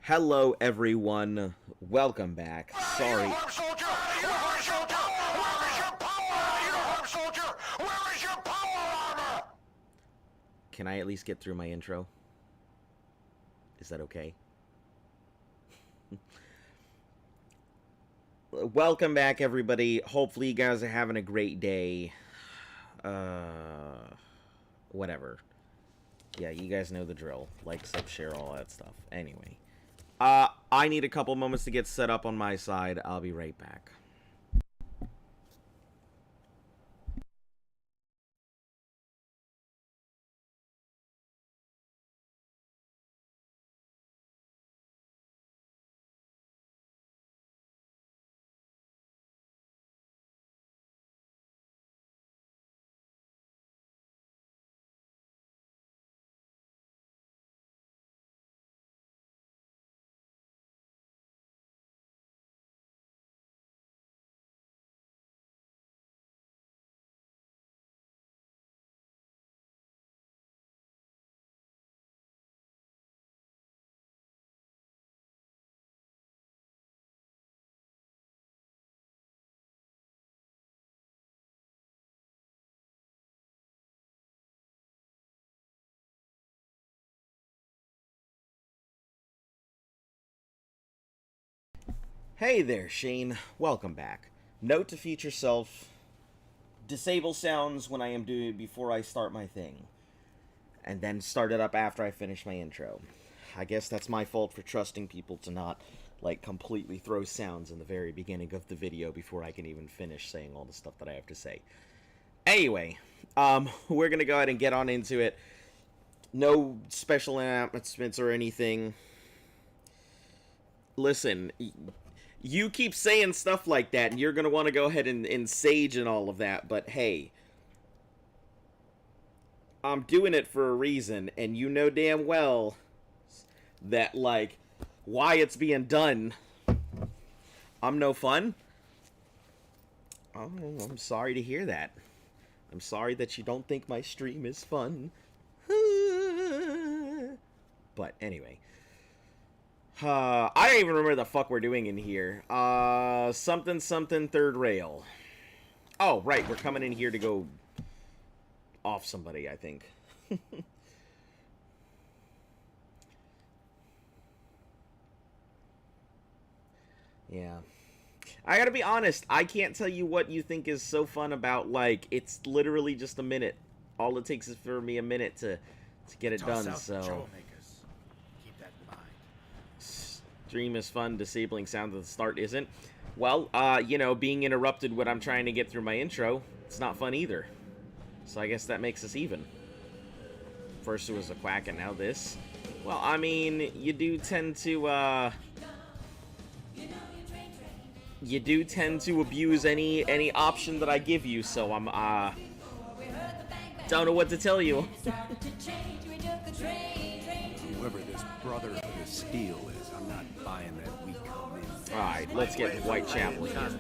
Hello, everyone. Welcome back. Sorry. Uniform soldier! Uniform soldier! Where is your power? Uniform soldier! Where is your power armor? Can I at least get through my intro? Is that okay? Welcome back, everybody. Hopefully you guys are having a great day. Whatever. Yeah, you guys know the drill. Like, sub, share, all that stuff. Anyway. I need a couple moments to get set up on my side. I'll be right back. Hey there, Shane. Welcome back. Note to future self: disable sounds when I am doing it before I start my thing, and then start it up after I finish my intro. I guess that's my fault for trusting people to not, like, completely throw sounds in the very beginning of the video before I can even finish saying all the stuff that I have to say. Anyway, we're gonna go ahead and get on into it. No special announcements or anything. Listen, you keep saying stuff like that, and you're going to want to go ahead and sage and all of that, but hey, I'm doing it for a reason, and you know damn well that, like, why it's being done. I'm no fun? Oh, I'm sorry to hear that. I'm sorry that you don't think my stream is fun. But anyway. I don't even remember the fuck we're doing in here. Something third rail. Oh, right, we're coming in here to go off somebody, I think. Yeah. I gotta be honest, I can't tell you what you think is so fun about, like, it's literally just a minute. All it takes is for me a minute to get it done, so... Stream is fun, disabling sound at the start isn't. Well, you know, being interrupted when I'm trying to get through my intro, it's not fun either. So I guess that makes us even. First it was a quack and now this. Well, I mean, you do tend to, you do tend to abuse any option that I give you, so I'm, don't know what to tell you. Whoever this Brotherhood of Steel is, I'm not buying that we come in. Alright, let's get Whitechapel here.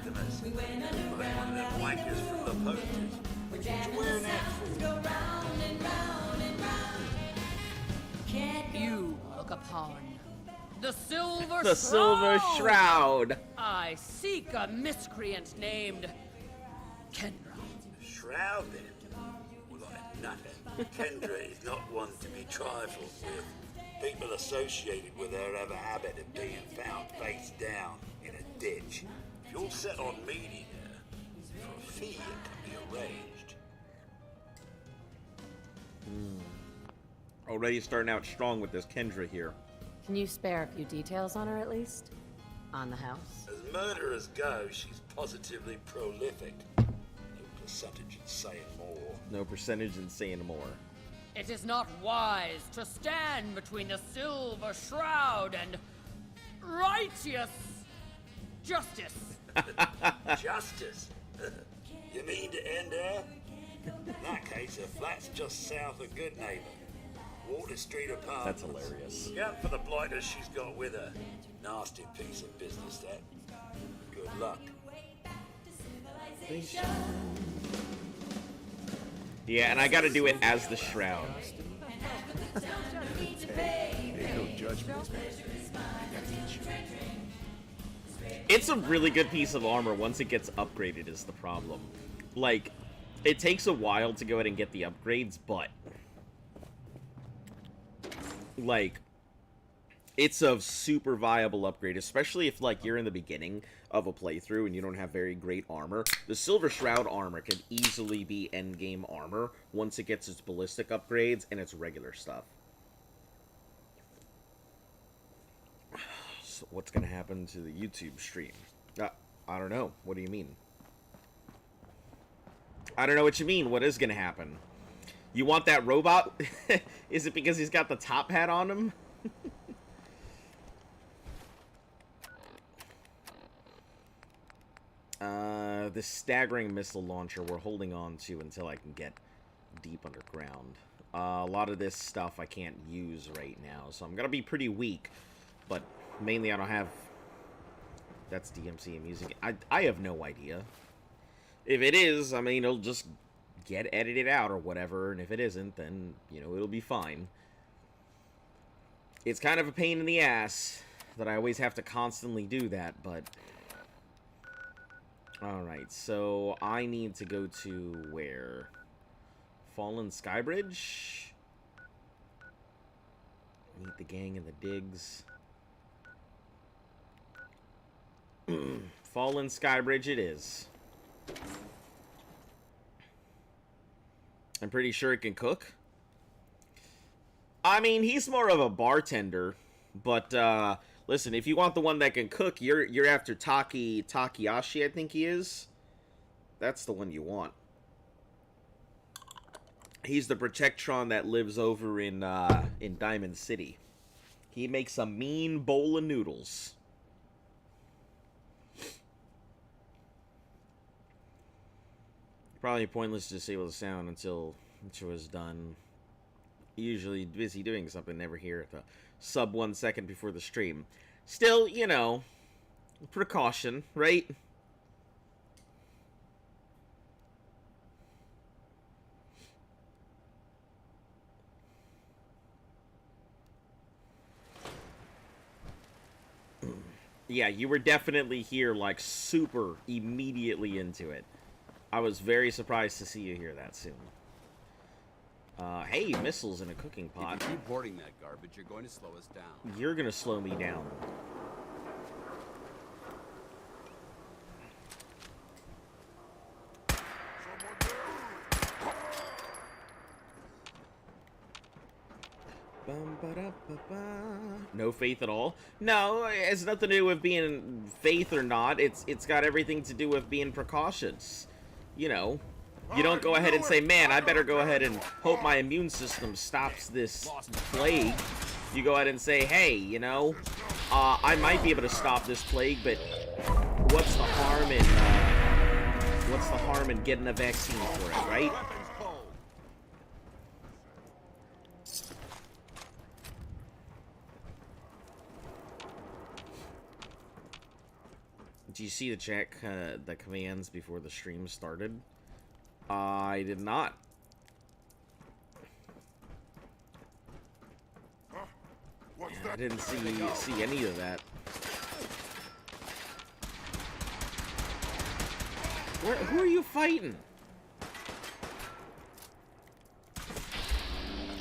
You look upon the Silver The Silver Shroud. I seek a miscreant named Kendra. Shroud, then? Well, like nothing. Kendra is not one to be trifled with. People associated with her have a habit of being found face down in a ditch. If you're set on meeting her, for a fee it can be arranged. Already starting out strong with this Kendra here. Can you spare a few details on her at least? On the house? As murderers go, she's positively prolific. No percentage in saying more. No percentage in saying more. It is not wise to stand between the Silver Shroud and righteous justice. Justice? You mean to end her? In that case, her flat's just south of Goodneighbor. Water Street Apartments. That's hilarious. Look out for the blighters she's got with her. Nasty piece of business, that. Good luck. Yeah, and I gotta do it as the Shroud. Hey, no judgment. It's a really good piece of armor once it gets upgraded is the problem. Like, it takes a while to go ahead and get the upgrades, but... like, it's a super viable upgrade, especially if, like, you're in the beginning of a playthrough and you don't have very great armor. The Silver Shroud armor can easily be endgame armor once it gets its ballistic upgrades and its regular stuff. So what's gonna happen to the YouTube stream? I don't know. What do you mean? I don't know what you mean. What is gonna happen? You want that robot? Is it because he's got the top hat on him? This staggering missile launcher we're holding on to until I can get deep underground. A lot of this stuff I can't use right now, so I'm gonna be pretty weak. But mainly I don't have... That's DMC I'm using. I have no idea. If it is, I mean, it'll just get edited out or whatever, and if it isn't, then, you know, it'll be fine. It's kind of a pain in the ass that I always have to constantly do that, but... Alright, so I need to go to where? Fallen Skybridge? Meet the gang in the digs. Fallen Skybridge it is. I'm pretty sure it can cook. I mean, he's more of a bartender, but listen, if you want the one that can cook, you're after Takeyashi, I think he is. That's the one you want. He's the Protectron that lives over in Diamond City. He makes a mean bowl of noodles. Probably pointless to disable the sound until it was done. Usually busy doing something, never here at the sub 1 second before the stream. Still, you know, precaution, right? Yeah, you were definitely here, like, super immediately into it. I was very surprised to see you here that soon. Hey, missiles in a cooking pot. If you keep hoarding that garbage, you're going to slow us down. You're gonna slow me down. No faith at all? No, it has nothing to do with being faith or not. It's got everything to do with being precautious. You know, you don't go ahead and say, man, I better go ahead and hope my immune system stops this plague. You go ahead and say, hey, you know, I might be able to stop this plague, but what's the harm in getting a vaccine for it, right? Did you see the check the commands before the stream started? I did not. Yeah, I didn't see any of that. Who are you fighting?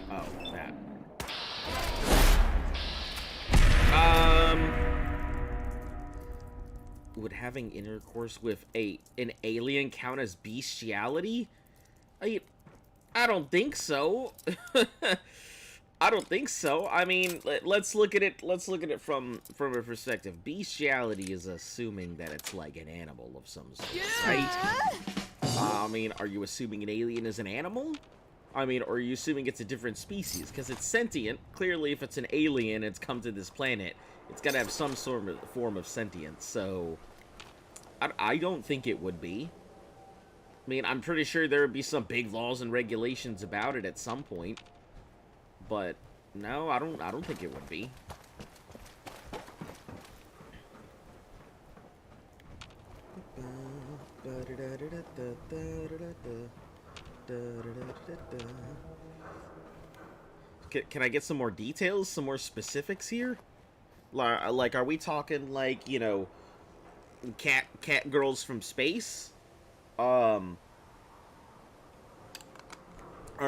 Oh, that. Would having intercourse with an alien count as bestiality? I don't think so. I don't think so. I mean, let's look at it. Let's look at it from a perspective. Bestiality is assuming that it's like an animal of some sort, right? I mean, are you assuming an alien is an animal? I mean, or are you assuming it's a different species? Because it's sentient. Clearly, if it's an alien, it's come to this planet. It's got to have some sort of form of sentience, so I don't think it would be. I mean, I'm pretty sure there would be some big laws and regulations about it at some point, but no, I don't think it would be. Can I get some more details, some more specifics here? Like, are we talking like, you know, cat girls from space? Are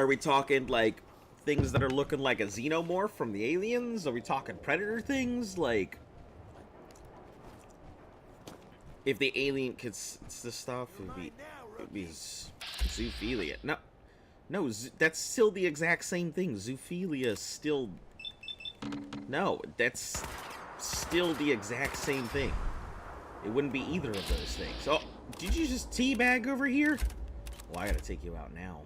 we talking like things that are looking like a xenomorph from the Aliens? Are we talking predator things? Like, if the alien could this stuff, it'd be zoophilia. No, that's still the exact same thing. Zoophilia is still... No, that's still the exact same thing. It wouldn't be either of those things. Oh, did you just teabag over here? Well, I gotta take you out now.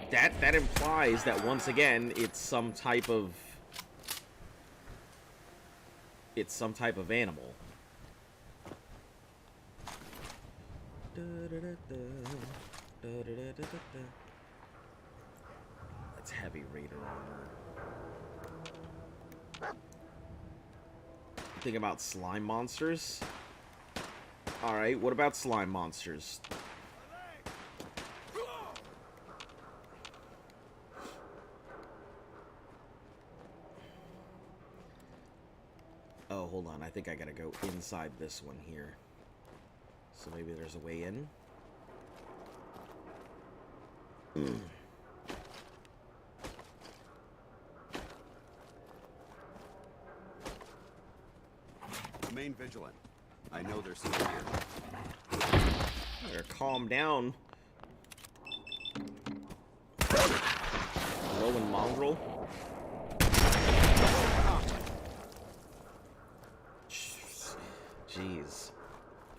That implies that once again it's some type of animal. That's heavy Raider armor. Think about slime monsters. Alright, what about slime monsters? Oh, hold on. I think I gotta go inside this one here. So maybe there's a way in. Remain vigilant. I know there's some here. Better calm down. Low and mongrel. Jeez.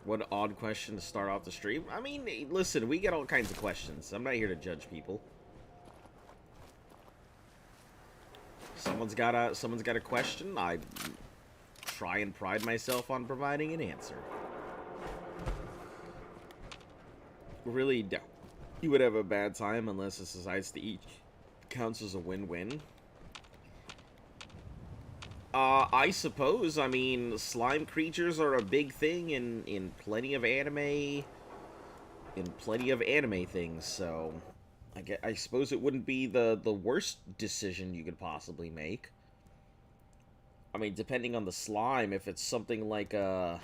What an odd question to start off the stream. I mean, listen, we get all kinds of questions. I'm not here to judge people. Someone's got a question. I try and pride myself on providing an answer. Really, you would have a bad time unless it decides to each counts as a win-win. I suppose. I mean, slime creatures are a big thing in plenty of anime, things. So, I suppose it wouldn't be the worst decision you could possibly make. I mean, depending on the slime, if it's something like I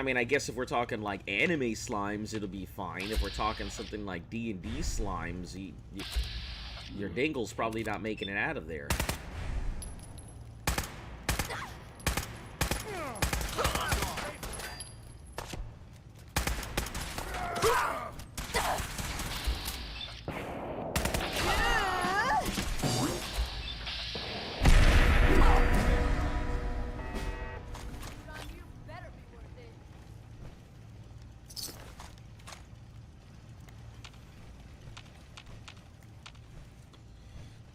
mean, I guess if we're talking like anime slimes, it'll be fine. If we're talking something like D&D slimes, your dingle's probably not making it out of there.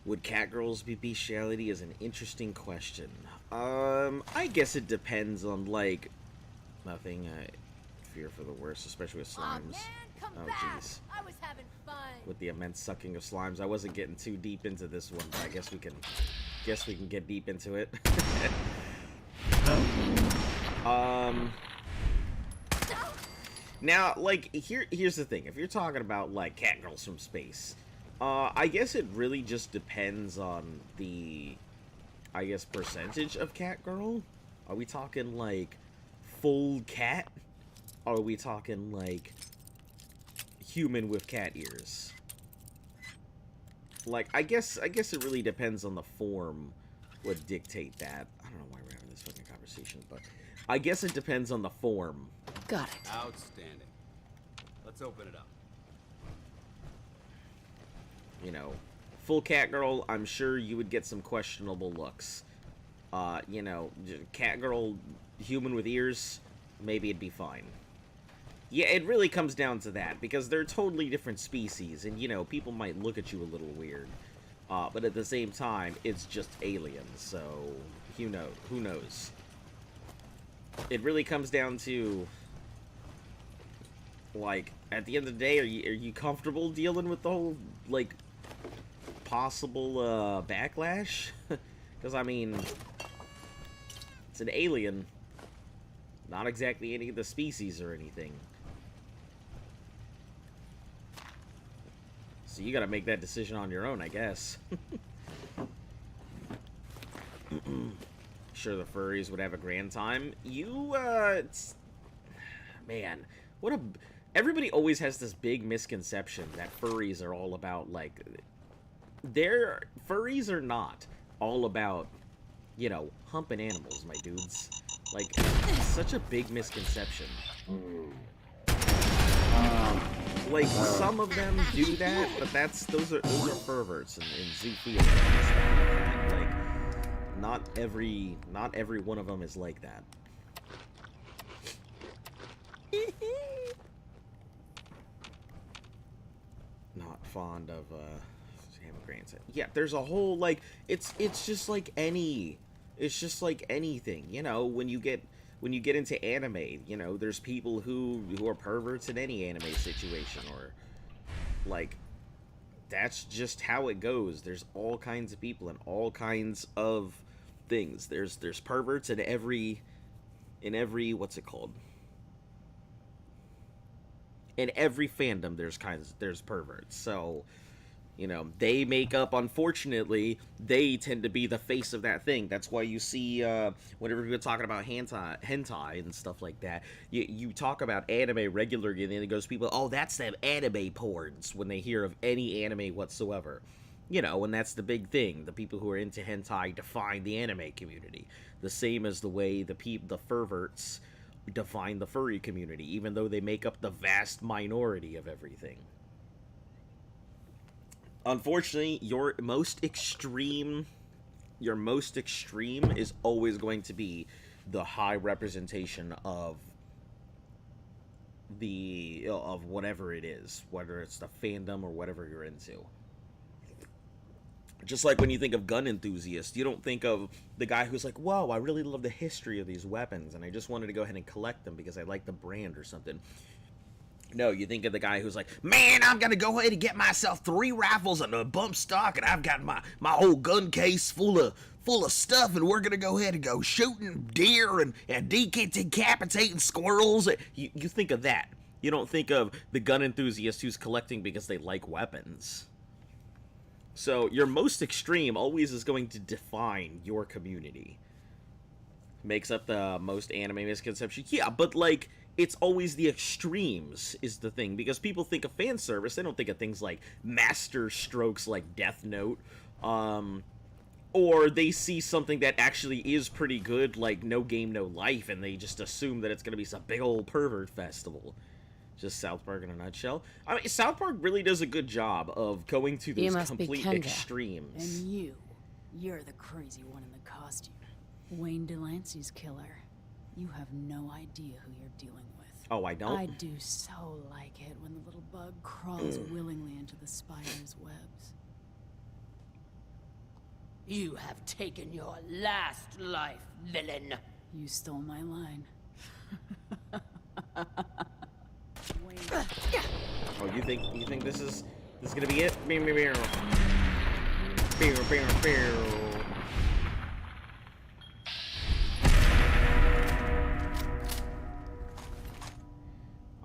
Would catgirls be bestiality is an interesting question. I guess it depends on, like, nothing. I fear for the worst, especially with slimes. Aw, man, come Oh, back. jeez. I was having fun. With the immense sucking of slimes, I wasn't getting too deep into this one, but I guess we can get deep into it. Now, like, here's the thing. If you're talking about, like, catgirls from space, I guess it really just depends on the, I guess, percentage of catgirl. Are we talking, like, full cat? Or are we talking, like, human with cat ears? Like, I guess it really depends on the form would dictate that. I don't know why we're having this fucking conversation, but I guess it depends on the form. Got it. Outstanding. Let's open it up. You know, full catgirl, I'm sure you would get some questionable looks. You know, catgirl, human with ears, maybe it'd be fine. Yeah, it really comes down to that, because they're totally different species, and, you know, people might look at you a little weird. But at the same time, it's just aliens, so who knows? It really comes down to, like, at the end of the day, are you comfortable dealing with the whole, like, possible, backlash? Because, I mean, it's an alien. Not exactly any of the species or anything. So you gotta make that decision on your own, I guess. Sure, the furries would have a grand time. Man, what a... Everybody always has this big misconception that furries are all about, like... Furries are not all about, you know, humping animals, my dudes. Like, it's such a big misconception. Like, some of them do that, but those are perverts in Zoofilia and stuff like that. Like, not every one of them is like that. Not fond of immigrants. Yeah, there's a whole, like, it's just like anything, you know. When you get into anime, you know, there's people who are perverts in any anime situation, or like, that's just how it goes. There's all kinds of people and all kinds of things. There's perverts in every what's it called? In every fandom, there's perverts. So, you know, they make up, unfortunately, they tend to be the face of that thing. That's why you see, whenever people are talking about hentai and stuff like that, you talk about anime regularly, and then it goes, people, oh, that's them anime porns, when they hear of any anime whatsoever. You know, and that's the big thing. The people who are into hentai define the anime community. The same as the way the perverts define the furry community, even though they make up the vast minority of everything. Unfortunately, your most extreme is always going to be the high representation of whatever it is, whether it's the fandom or whatever you're into. Just like when you think of gun enthusiasts, you don't think of the guy who's like, whoa, I really love the history of these weapons, and I just wanted to go ahead and collect them because I like the brand or something. No, you think of the guy who's like, man, I'm gonna go ahead and get myself 3 rifles and a bump stock, and I've got my whole gun case full of stuff, and we're gonna go ahead and go shooting deer and decapitating squirrels. You think of that. You don't think of the gun enthusiast who's collecting because they like weapons. So your most extreme always is going to define your community. Makes up the most anime misconception. Yeah, but like, it's always the extremes is the thing, because people think of fan service, they don't think of things like master strokes like Death Note, or they see something that actually is pretty good like No Game No Life, and they just assume that it's going to be some big old pervert festival. Just South Park in a nutshell. I mean, South Park really does a good job of going to those complete extremes. And you're the crazy one in the costume. Wayne Delancey's killer. You have no idea who you're dealing with. Oh, I don't? I do so like it when the little bug crawls willingly into the spider's webs. You have taken your last life, villain. You stole my line. Oh, you think this is gonna be it?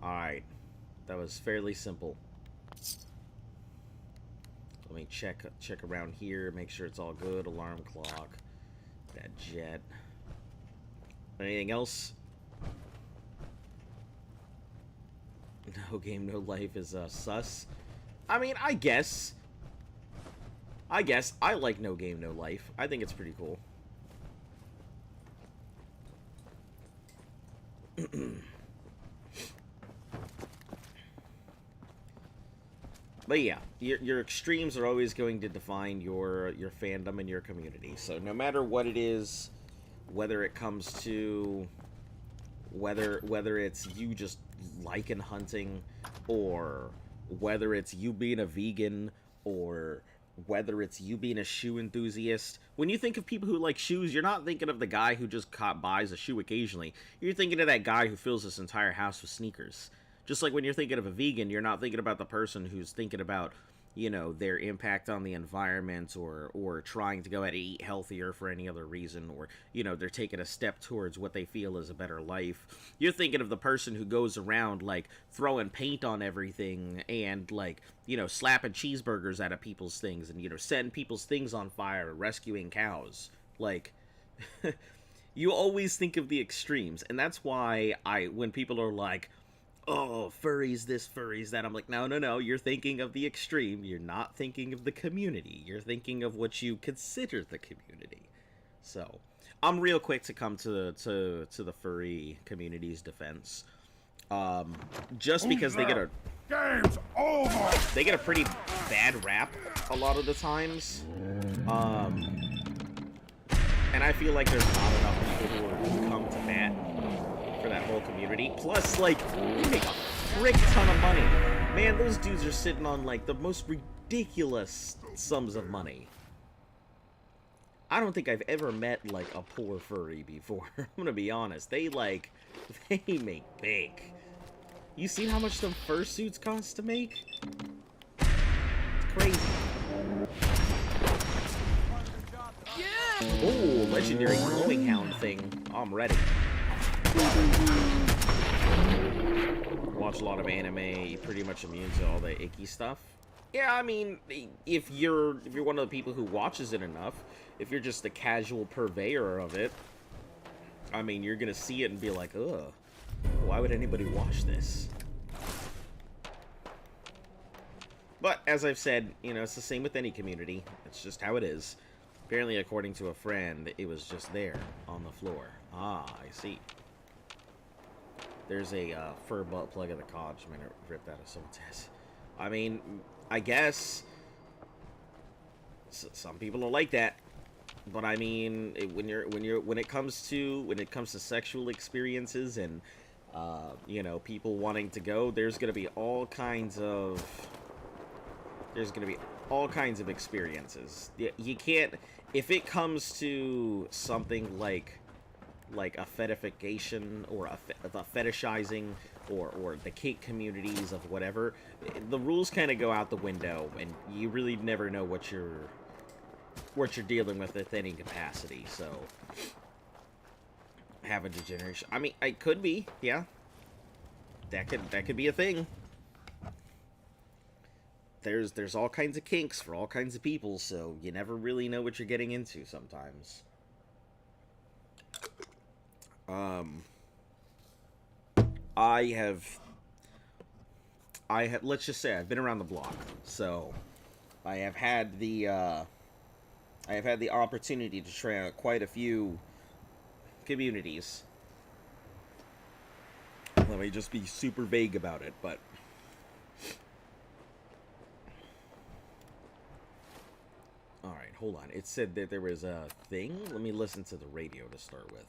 Alright. That was fairly simple. Let me check around here, make sure it's all good. Alarm clock. That jet. Anything else? No Game No Life is sus. I mean, I guess I like No Game No Life. I think it's pretty cool. But yeah, your extremes are always going to define your fandom and your community. So no matter what it is, whether it comes to whether it's you just liking hunting, or whether it's you being a vegan, or whether it's you being a shoe enthusiast. When you think of people who like shoes, you're not thinking of the guy who just buys a shoe occasionally. You're thinking of that guy who fills his entire house with sneakers. Just like when you're thinking of a vegan, you're not thinking about the person who's thinking about you know, their impact on the environment, or trying to go out and eat healthier for any other reason, or, you know, they're taking a step towards what they feel is a better life. You're thinking of the person who goes around, like, throwing paint on everything and, like, you know, slapping cheeseburgers out of people's things and, you know, setting people's things on fire, rescuing cows. Like, you always think of the extremes, and that's why when people are like, oh, furries this, furries that, I'm like, no, you're thinking of the extreme. You're not thinking of the community. You're thinking of what you consider the community. So, I'm real quick to come to the furry community's defense. Just because they get a Game's over! they get a pretty bad rap a lot of the times. And I feel like there's not enough people who come to bat for that whole community. Plus, like, they make a frick ton of money. Man, those dudes are sitting on, like, the most ridiculous sums of money. I don't think I've ever met, like, a poor furry before. I'm gonna be honest. They make bank. You see how much them fursuits cost to make? It's crazy. Oh, legendary glowing hound thing. I'm ready. Watch a lot of anime, pretty much immune to all the icky stuff. Yeah, I mean, if you're one of the people who watches it enough, if you're just a casual purveyor of it, I mean, you're gonna see it and be like, ugh, why would anybody watch this? But, as I've said, you know, it's the same with any community. It's just how it is. Apparently, according to a friend, it was just there, on the floor. Ah, I see. There's a fur butt plug of the conch. I'm gonna rip that as someone says. I mean, I guess some people don't like that, but I mean, when it comes to sexual experiences and you know, people wanting to go, there's gonna be all kinds of experiences. You can't, if it comes to something like a fetification or the fetishizing or the kink communities of whatever, the rules kind of go out the window, and you really never know what you're dealing with any capacity. So, have a degeneration. I mean, it could be, yeah. That could be a thing. There's all kinds of kinks for all kinds of people, so you never really know what you're getting into sometimes. Let's just say I've been around the block, so I have had the opportunity to try out quite a few communities. Let me just be super vague about it, but alright, hold on. It said that there was a thing? Let me listen to the radio to start with.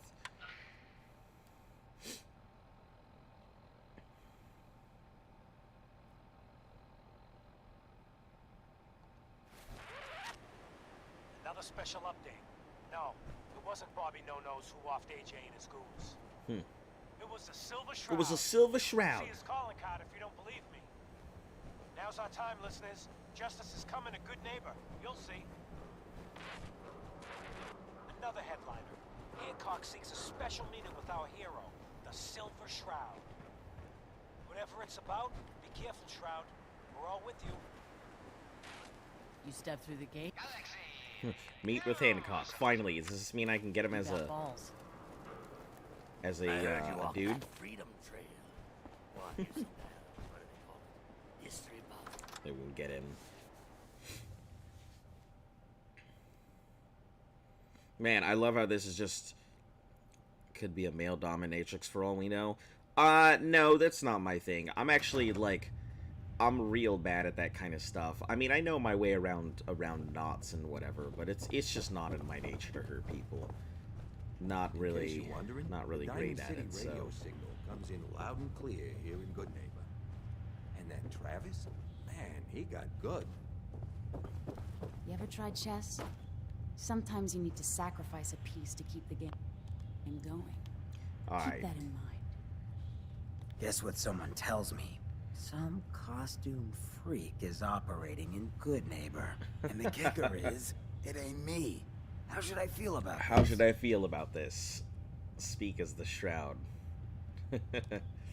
Another special update. No, it wasn't Bobby No-Nose who offed AJ and his goons. It was the Silver Shroud. It was a Silver Shroud. See his calling card if you don't believe me. Now's our time, listeners. Justice is coming, a good neighbor. You'll see. Another headliner. Hancock seeks a special meeting with our hero, the Silver Shroud. Whatever it's about, be careful, Shroud. We're all with you. You step through the gate. Meet with Hancock. Finally, does this mean I can get him as a balls. dude? Freedom Trail. What is that? What do they call it? History buff. They won't get in. Man, I love how this is just could be a male dominatrix for all we know. No, that's not my thing. I'm actually like, I'm real bad at that kind of stuff. I mean, I know my way around knots and whatever, but it's just not in my nature to hurt people. Not really great at it. So Radio signal comes in loud and clear here in Good Neighbor. And that Travis, man, he got good. You ever tried chess? Sometimes you need to sacrifice a piece to keep the game going. Alright. Keep that in mind. Guess what someone tells me? Some costume freak is operating in Good Neighbor. And the kicker is, it ain't me. How should I feel about How this? should I feel about this? Speak as the Shroud.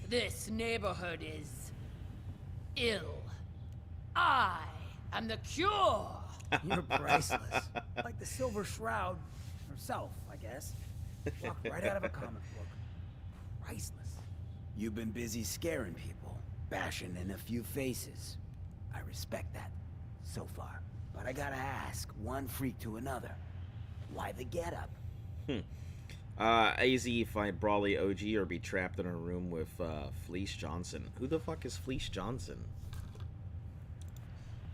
This neighborhood is ill. I am the cure. You're priceless. Like the Silver Shroud herself, I guess. Walked right out of a comic book. Priceless. You've been busy scaring people, bashing in a few faces. I respect that, so far. But I gotta ask, one freak to another. Why the getup? AZ find Brawley OG or be trapped in a room with Fleece Johnson. Who the fuck is Fleece Johnson?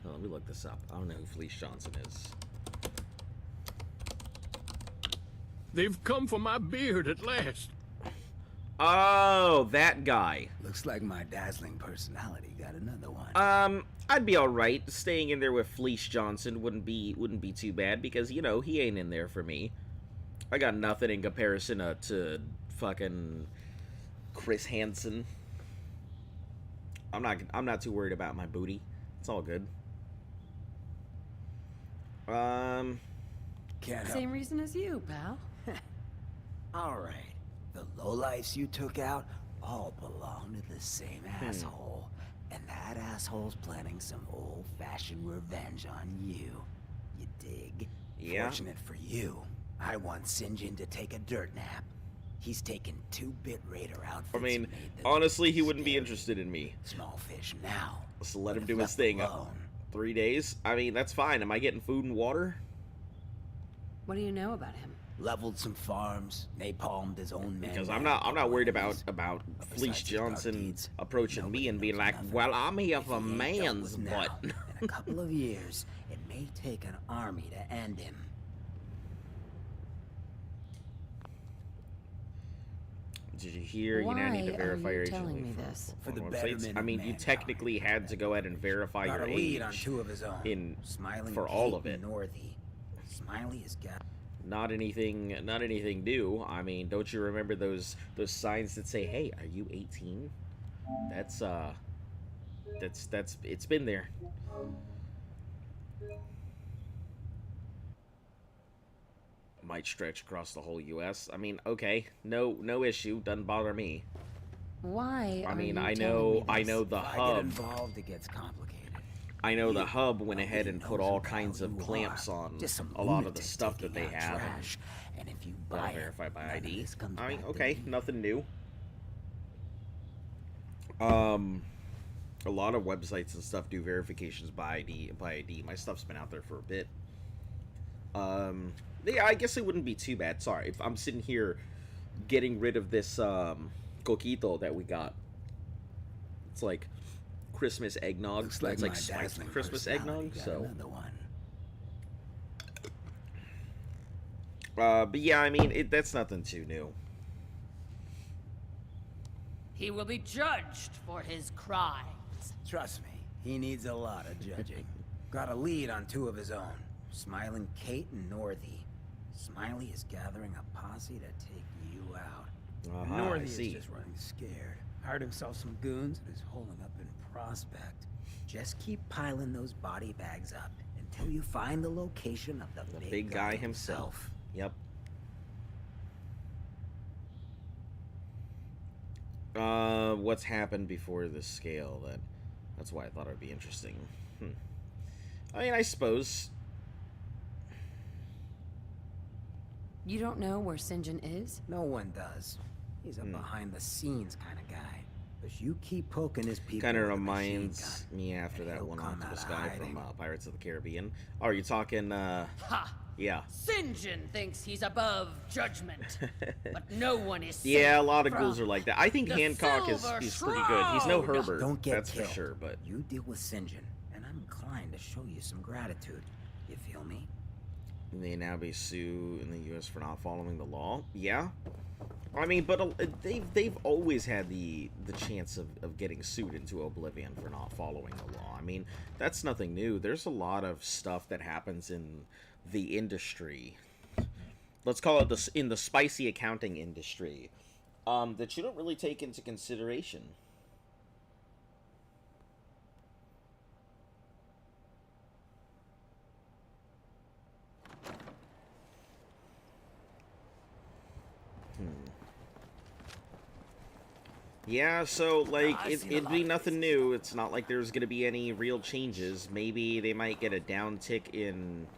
Oh, let me look this up. I don't know who Fleece Johnson is. They've come for my beard at last. Oh, that guy. Looks like my dazzling personality got another one. I'd be all right. Staying in there with Fleece Johnson wouldn't be too bad because you know he ain't in there for me. I got nothing in comparison to fucking Chris Hansen. I'm not too worried about my booty. It's all good. Can't help. Same reason as you, pal. Alright. The lowlifes you took out all belong to the same asshole. And that asshole's planning some old-fashioned revenge on you. You dig? Yeah. Fortunate for you, I want Sinjin to take a dirt nap. He's taken 2-bit raider outfits. I mean, and made them honestly, he wouldn't be scary. interested in me. Small fish now. So let but him if do his left thing. alone, 3 days? I mean, that's fine. Am I getting food and water? What do you know about him? leveled some farms, napalmed his own men. Because I'm not worried about Fleece Johnson approaching me and being like, well, I'm here for man's butt. In a couple of years, it may take an army to end him. Did you hear? You now need to verify your telling agent me this? For the websites. betterment I of mean, you mankind. technically had to go ahead and verify Got your a lead on age 2 of his own. in Smiling for all Kate of it. and Northy. Smiley has got. Not anything new. I mean, don't you remember those signs that say, "Hey, are you 18?" That's it's been there. Might stretch across the whole U.S. I mean, okay, no issue. Doesn't bother me. Why? I are mean, you I telling me know this? the If I get hub. involved, it gets complicated. I know the You hub went nobody ahead and put knows all about kinds who of you clamps are. on Just some a lot of the lunatic stuff that they taking out have. trash. And if you Gotta buy it, verify by none of ID. this comes I mean, back to okay, me. nothing new. A lot of websites and stuff do verifications by ID. My stuff's been out there for a bit. Yeah, I guess it wouldn't be too bad. Sorry, if I'm sitting here getting rid of this coquito that we got. It's like Christmas eggnog. Looks like it's like my spiked dazzling Christmas personality eggnog. got So, another one. but yeah, I mean, that's nothing too new. He will be judged for his crimes. Trust me, he needs a lot of judging. Got a lead on 2 of his own. Smiling Kate and Northy. Smiley is gathering a posse to take you out. Uh-huh, Northy I is see. just running scared. Hired himself some goons and is holding up in Prospect. Just keep piling those body bags up until you find the location of the Big guy himself. Yep. What's happened before this scale? That's why I thought it'd be interesting. I mean, I suppose. You don't know where Sinjin is? No one does. He's a behind-the-scenes kind of guy. But you keep poking his people. Kind of with a machine reminds gun, me after and that he'll one come Octopus out of guy hiding. from Pirates of the Caribbean. Oh, are you talking? Ha! Yeah. Sinjin thinks he's above judgment, but no one is. Yeah, a safe lot of from ghouls are like that. I think the Hancock is Silver pretty good. He's no Shroud. Herbert, Don't get that's killed. for sure. But You deal with Sinjin, and I'm inclined to show you some gratitude. You feel me? they now be sued in the U.S. for not following the law. Yeah. I mean, but they've always had the chance of getting sued into oblivion for not following the law. I mean, that's nothing new. There's a lot of stuff that happens in the industry. Let's call it in the spicy accounting industry, that you don't really take into consideration. Yeah, so, like, it'd be nothing new. It's not like there's gonna be any real changes. Maybe they might get a downtick in...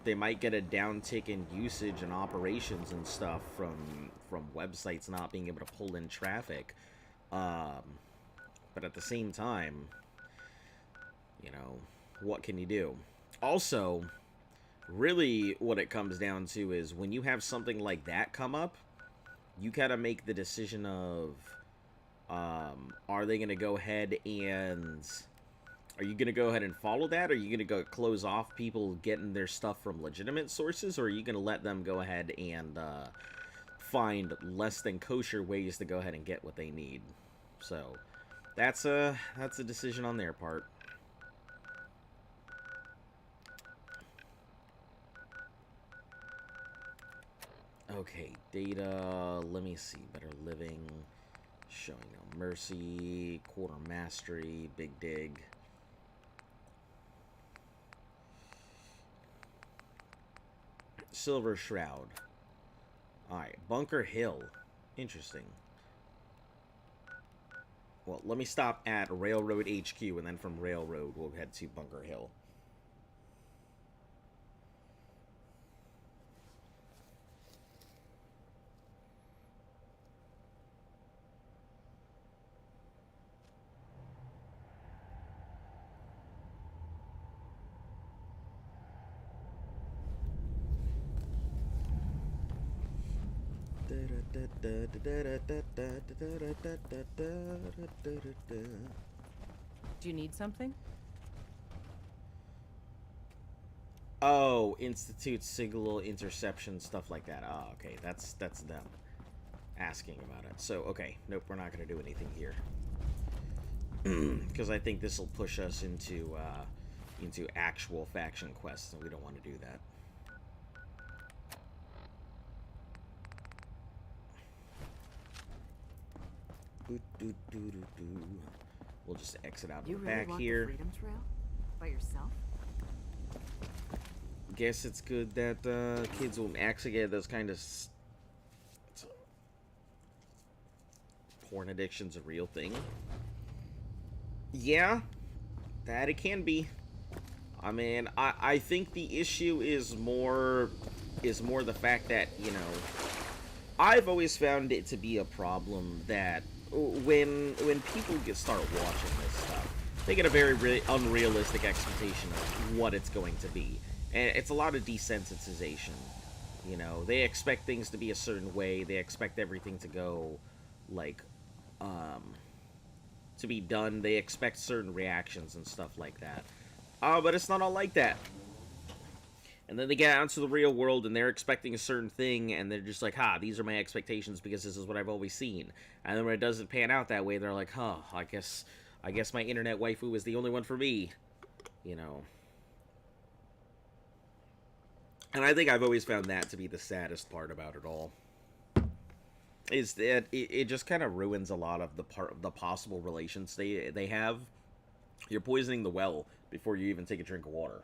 They might get a downtick in usage and operations and stuff from websites not being able to pull in traffic. But at the same time, you know, what can you do? Also, really what it comes down to is when you have something like that come up, you gotta make the decision of, are they gonna go ahead and... Are you going to go ahead and follow that? Are you going to go close off people getting their stuff from legitimate sources? Or are you going to let them go ahead and find less than kosher ways to go ahead and get what they need? So, that's a decision on their part. Okay, data, let me see. Better living, showing no mercy, quarter mastery, big dig. Silver Shroud. Alright, Bunker Hill. Interesting. Well, let me stop at Railroad HQ, and then from Railroad, we'll head to Bunker Hill. Do you need something? Oh, Institute Signal Interception, stuff like that. Oh, okay, that's them asking about it. So, okay, nope, we're not going to do anything here. Because I think this will push us into actual faction quests, and we don't want to do that. We'll just exit out the back here. The Freedom Trail? By yourself? Guess it's good that kids will actually get those kind of porn addiction's a real thing. Yeah, that it can be. I mean, I think the issue is more the fact that, you know, I've always found it to be a problem that when people start watching this stuff, they get a very unrealistic expectation of what it's going to be. And it's a lot of desensitization. You know, they expect things to be a certain way. They expect everything to go, like, to be done. They expect certain reactions and stuff like that. But it's not all like that. And then they get out into the real world and they're expecting a certain thing, and they're just like, these are my expectations because this is what I've always seen. And then when it doesn't pan out that way, they're like, I guess my internet waifu is the only one for me. You know. And I think I've always found that to be the saddest part about it all. Is that it just kind of ruins a lot of the possible relations they have. You're poisoning the well before you even take a drink of water.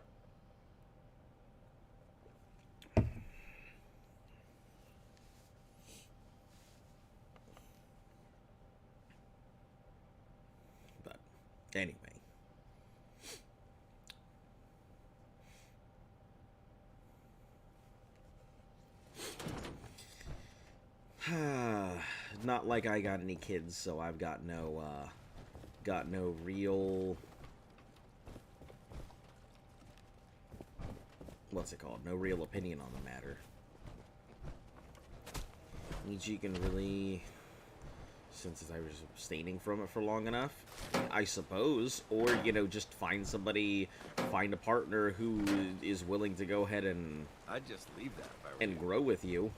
But anyway. Not like I got any kids, so I've got no real, what's it called? No real opinion on the matter. Means you can really, since I was abstaining from it for long enough, I suppose, or, you know, just find a partner who is willing to go ahead and I'd just leave that if I were and grow with you.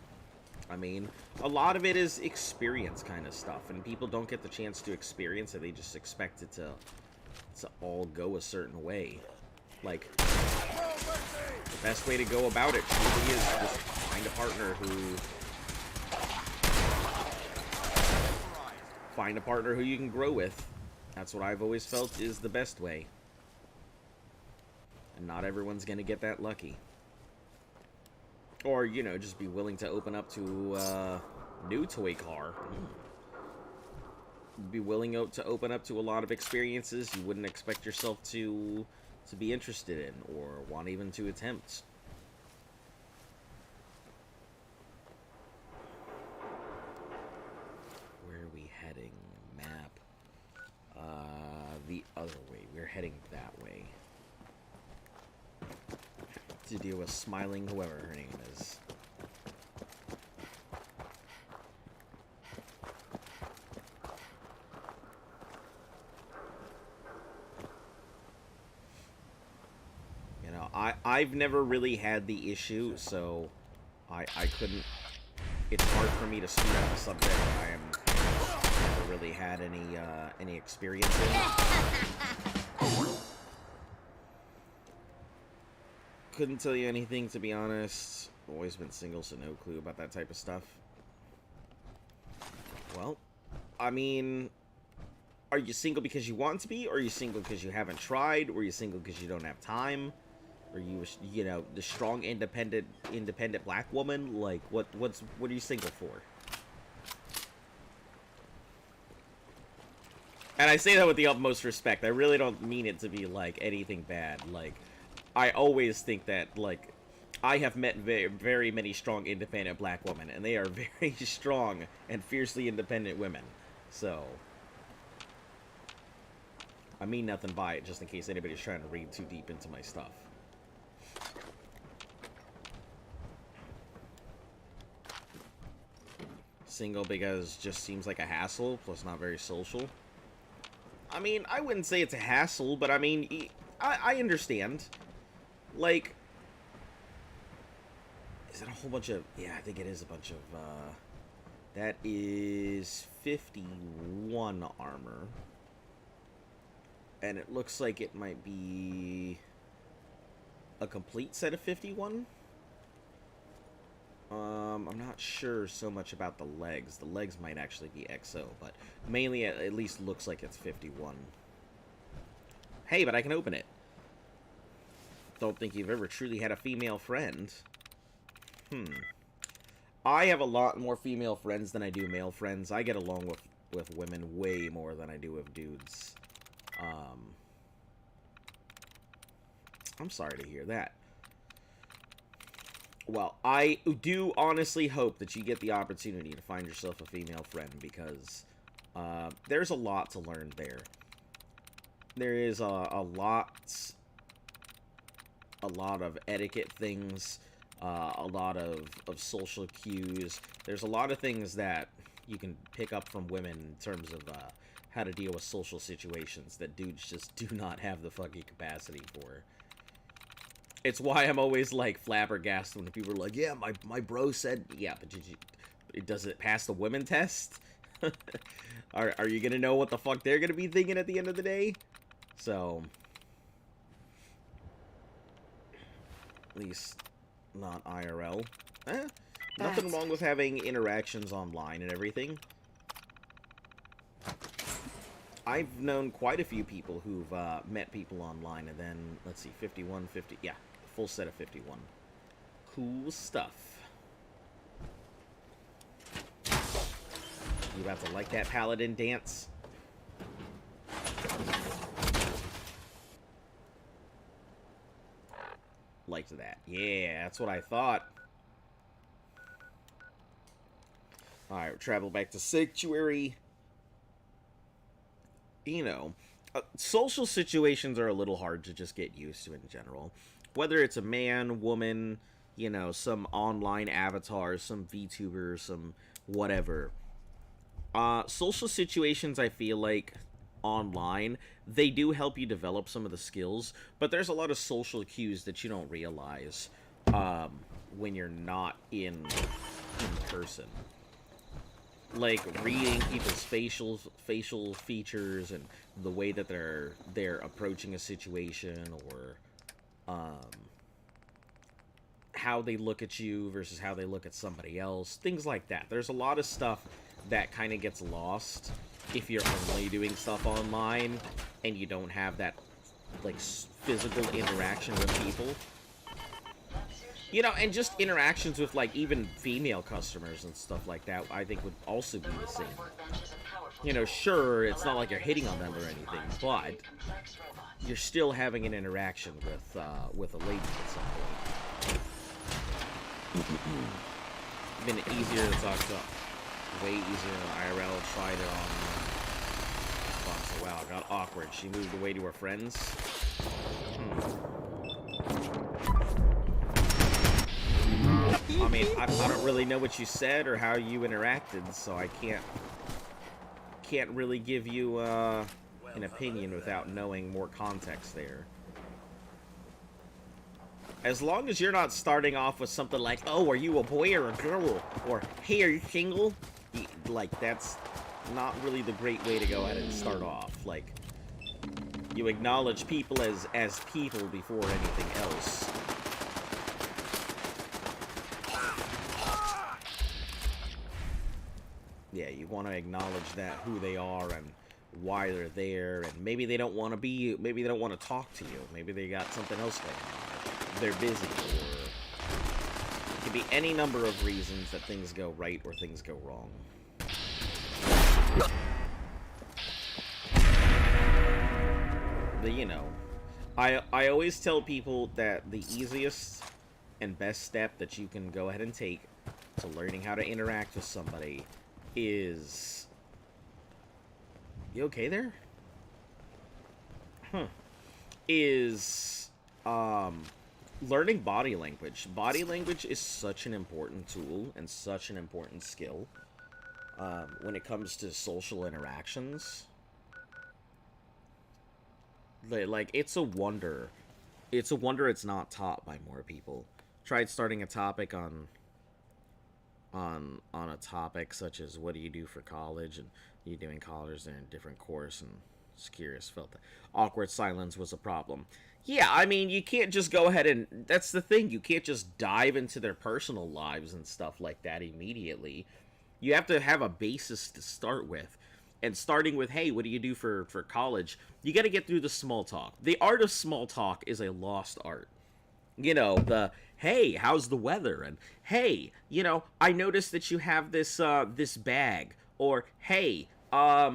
I mean, a lot of it is experience kind of stuff, and people don't get the chance to experience it. They just expect it to all go a certain way. Like, the best way to go about it truly is just find a partner who you can grow with. That's what I've always felt is the best way. And not everyone's gonna get that lucky. Or, you know, just be willing to open up to a new toy car. be willing to open up to a lot of experiences you wouldn't expect yourself to be interested in or want even to attempt. Where are we heading? Map. The other way. We're heading that way. To deal with Smiling, whoever her name is. You know, I've never really had the issue, so I couldn't. It's hard for me to speak on a subject that I am never really had any experience in. Couldn't tell you anything, to be honest. Always been single, so no clue about that type of stuff. Well, I mean, are you single because you want to be, or are you single because you haven't tried, or are you single because you don't have time? Are you know, the strong, independent black woman? Like, what are you single for? And I say that with the utmost respect. I really don't mean it to be, like, anything bad. Like, I always think that, like, I have met very, very many strong, independent black women, and they are very strong and fiercely independent women. So, I mean nothing by it, just in case anybody's trying to read too deep into my stuff. Single because just seems like a hassle, plus not very social. I mean, I wouldn't say it's a hassle, but I mean, I understand. Like, is it a whole bunch of... Yeah, I think it is a bunch of, that is 51 armor. And it looks like it might be a complete set of 51. I'm not sure so much about the legs. The legs might actually be XO, but mainly it at least looks like it's 51. Hey, but I can open it. Don't think you've ever truly had a female friend. I have a lot more female friends than I do male friends. I get along with women way more than I do with dudes. I'm sorry to hear that. Well, I do honestly hope that you get the opportunity to find yourself a female friend, because there's a lot to learn there. There is a lot of etiquette things, a lot of social cues. There's a lot of things that you can pick up from women in terms of how to deal with social situations that dudes just do not have the fucking capacity for. It's why I'm always, like, flabbergasted when people are like, yeah, my bro said... Yeah, but does it pass the women test? Are you gonna know what the fuck they're gonna be thinking at the end of the day? So... At least, not IRL. Nothing wrong with having interactions online and everything. I've known quite a few people who've met people online, and then, let's see, 51, 50... Yeah. Full set of 51. Cool stuff. You about to like that paladin dance? Liked that. Yeah, that's what I thought. Alright, we'll travel back to Sanctuary. You know, social situations are a little hard to just get used to in general. Whether it's a man, woman, you know, some online avatar, some VTuber, some whatever. Social situations, I feel like, online, they do help you develop some of the skills, but there's a lot of social cues that you don't realize when you're not in person. Like reading people's facial features and the way that they're approaching a situation, or how they look at you versus how they look at somebody else, things like that. There's a lot of stuff that kind of gets lost if you're only doing stuff online and you don't have that, like, physical interaction with people. You know, and just interactions with, like, even female customers and stuff like that, I think would also be the same. you know, sure, it's not like you're hitting on them or anything, but you're still having an interaction with a lady at some point. Been easier to talk to, way easier than IRL. Tried it on. So wow, it got awkward. She moved away to her friends. I mean, I don't really know what you said or how you interacted, so I can't really give you an opinion without knowing more context there. As long as you're not starting off with something like, "Oh, are you a boy or a girl?" or "Hey, are you single?" Like, that's not really the great way to go ahead and start off. Like, you acknowledge people as people before anything else. Yeah, you want to acknowledge that, who they are and why they're there, and maybe they don't want to be, maybe they don't want to talk to you, maybe they got something else going on, they're busy, or it could be any number of reasons that things go right or things go wrong. You know, I always tell people that the easiest and best step that you can go ahead and take to learning how to interact with somebody is... You okay there? Is learning body language. Body language is such an important tool and such an important skill when it comes to social interactions. Like, it's a wonder. It's a wonder it's not taught by more people. Tried starting a topic on a topic such as what do you do for college, and you doing college, they're in a different course, and just curious, felt that awkward silence was a problem. Yeah, I mean, you can't just go ahead and, that's the thing, you can't just dive into their personal lives and stuff like that immediately. You have to have a basis to start with. And starting with, hey, what do you do for college? You got to get through the small talk. The art of small talk is a lost art. You know, the, hey, how's the weather? And, hey, you know, I noticed that you have this, this bag. Or, hey, I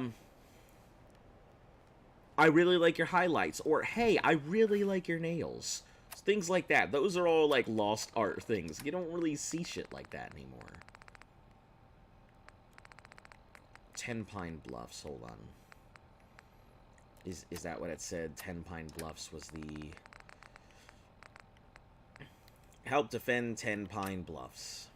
really like your highlights. Or, hey, I really like your nails. Things like that. Those are all, like, lost art things. You don't really see shit like that anymore. 10 Pine Bluffs, hold on. Is that what it said? 10 Pine Bluffs was the... Help defend 10 Pine Bluffs.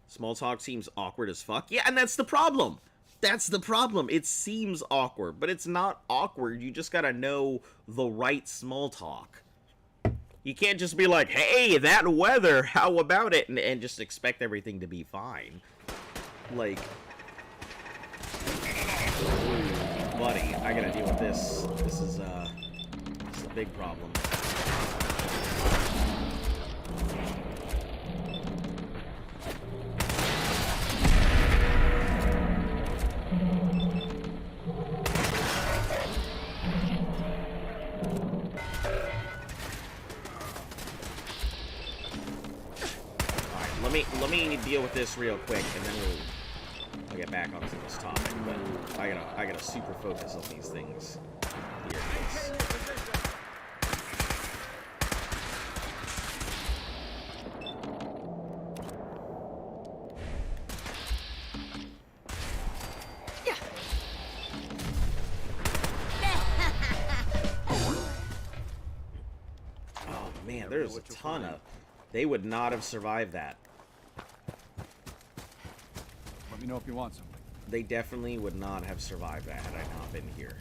Small talk seems awkward as fuck. Yeah, and that's the problem. That's the problem. It seems awkward, but it's not awkward. You just gotta know the right small talk. You can't just be like, hey, that weather, how about it? And just expect everything to be fine. Like, buddy, I gotta deal with this. This is a big problem. Let me deal with this real quick, and then I'll get back onto this topic. But I gotta super focus on these things here. Oh man, there's a ton of. They would not have survived that. Let me know if you want something. They definitely would not have survived that had I not been here.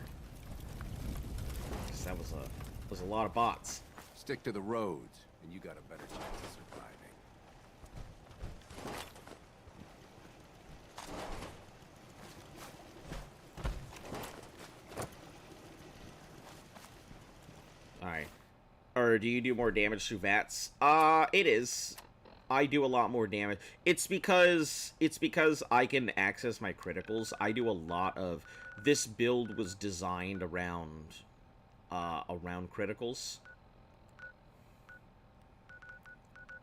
Because that was a lot of bots. Stick to the roads, and you got a better chance of surviving. Alright. Or do you do more damage through VATS? It is. I do a lot more damage. It's because I can access my criticals. I do a lot of... This build was designed around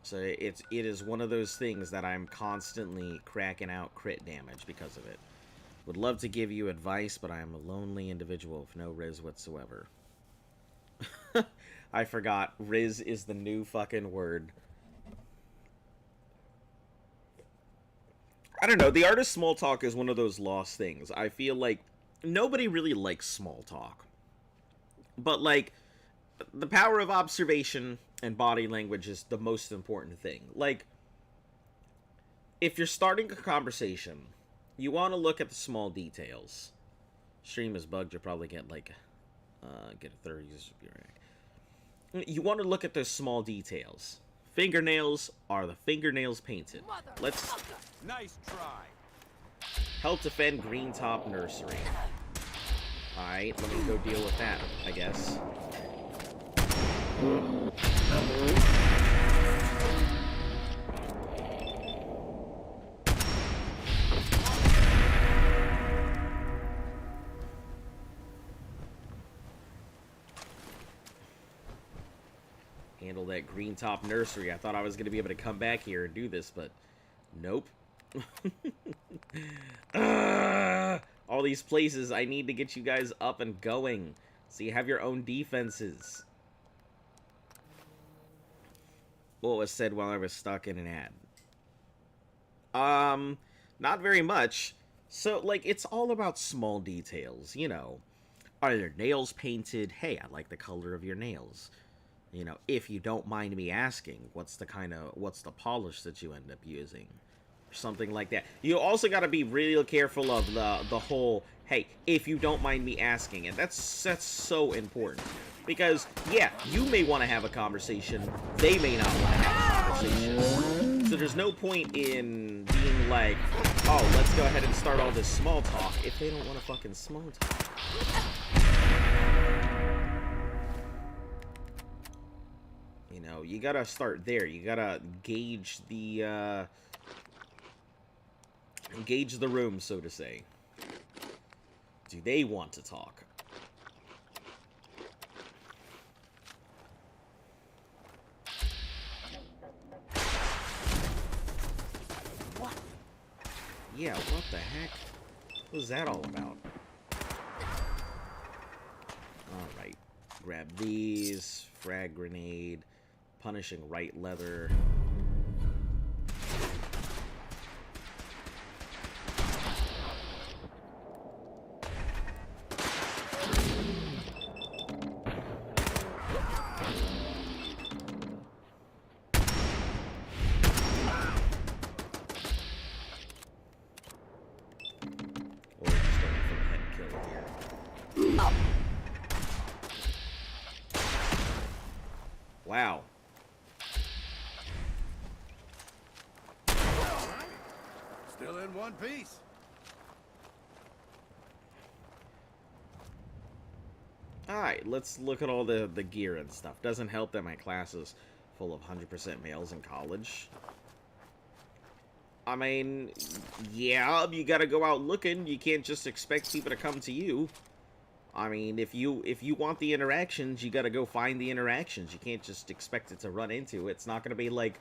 So it is one of those things that I'm constantly cracking out crit damage because of it. Would love to give you advice, but I am a lonely individual with no riz whatsoever. I forgot. Riz is the new fucking word. I don't know. The art of small talk is one of those lost things. I feel like nobody really likes small talk. But, like, the power of observation and body language is the most important thing. Like, if you're starting a conversation, you want to look at the small details. Stream is bugged. You'll probably get, like, get a 30. You want to look at those small details. Fingernails are the fingernails painted. Let's... Nice try. Help defend Green Top Nursery. Alright, let me go deal with that, I guess. Handle that Green Top Nursery. I thought I was going to be able to come back here and do this, but nope. All these places, I need to get you guys up and going so you have your own defenses. What was said while I was stuck in an ad? Not very much. So, like, it's all about small details, you know. Are your nails painted? Hey, I like the color of your nails. You know, if you don't mind me asking, what's the polish that you end up using? Or something like that. You also got to be real careful of the whole, hey, if you don't mind me asking. And that's so important. Because, yeah, you may want to have a conversation. They may not want to have a conversation. So there's no point in being like, oh, let's go ahead and start all this small talk if they don't want to fucking small talk. You know, you gotta start there. You gotta gauge the room, so to say. Do they want to talk? What? Yeah, what the heck? What was that all about? Alright. Grab these. Frag grenade. Punishing right leather. Wow. Still in one piece. Alright, let's look at all the gear and stuff. Doesn't help that my class is full of 100% males in college. I mean, yeah, you gotta go out looking. You can't just expect people to come to you. I mean, if you want the interactions, you gotta go find the interactions. You can't just expect it to run into it. It's not gonna be like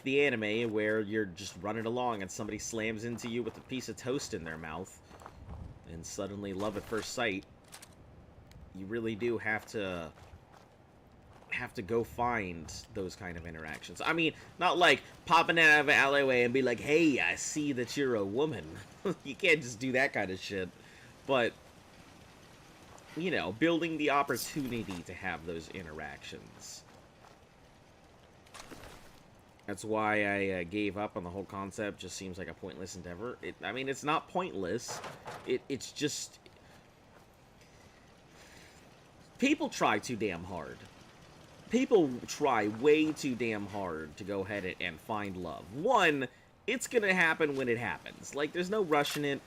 the anime where you're just running along and somebody slams into you with a piece of toast in their mouth and suddenly love at first sight. You really do have to go find those kind of interactions. I mean, not like popping out of an alleyway and be like, hey, I see that you're a woman. You can't just do that kind of shit. But, you know, building the opportunity to have those interactions. That's why I gave up on the whole concept. Just seems like a pointless endeavor. I mean, it's not pointless. It's just... People try too damn hard. People try way too damn hard to go ahead and find love. One, it's gonna happen when it happens. Like, there's no rushing it.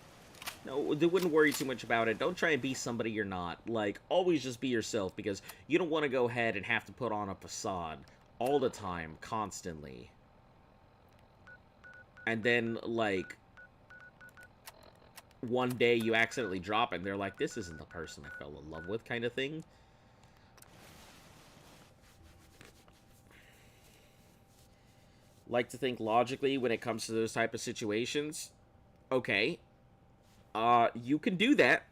No, they wouldn't worry too much about it. Don't try and be somebody you're not. Like, always just be yourself, because you don't want to go ahead and have to put on a facade all the time, constantly. And then, like, one day you accidentally drop it, and they're like, this isn't the person I fell in love with, kind of thing. like to think logically when it comes to those type of situations, okay, you can do that,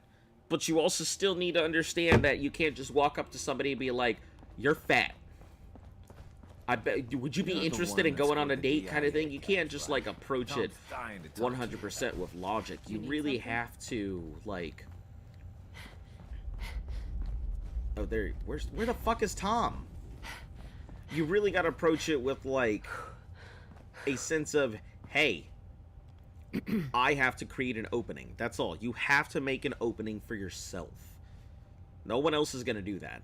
but you also still need to understand that you can't just walk up to somebody and be like, "You're fat. I bet. Would you be interested in going on a date?" kind of thing. You can't just like approach it 100% with logic. You really have to like. Oh, there. Where the fuck is Tom? You really got to approach it with like a sense of, hey, I have to create an opening. That's all. You have to make an opening for yourself. No one else is going to do that.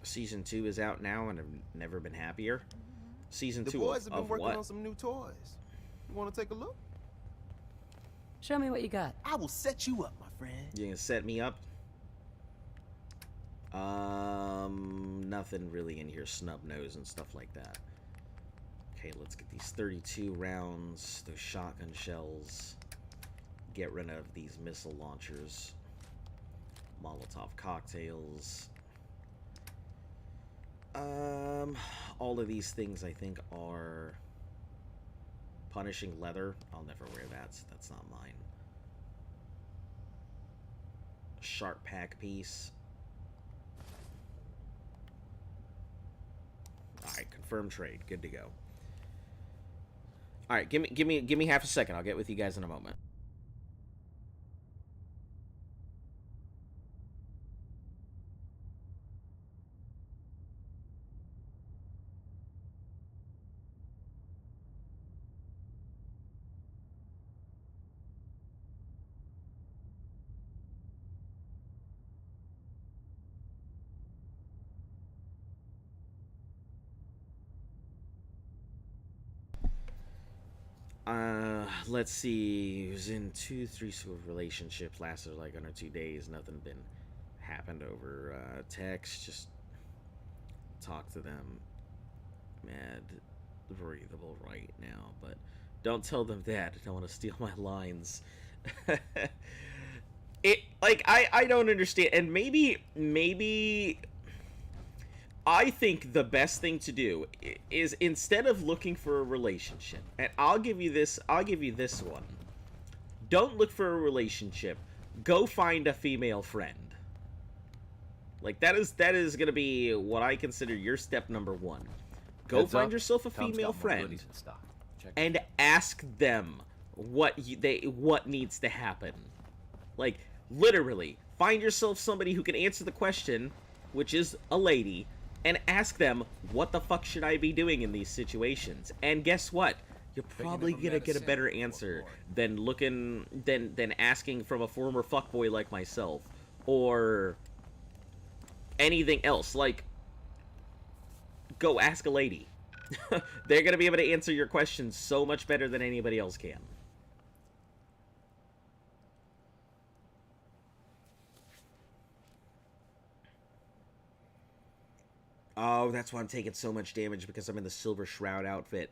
Season 2 is out now, and I've never been happier. Season 2 the boys have been of working what? on some new toys. You want to take a look? Show me what you got. I will set you up, my friend. You gonna set me up? Nothing really in here. Snub nose and stuff like that. Okay, let's get these 32 rounds, those shotgun shells. Get rid of these missile launchers. Molotov cocktails. All of these things I think are punishing leather. I'll never wear that. That's not mine. Sharp pack piece. Alright, confirm trade. Good to go. Alright, give me half a second. I'll get with you guys in a moment. Let's see. He was in 2-3 sort of relationships, lasted like under 2 days. Nothing been happened over text. Just talk to them. Mad, breathable right now, but don't tell them that. I don't want to steal my lines. I don't understand, and maybe. I think the best thing to do is, instead of looking for a relationship, and I'll give you this one. Don't look for a relationship. Go find a female friend. Like that is going to be what I consider your step number 1. Go find yourself a female friend and ask them what needs to happen. Like literally, find yourself somebody who can answer the question, which is a lady. And ask them, what the fuck should I be doing in these situations? And guess what? You're probably gonna get a better answer than asking from a former fuckboy like myself. Or anything else. Like, go ask a lady. They're gonna be able to answer your questions so much better than anybody else can. Oh, that's why I'm taking so much damage, because I'm in the Silver Shroud outfit.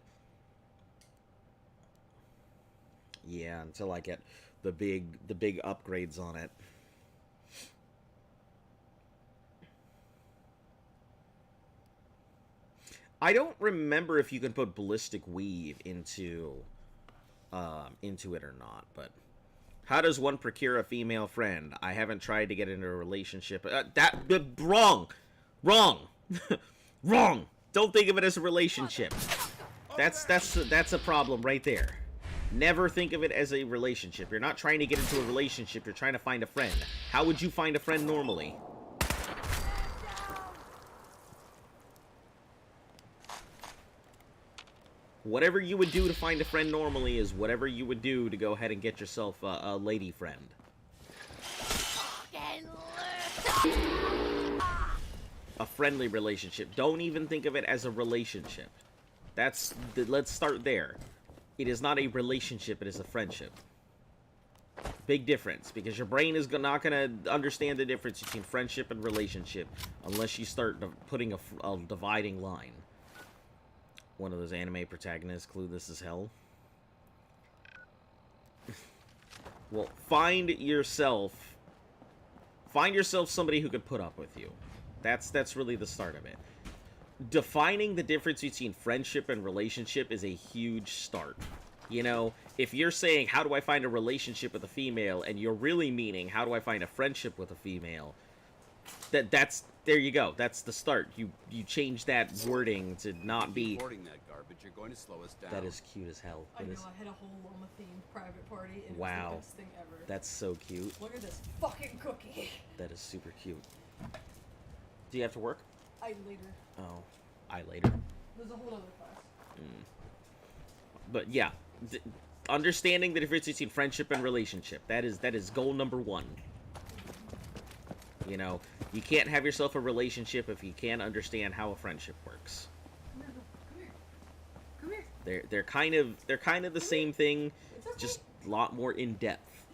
Yeah, until I get the big upgrades on it. I don't remember if you can put Ballistic Weave into it or not, but how does one procure a female friend? I haven't tried to get into a relationship. Wrong. Wrong. Don't think of it as a relationship. That's a problem right there. Never think of it as a relationship. You're not trying to get into a relationship. You're trying to find a friend. How would you find a friend normally? Whatever you would do to find a friend normally is whatever you would do to go ahead and get yourself a lady friend. A friendly relationship. Don't even think of it as a relationship. Let's start there. It is not a relationship, it is a friendship. Big difference, because your brain is not going to understand the difference between friendship and relationship unless you start putting a dividing line. One of those anime protagonists, clueless as hell. Well, find yourself somebody who could put up with you. That's really the start of it. defining the difference between friendship and relationship is a huge start. You know, if you're saying, how do I find a relationship with a female, and you're really meaning, how do I find a friendship with a female, that's there you go. That's the start. You change that wording to not be... Hoarding that garbage, you're going to slow us down. That is cute as hell. I know, I had a whole Loma-themed private party, and wow. it was the best thing ever. That's so cute. Look at this fucking cookie. That is super cute. Do you have to work? I later. Oh, I later. There's a whole other class. But yeah, understanding the difference between friendship and relationship, that is goal number 1. You know, you can't have yourself a relationship if you can't understand how a friendship works. Come here. They're kind of the same thing, just a lot more in depth.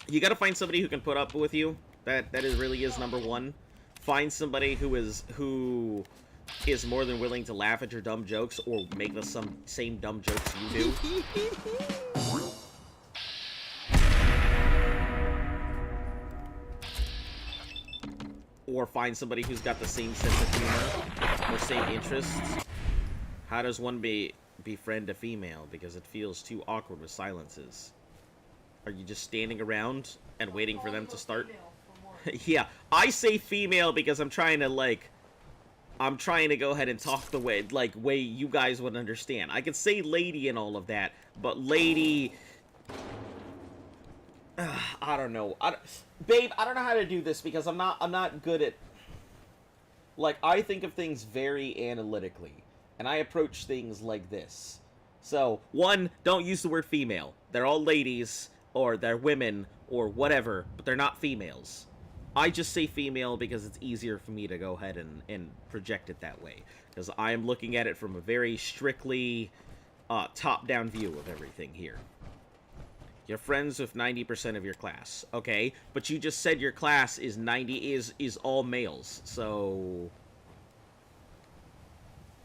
You got to find somebody who can put up with you. That really is number 1. Find somebody who is more than willing to laugh at your dumb jokes or make the same dumb jokes you do. Or find somebody who's got the same sense of humor or same interests. How does one befriend a female? Because it feels too awkward with silences. Are you just standing around and waiting for them to start? Yeah, I say female because I'm trying to go ahead and talk the way you guys would understand. I could say lady and all of that, but lady, I don't know. Babe, I don't know how to do this because I'm not good at, I think of things very analytically, and I approach things like this. So, 1, don't use the word female. They're all ladies, or they're women, or whatever, but they're not females. I just say female because it's easier for me to go ahead and project it that way. Because I am looking at it from a very strictly top-down view of everything here. You're friends with 90% of your class. Okay, but you just said your class is is all males. So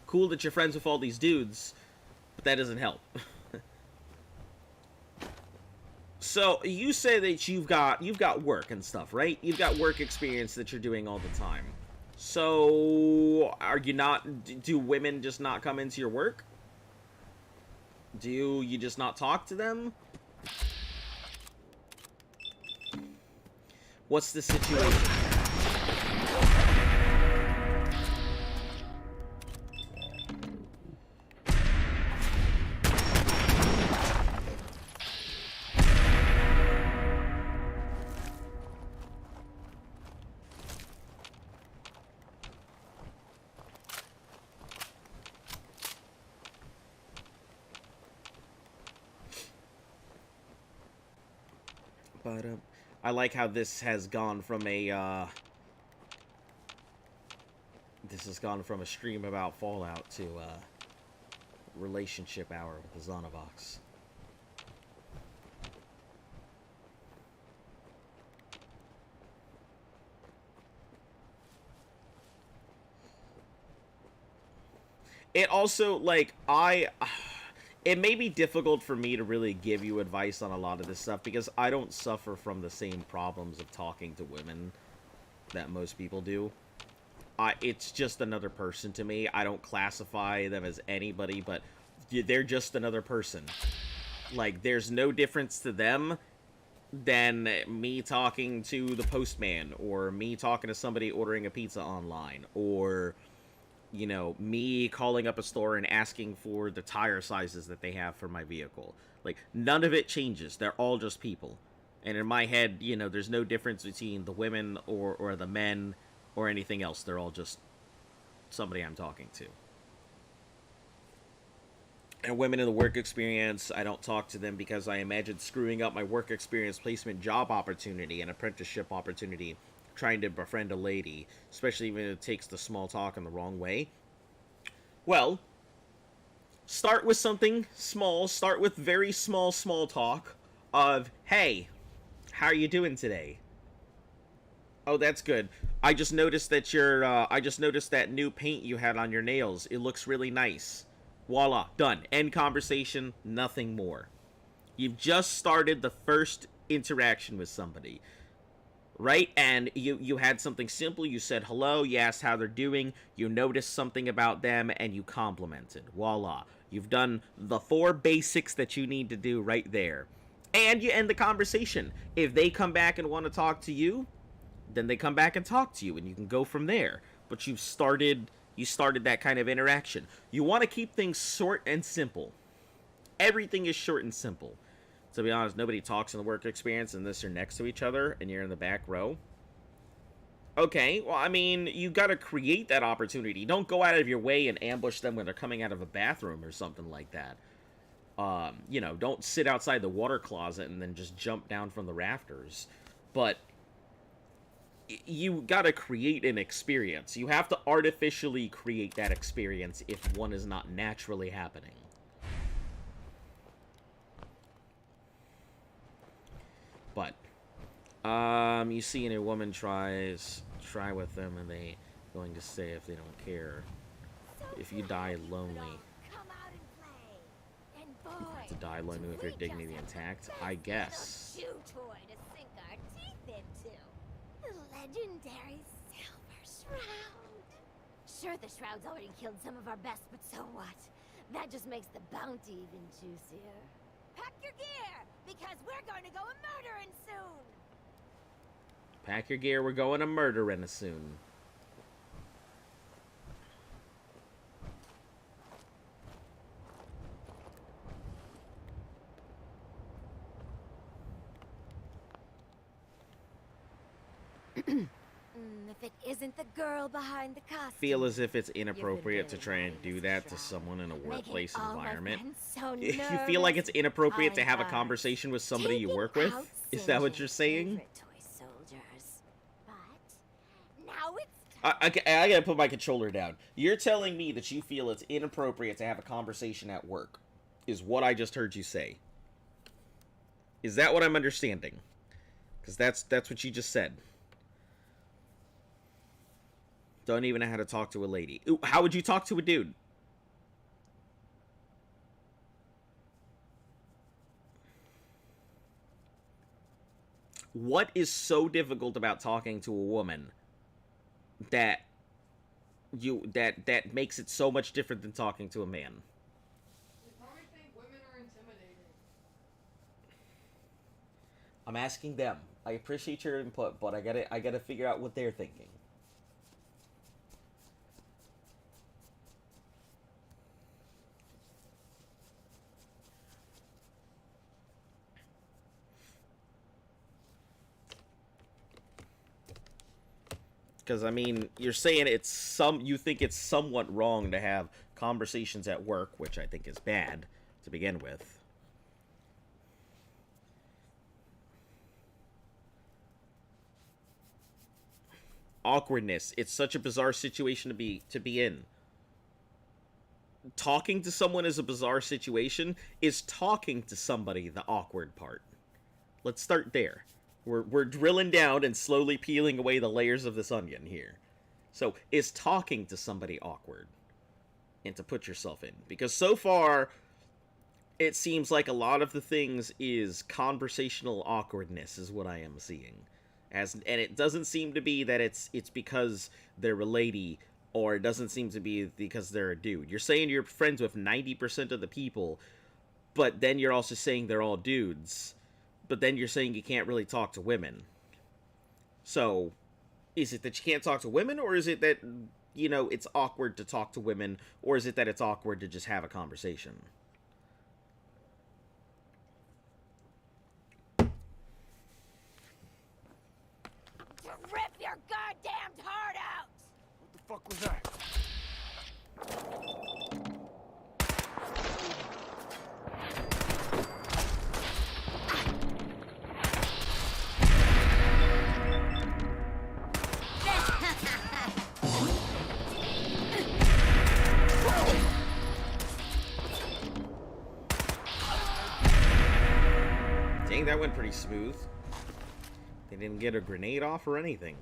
cool that you're friends with all these dudes, but that doesn't help. So you say that you've got work and stuff, right? You've got work experience that you're doing all the time. So are you not? Do women just not come into your work? Do you just not talk to them? What's the situation? But I like how this has gone from a stream about Fallout to relationship hour with the Zonavox. It also, it may be difficult for me to really give you advice on a lot of this stuff because I don't suffer from the same problems of talking to women that most people do. It's just another person to me. I don't classify them as anybody, but they're just another person. There's no difference to them than me talking to the postman, or me talking to somebody ordering a pizza online, or, you know, me calling up a store and asking for the tire sizes that they have for my vehicle. None of it changes. They're all just people. And in my head, you know, there's no difference between the women or the men or anything else. They're all just somebody I'm talking to. And women in the work experience, I don't talk to them because I imagine screwing up my work experience, placement, job opportunity, and apprenticeship opportunity trying to befriend a lady, especially when it takes the small talk in the wrong way. Well, start with something small. Start with very small talk of, hey, how are you doing today? Oh, that's good. I just noticed that I just noticed that new paint you had on your nails. It looks really nice. Voila, done. End conversation, nothing more. You've just started the first interaction with somebody. right? And you had something simple. You said hello, you asked how they're doing, you noticed something about them, and you complimented. Voila. You've done the 4 basics that you need to do right there. And you end the conversation. If they come back and want to talk to you, then they come back and talk to you, and you can go from there. But you started that kind of interaction. You want to keep things short and simple. Everything is short and simple. To be honest, nobody talks in the work experience unless you're next to each other and you're in the back row. Okay, well, I mean, you gotta create that opportunity. Don't go out of your way and ambush them when they're coming out of a bathroom or something like that. You know, don't sit outside the water closet and then just jump down from the rafters. But you gotta create an experience. You have to artificially create that experience if one is not naturally happening. But, you see a woman try with them and they going to say if they don't care. If you die lonely, you have to die lonely with your dignity intact, I guess. Shoe toy to sink our teeth into. The legendary Silver Shroud. Sure, the Shroud's already killed some of our best, but so what? That just makes the bounty even juicier. Pack your gear, because we're going to go a-murdering soon! Pack your gear, we're going to murdering soon. If it isn't the girl behind the costume. Feel as if it's inappropriate to try and do that to someone in a workplace environment. If you feel like it's inappropriate to have a conversation with somebody you work with, is that what you're saying? I gotta put my controller down. You're telling me that you feel it's inappropriate to have a conversation at work, is what I just heard you say. Is that what I'm understanding? Because that's what you just said. Don't even know how to talk to a lady. Ooh, how would you talk to a dude? What is so difficult about talking to a woman that makes it so much different than talking to a man? They probably think women are intimidating. I'm asking them. I appreciate your input, but I gotta figure out what they're thinking. Because, I mean, you're saying you think it's somewhat wrong to have conversations at work, which I think is bad to begin with. Awkwardness. It's such a bizarre situation to be in. Talking to someone is a bizarre situation. Is talking to somebody the awkward part? Let's start there. We're drilling down and slowly peeling away the layers of this onion here. So, is talking to somebody awkward? And to put yourself in. Because so far, it seems like a lot of the things is conversational awkwardness is what I am seeing. And it doesn't seem to be that it's because they're a lady, or it doesn't seem to be because they're a dude. You're saying you're friends with 90% of the people, but then you're also saying they're all dudes. But then you're saying you can't really talk to women. So, is it that you can't talk to women, or is it that, you know, it's awkward to talk to women, or is it that it's awkward to just have a conversation? Rip your goddamned heart out! What the fuck was that? Dang, that went pretty smooth. They didn't get a grenade off or anything.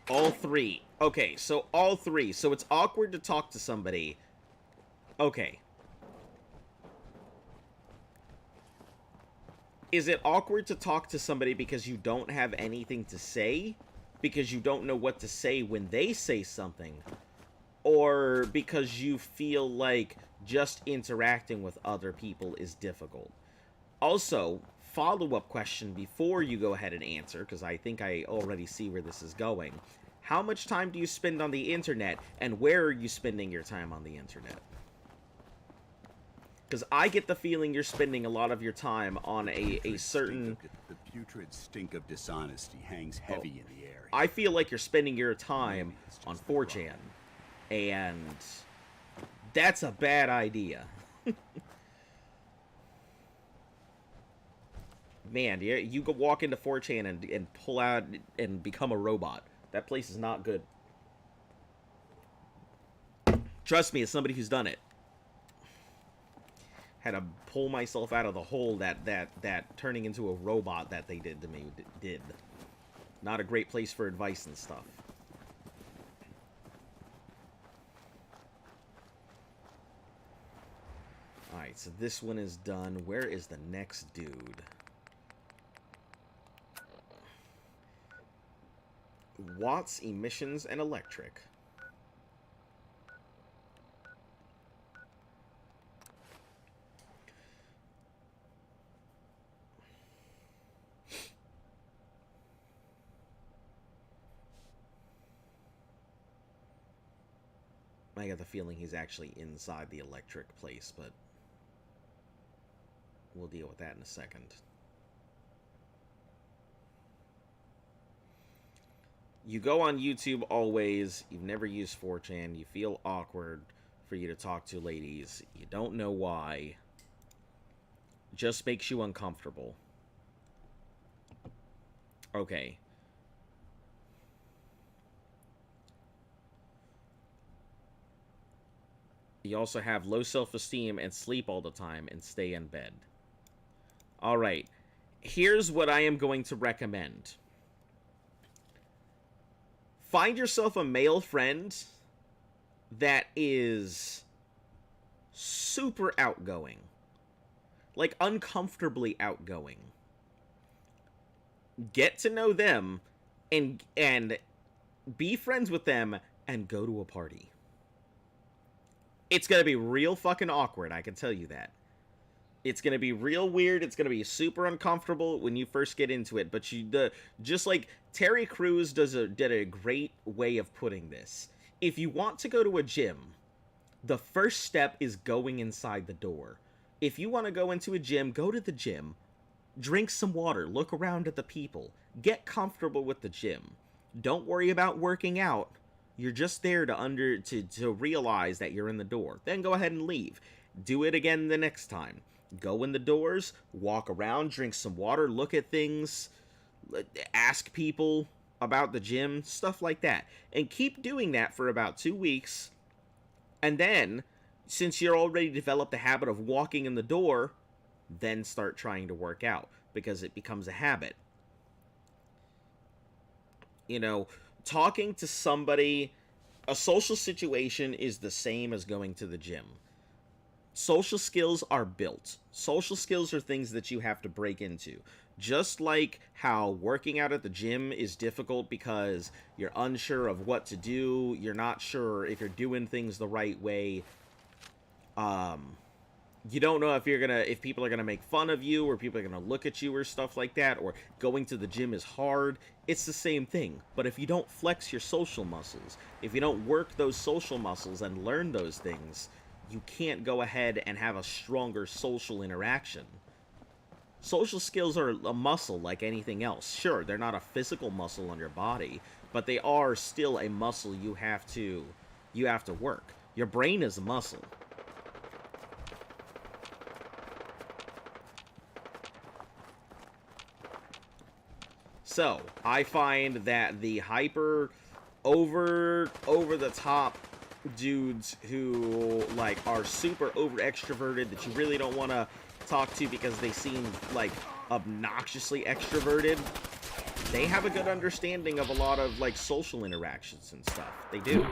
All three. Okay, so all three. So it's awkward to talk to somebody. Okay. Is it awkward to talk to somebody because you don't have anything to say? Because you don't know what to say when they say something? Or because you feel like just interacting with other people is difficult? Also, follow-up question before you go ahead and answer, because I think I already see where this is going. How much time do you spend on the internet, and where are you spending your time on the internet? Because I get the feeling you're spending a lot of your time on a certain... The putrid stink of dishonesty hangs heavy in the air. I feel like you're spending your time on 4chan. And that's a bad idea. Man, you could walk into 4chan and pull out and become a robot. That place is not good. Trust me, as somebody who's done it. Had to pull myself out of the hole that turning into a robot that they did to me did. Not a great place for advice and stuff. Alright, so this one is done. Where is the next dude? Watts, emissions, and electric. I got the feeling he's actually inside the electric place, but we'll deal with that in a second. You go on YouTube always, you've never used 4chan, you feel awkward for you to talk to ladies, you don't know why, just makes you uncomfortable. Okay. You also have low self-esteem and sleep all the time and stay in bed. Alright, here's what I am going to recommend. Find yourself a male friend that is super outgoing. Like, uncomfortably outgoing. Get to know them and be friends with them and go to a party. It's going to be real fucking awkward, I can tell you that. It's going to be real weird. It's going to be super uncomfortable when you first get into it. But just like Terry Crews did a great way of putting this. If you want to go to a gym, the first step is going inside the door. If you want to go into a gym, go to the gym. Drink some water. Look around at the people. Get comfortable with the gym. Don't worry about working out. You're just there to realize that you're in the door. Then go ahead and leave. Do it again the next time. Go in the doors, walk around, drink some water, look at things, ask people about the gym, stuff like that. And keep doing that for about 2 weeks. And then, since you're already developed the habit of walking in the door, then start trying to work out, because it becomes a habit. You know, talking to somebody, a social situation is the same as going to the gym. Social skills are built. Social skills are things that you have to break into. Just like how working out at the gym is difficult because you're unsure of what to do, you're not sure if you're doing things the right way. You don't know if people are gonna make fun of you, or people are gonna look at you or stuff like that, or going to the gym is hard. It's the same thing. But if you don't flex your social muscles, if you don't work those social muscles and learn those things, you can't go ahead and have a stronger social interaction. Social skills are a muscle like anything else. Sure, they're not a physical muscle on your body, but they are still a muscle you have to work. Your brain is a muscle. So, I find that the hyper over the top dudes who like are super over extroverted that you really don't want to talk to because they seem like obnoxiously extroverted, They have a good understanding of a lot of, like, social interactions and stuff. They do.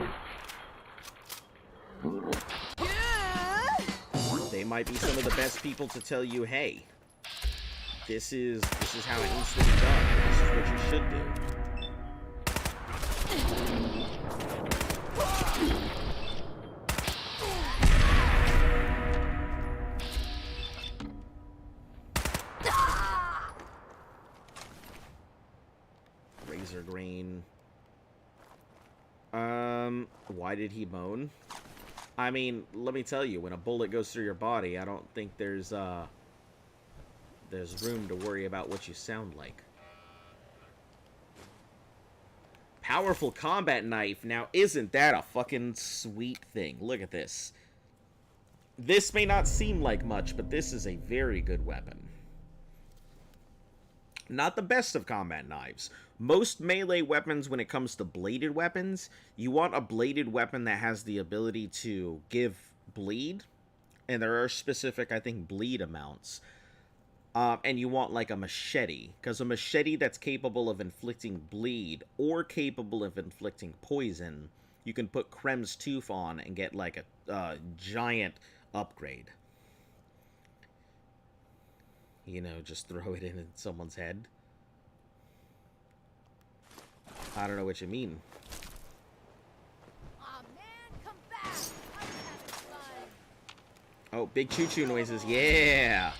They might be some of the best people to tell you, hey, this is how it needs to be done. This is what you should do. Razor grain. Why did he moan? I mean, let me tell you, when a bullet goes through your body, I don't think there's room to worry about what you sound like. Powerful combat knife. Now, isn't that a fucking sweet thing? Look at this. This may not seem like much, but this is a very good weapon. Not the best of combat knives. Most melee weapons, when it comes to bladed weapons, you want a bladed weapon that has the ability to give bleed. And there are specific, I think, bleed amounts. And you want, like, a machete. Because a machete that's capable of inflicting bleed or capable of inflicting poison, you can put Krem's Tooth on and get, like, a giant upgrade. You know, just throw it in someone's head. I don't know what you mean. Aw, man, come back. I was having fun. Oh, big choo-choo noises. Yeah!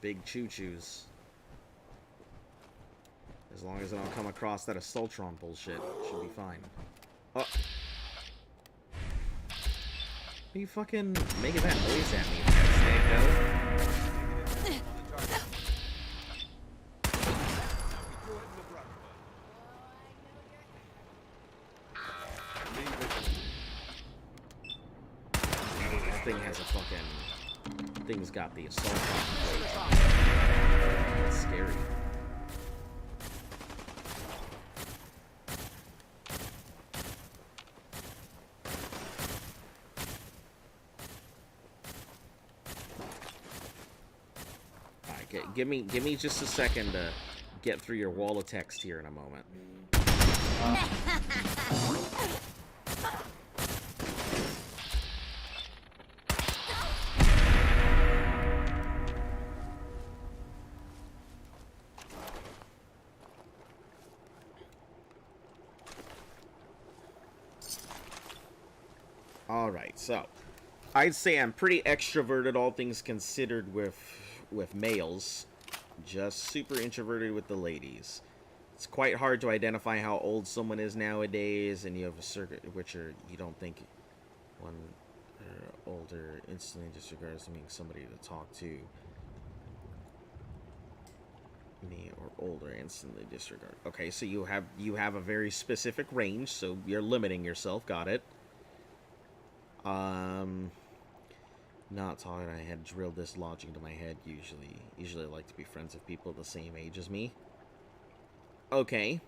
Big choo-choos. As long as I don't come across that Assaultron bullshit, should be fine. Oh. Are you fucking making that noise at me, That thing has a fucking... Thing's got the Assaultron. That's scary. Give me just a second to get through your wall of text here in a moment. Alright, so I'd say I'm pretty extroverted, all things considered, with males, just super introverted with the ladies. It's quite hard to identify how old someone is nowadays, and you have a circuit which you don't think one older instantly disregards being somebody to talk to. Me or older instantly disregard. Okay, so you have a very specific range, so you're limiting yourself. Got it. Not talking, I had drilled this logic into my head. Usually I like to be friends with people the same age as me. Okay.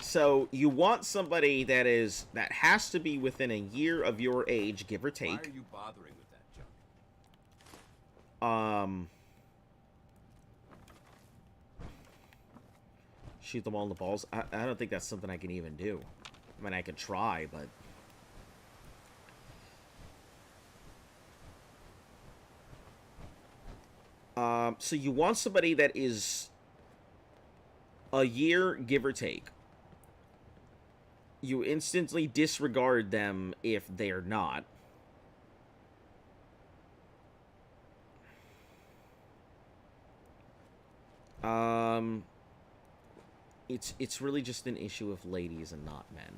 So you want somebody that has to be within a year of your age, give or take. Why are you bothering with that junk? Shoot them all in the balls. I don't think that's something I can even do. I mean, I could try, but so you want somebody that is a year, give or take. You instantly disregard them if they're not. It's really just an issue of ladies and not men.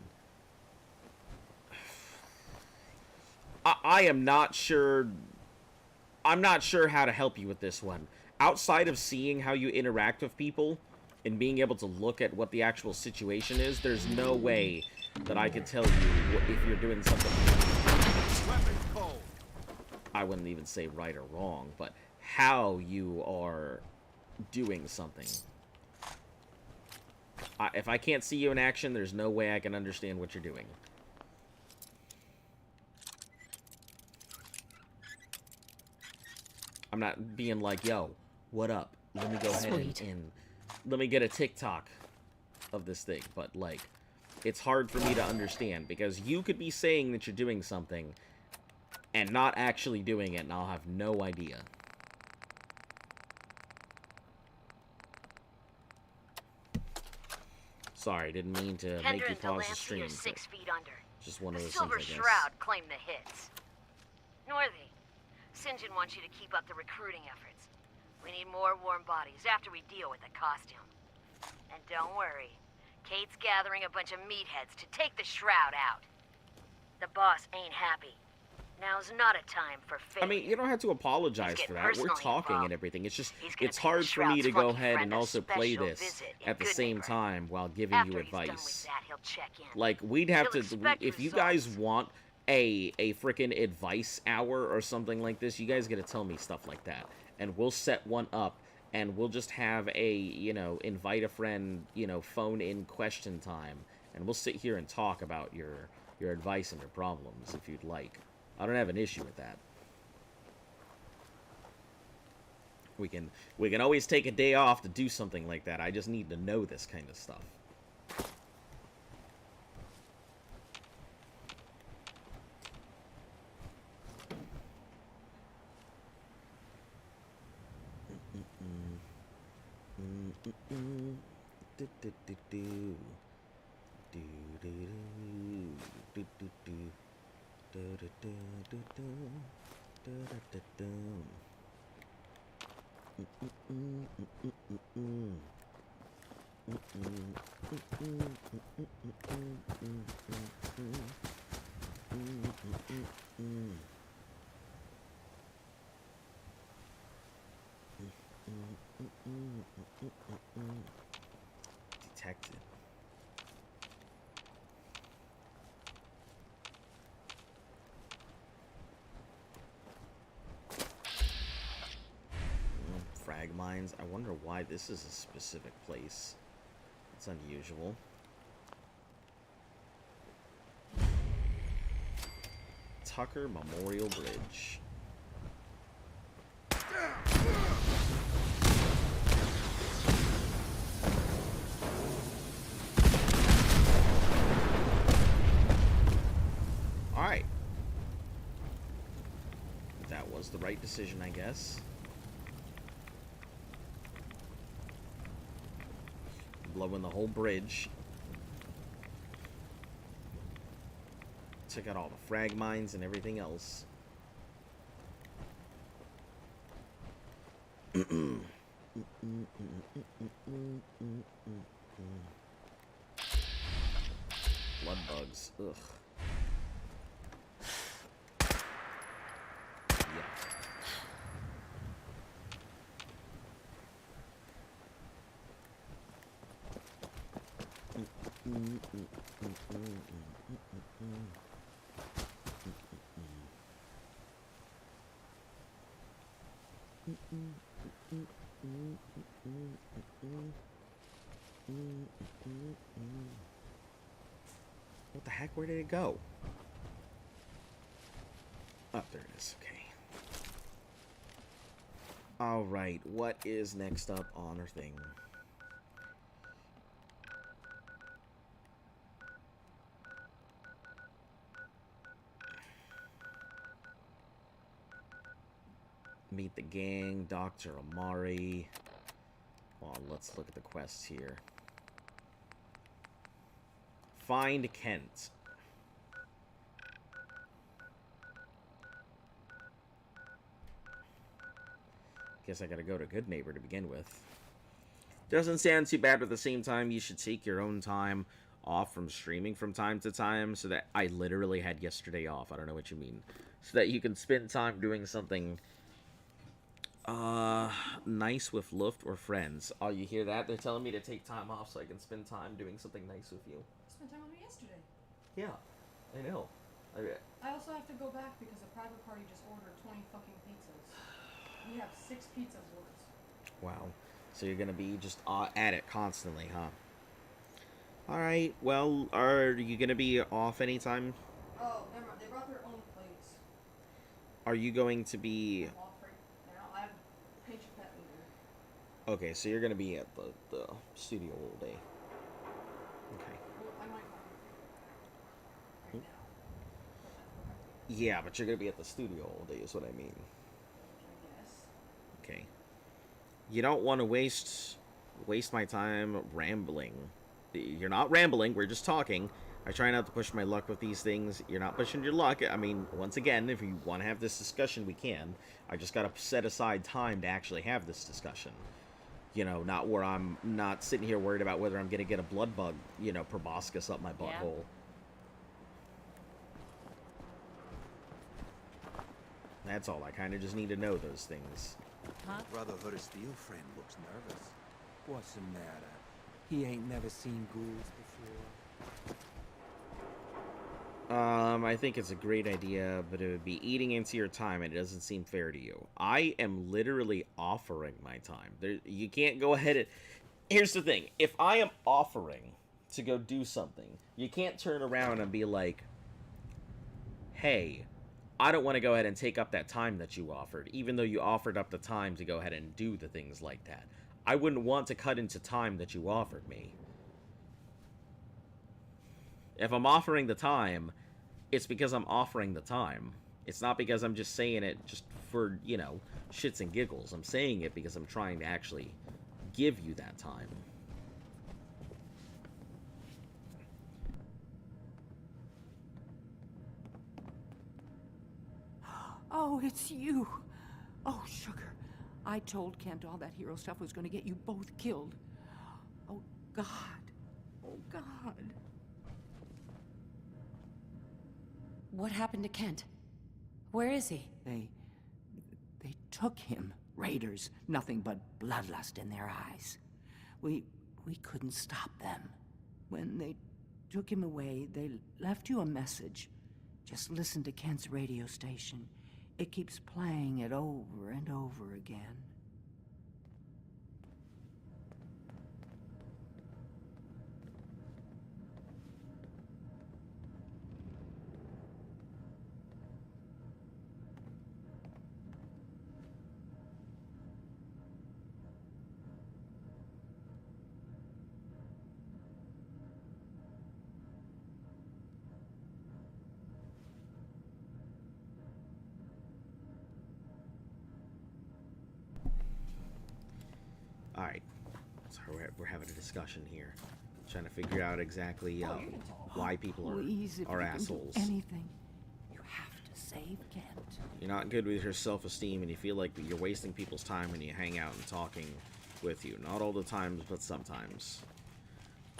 I am not sure. I'm not sure how to help you with this one. Outside of seeing how you interact with people and being able to look at what the actual situation is, there's no way that I could tell you if you're doing something. I wouldn't even say right or wrong, but how you are doing something. If I can't see you in action, there's no way I can understand what you're doing. I'm not being like, yo, what up? Let me go ahead and let me get a TikTok of this thing. But, like, it's hard for me to understand because you could be saying that you're doing something and not actually doing it, and I'll have no idea. Sorry, didn't mean to make you pause the stream. 6 feet under. Just one of those Silver things, I guess. Shroud claimed the hits. Northy, St. John wants you to keep up the recruiting efforts. We need more warm bodies after we deal with the costume. And don't worry, Kate's gathering a bunch of meatheads to take the Shroud out. The boss ain't happy. Now's not a time for failure. I mean, you don't have to apologize for that. We're talking and everything. It's just, it's hard for me to go ahead and also play this at the same time while giving you advice. Like, we'd have to, if you guys want a freaking advice hour or something like this, you guys gotta tell me stuff like that. And we'll set one up, and we'll just have a, you know, invite a friend, you know, phone-in question time. And we'll sit here and talk about your advice and your problems if you'd like. I don't have an issue with that. We can always take a day off to do something like that. I just need to know this kind of stuff. Detected. Frag mines. I wonder why this is a specific place. It's unusual. Tucker Memorial Bridge. Alright. That was the right decision, I guess. Blowing the whole bridge. Took out all the frag mines and everything else. Blood bugs. Ugh. What the heck? Where did it go? Oh, there it is. Okay. Alright, what is next up on our thing? Meet the gang, Dr. Amari. Well, let's look at the quests here. Find Kent. Guess I gotta go to Good Neighbor to begin with. Doesn't sound too bad, but at the same time, you should take your own time off from streaming from time to time, so that I literally had yesterday off. I don't know what you mean. So that you can spend time doing something nice with Luft or friends. Oh, you hear that? They're telling me to take time off so I can spend time doing something nice with you. Spent time with me yesterday. Yeah, I know. I also have to go back because a private party just ordered 20 fucking pizzas. We have 6 pizzas, Lucas. Wow. So you're gonna be just at it constantly, huh? Alright, well, are you gonna be off anytime? Oh, never mind. They brought their own plates. Are you going to be... I'm off right now. I have paint your pet meter. Okay, so you're gonna be at the studio all day. Okay. Well, I might not right now. Yeah, but you're gonna be at the studio all day is what I mean. Yes. Okay. You don't want to waste my time rambling. You're not rambling, we're just talking. I try not to push my luck with these things. You're not pushing your luck. I mean, once again, if you want to have this discussion, we can. I just gotta set aside time to actually have this discussion. You know, not where I'm not sitting here worried about whether I'm gonna get a blood bug, you know, proboscis up my butthole. That's all. I kind of just need to know those things. Brotherhood of Steel friend looks nervous. What's the matter? He ain't never seen ghouls before. I think it's a great idea, but it would be eating into your time, and it doesn't seem fair to you. I am literally offering my time. You can't go ahead and... Here's the thing. If I am offering to go do something, you can't turn around and be like, hey, I don't want to go ahead and take up that time that you offered, even though you offered up the time to go ahead and do the things like that. I wouldn't want to cut into time that you offered me. If I'm offering the time, it's because I'm offering the time. It's not because I'm just saying it just for, you know, shits and giggles. I'm saying it because I'm trying to actually give you that time. Oh, it's you. Oh, sugar. I told Kent all that hero stuff was going to get you both killed. Oh, God. Oh, God. What happened to Kent? Where is he? They took him. Raiders. Nothing but bloodlust in their eyes. We couldn't stop them. When they took him away, they left you a message. Just listen to Kent's radio station. It keeps playing it over and over again. Alright, so we're having a discussion here. Trying to figure out exactly why people Please, if are you can do assholes. anything, you have to save Kent. You're not good with your self-esteem and you feel like you're wasting people's time when you hang out and talking with you. Not all the times, but sometimes.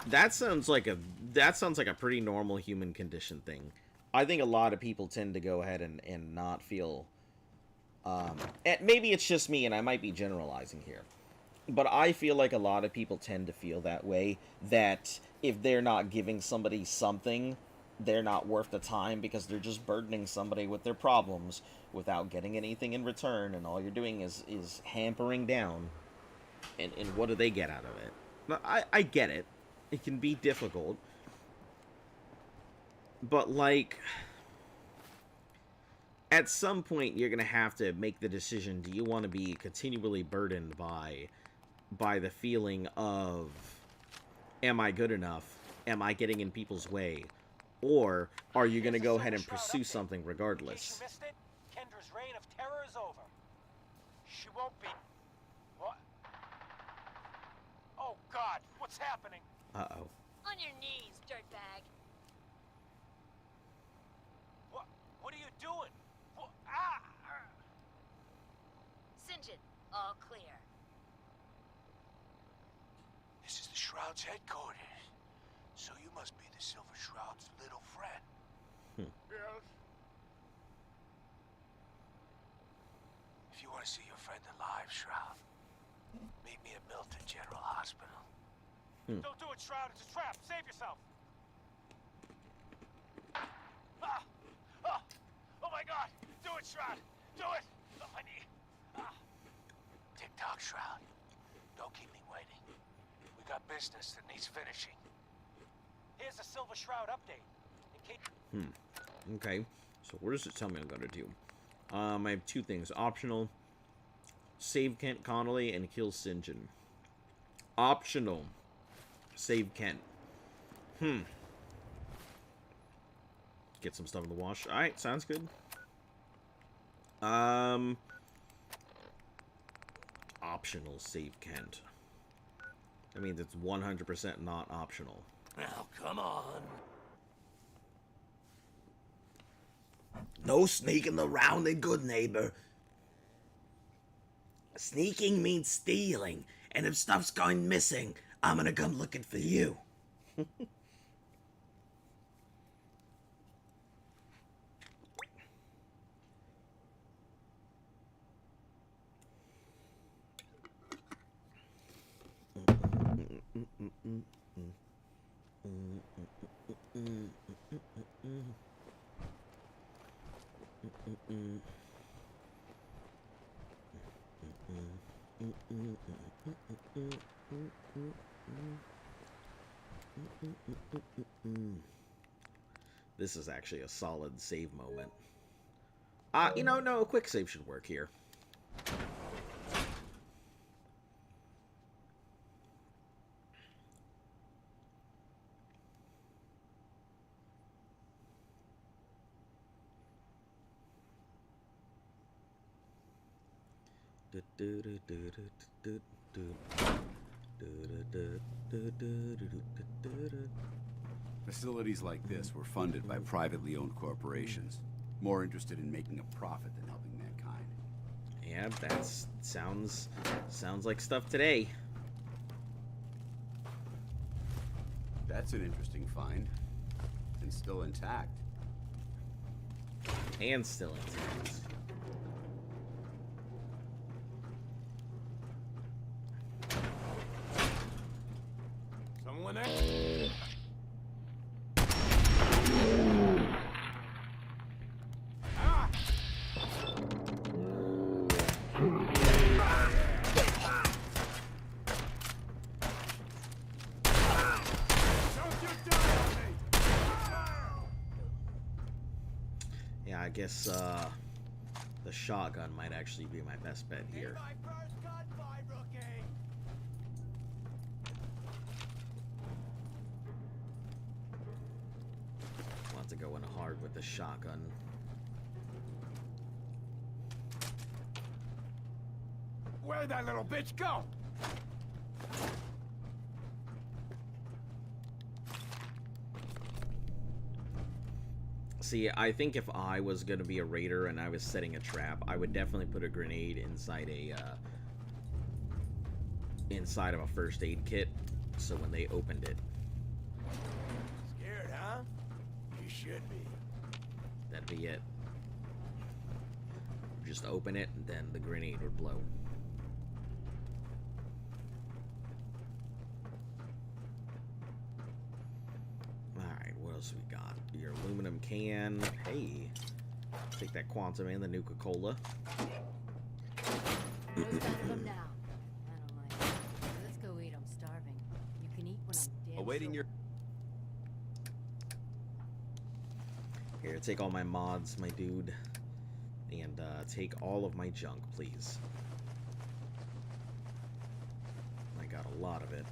That sounds like a pretty normal human condition thing. I think a lot of people tend to go ahead and not feel... and maybe it's just me and I might be generalizing here. But I feel like a lot of people tend to feel that way, that if they're not giving somebody something, they're not worth the time because they're just burdening somebody with their problems without getting anything in return, and all you're doing is hampering down. And what do they get out of it? Now, I get it. It can be difficult. But, like... at some point, you're going to have to make the decision, do you want to be continually burdened by the feeling of, am I good enough? Am I getting in people's way? Or are you going to go ahead and pursue something regardless? You missed it? Kendra's reign of terror is over. She won't be... What? Oh, God, what's happening? Uh-oh. On your knees, dirtbag. What are you doing? Ah! St. John, all clear. This is the Shroud's headquarters. So you must be the Silver Shroud's little friend. Yes. If you want to see your friend alive, Shroud, meet me at Milton General Hospital. Don't do it, Shroud. It's a trap. Save yourself. Ah! Ah! Oh my God! Do it, Shroud! Do it! Oh, my knee! Ah! Shroud. Don't keep me waiting. We got business that needs finishing. Here's the Silver Shroud update. In case... Okay. So what does it tell me I'm gonna do? I have two things. Optional. Save Kent Connolly and kill St. John. Optional. Save Kent. Get some stuff in the wash. Alright, sounds good. Optional save Kent. That means it's 100% not optional. Now, come on. No sneaking around in Good Neighbor. Sneaking means stealing, and if stuff's gone missing, I'm gonna come looking for you. This is actually a solid save moment. You know, no, a quick save should work here. Facilities like this were funded by privately owned corporations, more interested in making a profit than helping mankind. Yeah, that sounds like stuff today. That's an interesting find. And still intact. And still intact. Someone there? Yeah, I guess the shotgun might actually be my best bet here. Want to go in hard with the shotgun. Where'd that little bitch go? See, I think if I was going to be a raider and I was setting a trap, I would definitely put a grenade inside of a first aid kit, so when they opened it... Scared, huh? You should be. That'd be it. Just open it, and then the grenade would blow. Alright, what else we got? Your aluminum can. Hey. Take that Quantum and the Nuka-Cola. Where's that of them now? I don't like it. Let's go eat. I'm starving. You can eat when I'm dead. Awaiting your... Here, take all my mods, my dude. And take all of my junk, please. I got a lot of it.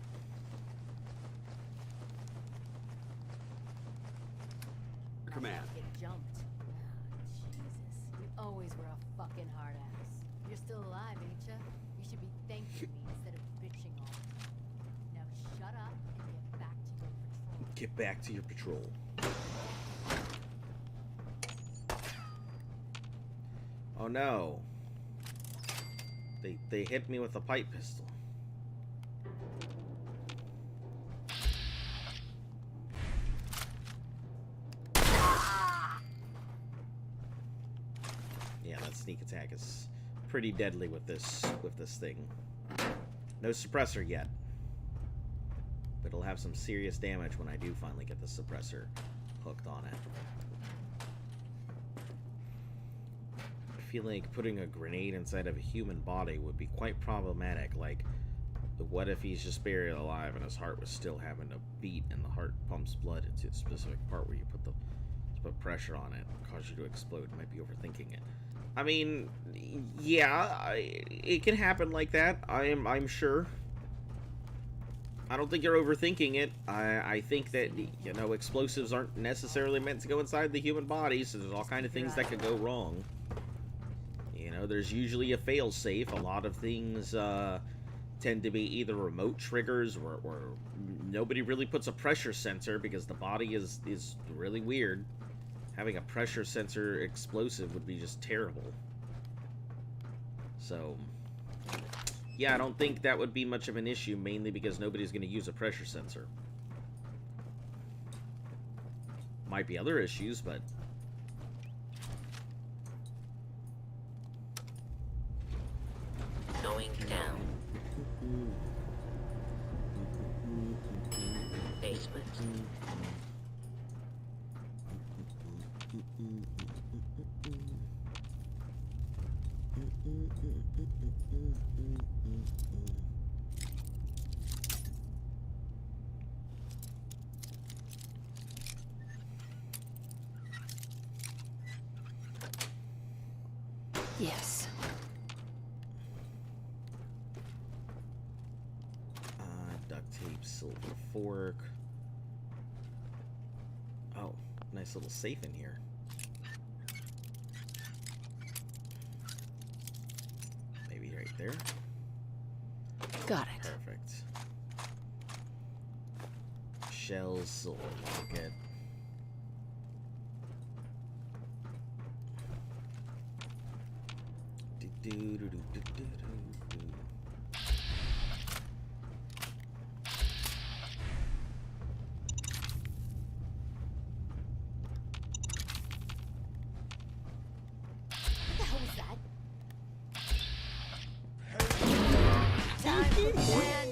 Command. Get jumped. Oh, Jesus. You always were a fucking hard ass. You're still alive, ain't ya? You should be thanking me instead of bitching all the time. Now shut up and get back to your patrol. Get back to your patrol. Oh no. They hit me with a pipe pistol. Yeah, that sneak attack is pretty deadly with this thing. No suppressor yet. But it'll have some serious damage when I do finally get the suppressor hooked on it. feel like putting a grenade inside of a human body would be quite problematic. Like, what if he's just buried alive and his heart was still having to beat and the heart pumps blood into a specific part where you put pressure on it and cause you to explode? Might be overthinking it. I mean, yeah, it can happen like that. I'm sure. I don't think you're overthinking it. I think that, you know, explosives aren't necessarily meant to go inside the human body, so there's all kind of things that could go wrong. You know, there's usually a fail-safe. A lot of things tend to be either remote triggers or nobody really puts a pressure sensor because the body is really weird. Having a pressure sensor explosive would be just terrible. So, yeah, I don't think that would be much of an issue, mainly because nobody's going to use a pressure sensor. Might be other issues, but... Going down. Basement. Yes. Duct tape, silver fork. Oh, nice little safe in here. Maybe right there. Got it. Perfect. Shells, silver locket. What the hell was that? Time for plan.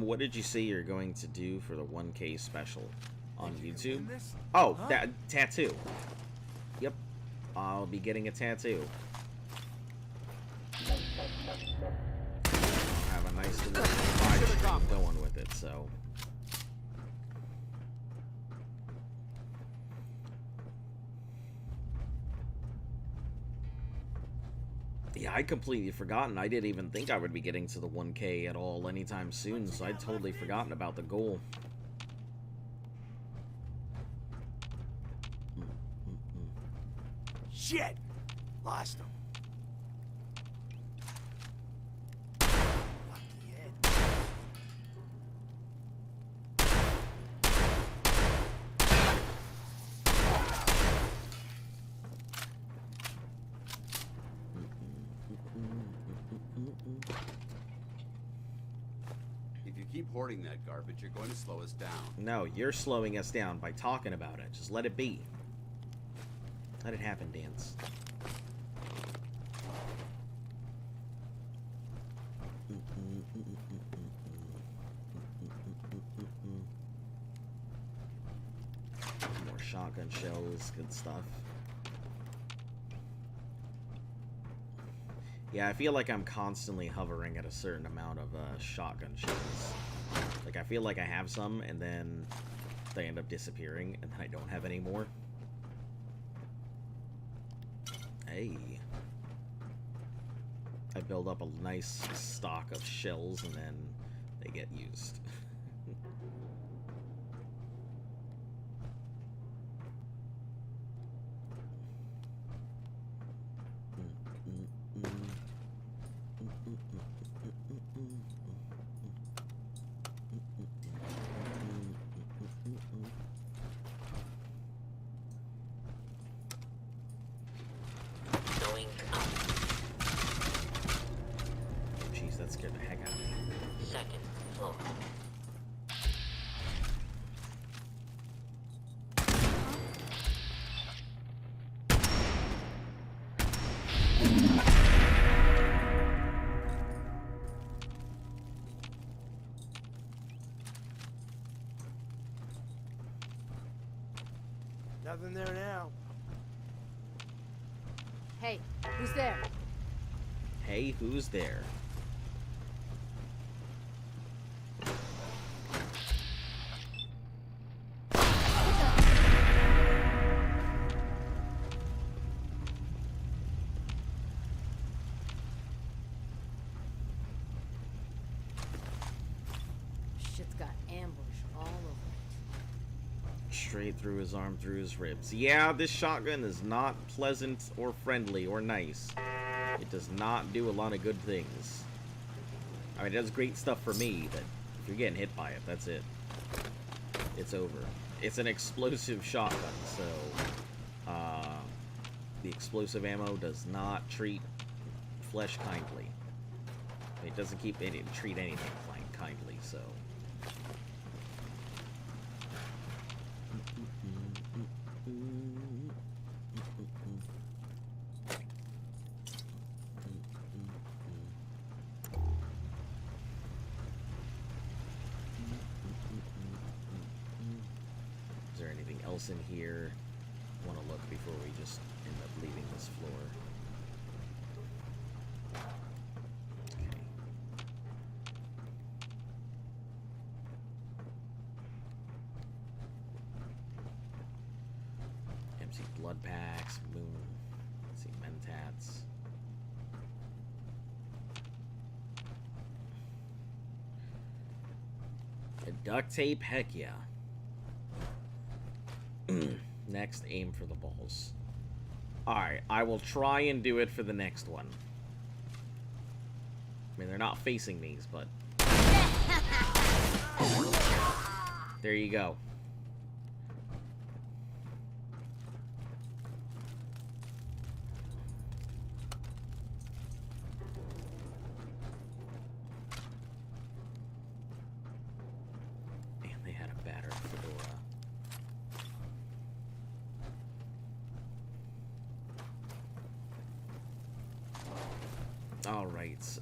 What did you say you're going to do for the 1K special on YouTube? Oh, that tattoo. Yep, I'll be getting a tattoo. I'll have a nice little live stream going with it, so. Yeah, I'd completely forgotten. I didn't even think I would be getting to the 1K at all anytime soon, so I'd totally forgotten about the goal. Shit! Lost him. If you keep hoarding that garbage, you're going to slow us down. No, you're slowing us down by talking about it. Just let it be. Let it happen, Dance. More shotgun shells, good stuff. Yeah, I feel like I'm constantly hovering at a certain amount of shotgun shells. Like, I feel like I have some, and then they end up disappearing, and then I don't have any more. Hey. I build up a nice stock of shells, and then they get used. Going up. Jeez, that scared the heck out of me. Second floor. now. Hey, who's there? Hey, who's there? Shit's got ambush all over it. Straight through his arm, through his ribs. Yeah, this shotgun is not pleasant or friendly or nice. It does not do a lot of good things. I mean, it does great stuff for me, but if you're getting hit by it, that's it. It's over. It's an explosive shotgun, so the explosive ammo does not treat flesh kindly. It doesn't treat anything kindly, so. Is there anything else in here? Want to look before we just end up leaving this floor. MC blood packs, moon. Let's see, mentats. A duct tape, heck yeah. Next, aim for the balls. Alright, I will try and do it for the next one. I mean, they're not facing these, but... There you go. And they had a battered fedora. Alright,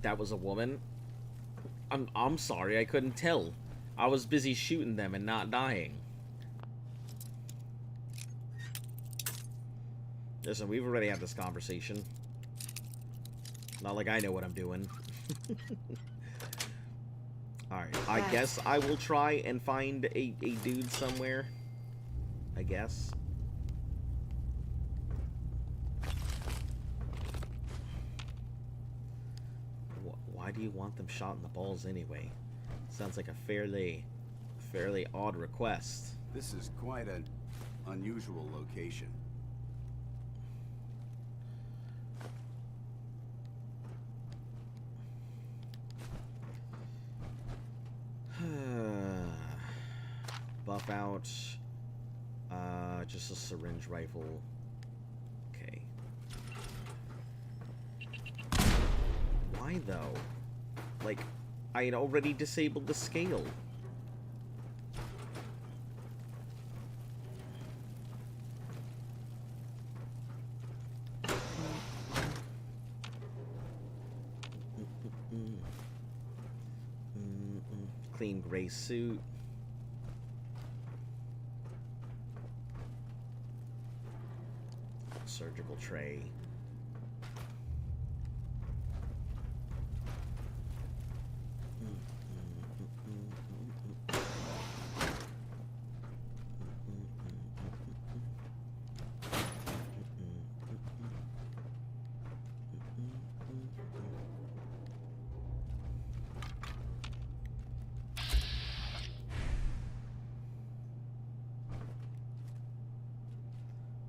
that was a woman. I'm sorry, I couldn't tell. I was busy shooting them and not dying. Listen, we've already had this conversation. Not like I know what I'm doing. Alright, I guess I will try and find a dude somewhere. I guess. Why do you want them shot in the balls anyway? Sounds like a fairly odd request. This is quite an unusual location. Buff out. Just a syringe rifle. Okay. Why though? Like, I had already disabled the scale. Clean gray suit. Surgical tray.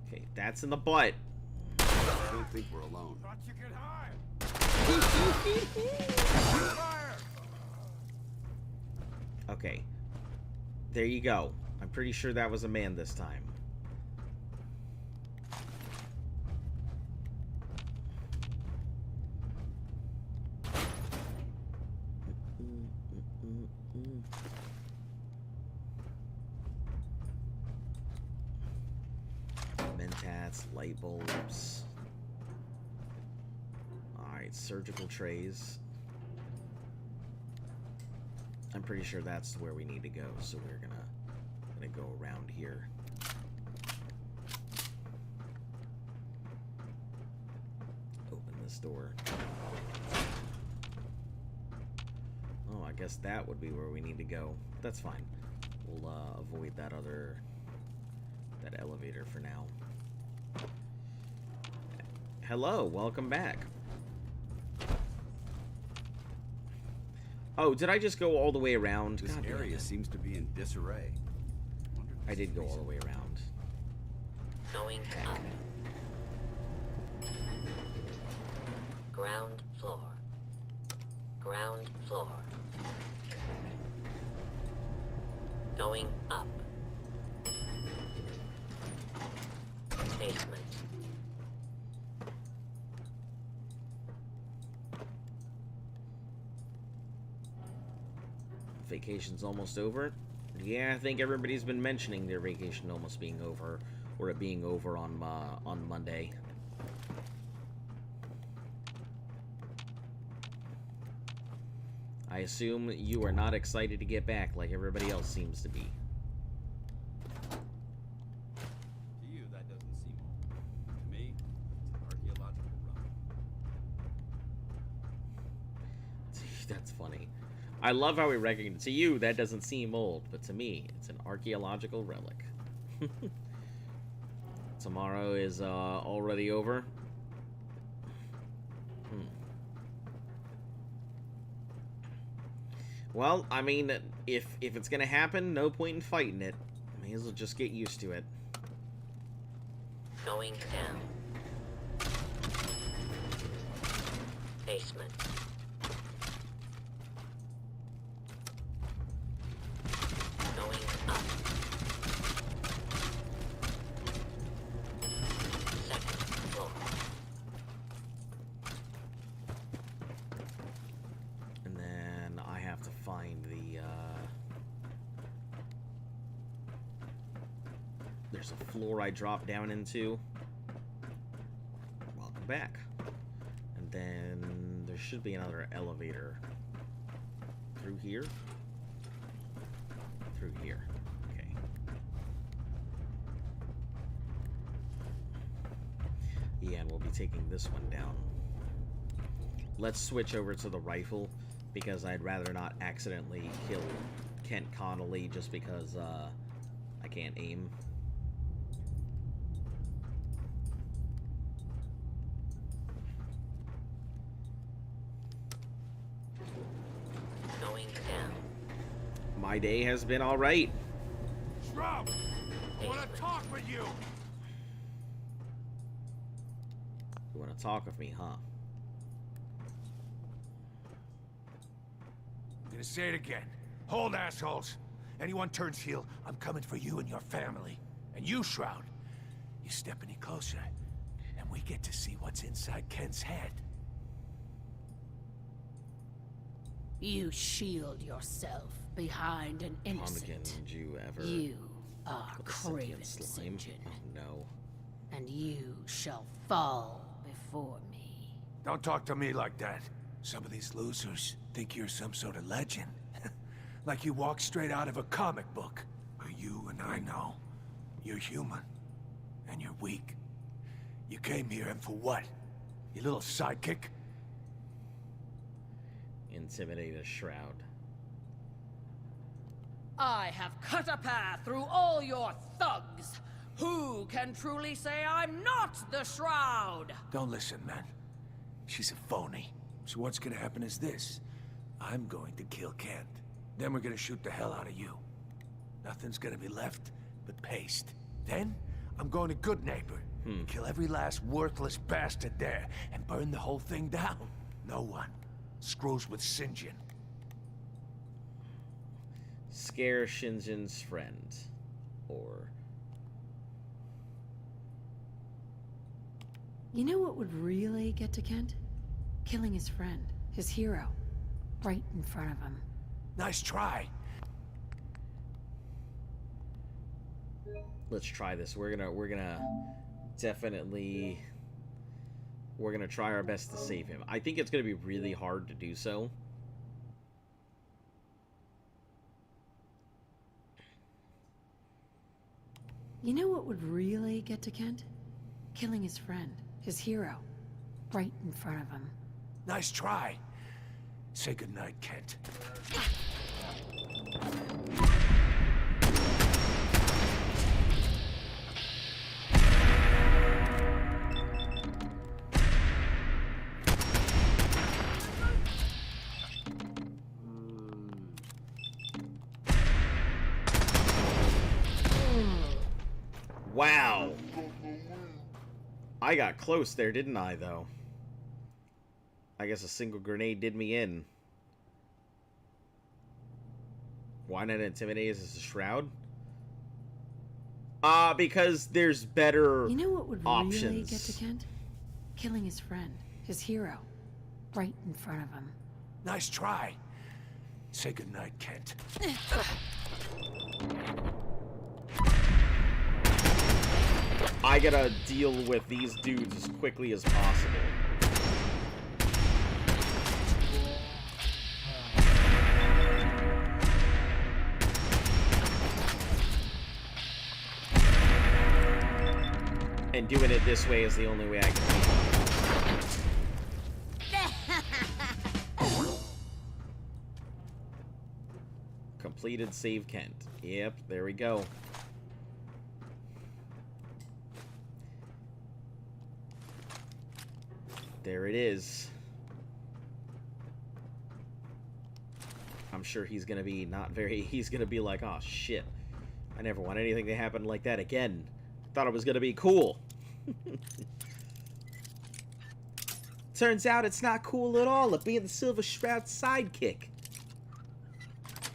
Okay, that's in the butt. I don't think we're alone. Thought you could hide. Okay. There you go. I'm pretty sure that was a man this time. Mentats, light bulbs. Alright, surgical trays. I'm pretty sure that's where we need to go, so we're gonna gonna go around here. Open this door. Oh, I guess that would be where we need to go. That's fine. We'll avoid that elevator for now. Hello, welcome back. Oh, did I just go all the way around? This area seems to be in disarray. I did go all the way around. Going up. Ground floor. Ground floor. Going up. Basement. Vacation's almost over. Yeah, I think everybody's been mentioning their vacation almost being over, or it being over on Monday. I assume you are not excited to get back like everybody else seems to be. To you, that doesn't seem old. To me, it's an archaeological relic. That's funny. I love how we recognize. To you, that doesn't seem old, but to me, it's an archaeological relic. Tomorrow is already over. Well, I mean, if it's gonna happen, no point in fighting it. May as well just get used to it. Going down. Basement. Going up. Second floor. And then I have to find the, there's a floor I drop down into. Welcome back. And then there should be another elevator. Through here? Through here. Okay. Yeah, and we'll be taking this one down. Let's switch over to the rifle, because I'd rather not accidentally kill Kent Connolly just because I can't aim. Going down. My day has been alright. Shroud! I want to talk with you! You want to talk with me, huh? I'm gonna say it again. Hold, assholes. Anyone turns heel, I'm coming for you and your family. And you, Shroud, you step any closer, and we get to see what's inside Kent's head. You shield yourself behind an innocent. Pumpkin, did you ever... You are with a sentient Craven slime? Sinjin, Oh, no. and you shall fall before me. Don't talk to me like that. Some of these losers think you're some sort of legend. Like you walk straight out of a comic book. But you and I know, you're human. And you're weak. You came here and for what? Your little sidekick? Intimidate a Shroud. I have cut a path through all your thugs. Who can truly say I'm not the Shroud? Don't listen, man. She's a phony. So what's gonna happen is this. I'm going to kill Kent. Then we're gonna shoot the hell out of you. Nothing's gonna be left but paste. Then, I'm going to Good Neighbor. Kill every last worthless bastard there, and burn the whole thing down. No one screws with Sinjin. Scare Shinjin's friend. Or... You know what would really get to Kent? Killing his friend, his hero, right in front of him. Nice try. Let's try this. We're gonna definitely... We're gonna try our best to save him. I think it's gonna be really hard to do so. You know what would really get to Kent? Killing his friend, his hero, right in front of him. Nice try. Say goodnight, Kent. Wow. I got close there, didn't I, though? I guess a single grenade did me in. Why not intimidate as a shroud? Because there's better You know what would options. really get to Kent? Killing his friend, his hero, right in front of him. Nice try. Say goodnight, Kent. I gotta deal with these dudes as quickly as possible. And doing it this way is the only way I can. Completed save Kent. Yep, there we go. There it is. I'm sure he's gonna be he's gonna be like, oh shit. I never want anything to happen like that again. Thought it was gonna be cool. Turns out it's not cool at all at being the Silver Shroud's sidekick.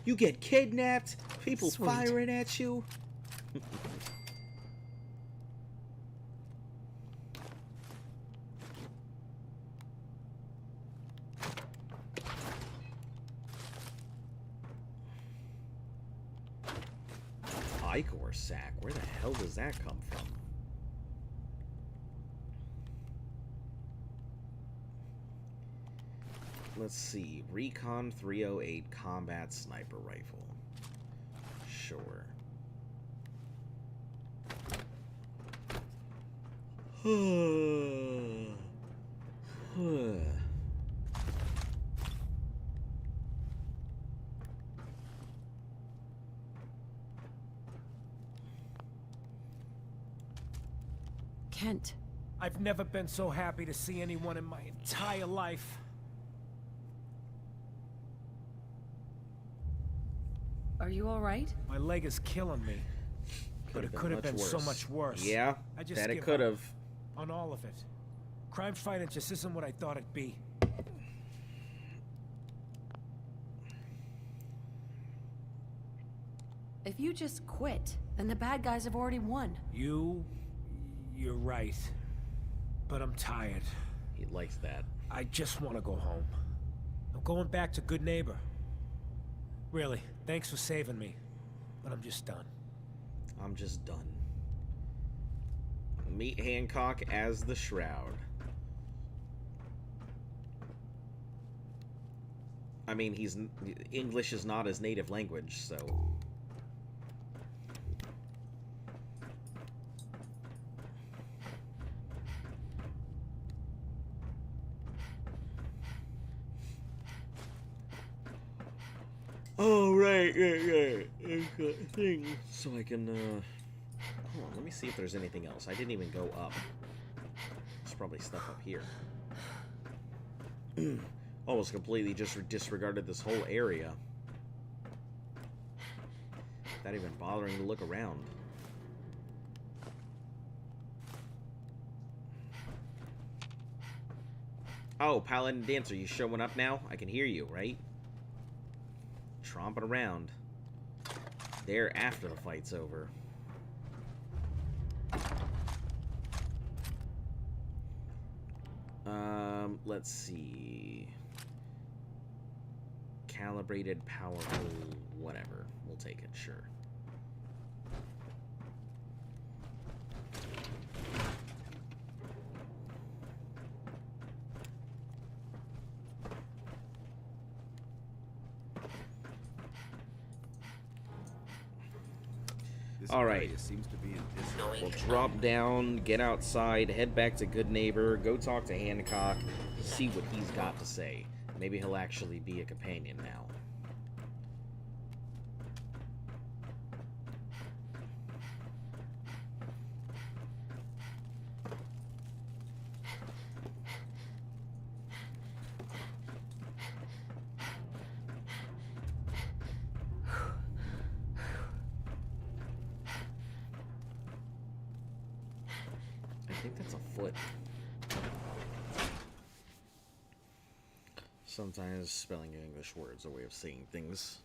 You get kidnapped, people Sweet. firing at you. Ichor sack, where the hell does that come from? Let's see, Recon 308 combat sniper rifle. Sure. Kent. I've never been so happy to see anyone in my entire life. Are you all right? My leg is killing me. But it could have been so much worse. Yeah, I just that it give could up have. on all of it. Crime fighting just isn't what I thought it'd be. If you just quit, then the bad guys have already won. You're right. But I'm tired. He likes that. I just want to go home. I'm going back to Good Neighbor. Really, thanks for saving me. But I'm just done. I'm just done. Meet Hancock as the Shroud. I mean, English is not his native language, so... Oh, right. I've got things. So I can, hold on, let me see if there's anything else. I didn't even go up. There's probably stuff up here. Almost completely just disregarded this whole area. Not even bothering to look around. Oh, Paladin Dancer, you showing up now? I can hear you, right? Tromping around. There after the fight's over. Let's see. Calibrated, powerful, whatever. We'll take it, sure. This All right. area seems to be in disarray. We'll drop down, get outside, head back to Good Neighbor, go talk to Hancock, see what he's got to say. Maybe he'll actually be a companion now. I think that's a foot. Sometimes spelling English words are a way of saying things.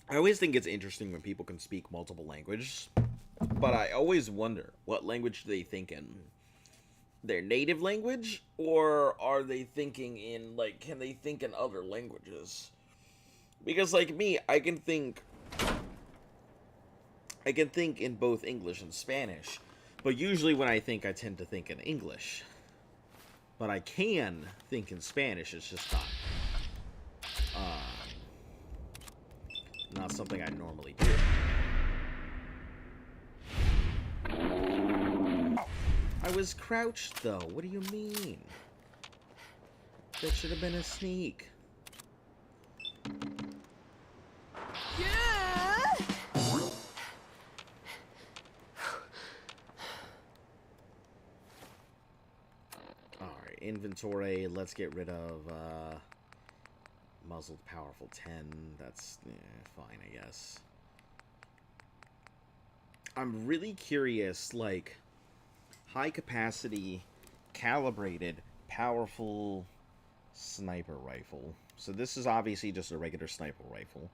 I always think it's interesting when people can speak multiple languages, but I always wonder, what language do they think in? Their native language, or are they thinking in, like, can they think in other languages? Because, like me, I can think in both English and Spanish, but usually when I think, I tend to think in English. But I can think in Spanish, it's just not something I normally do. I was crouched, though. What do you mean? That should have been a sneak. Alright, inventory. Let's get rid of muzzled powerful 10. That's fine, I guess. I'm really curious, like, high capacity, calibrated, powerful sniper rifle. So this is obviously just a regular sniper rifle.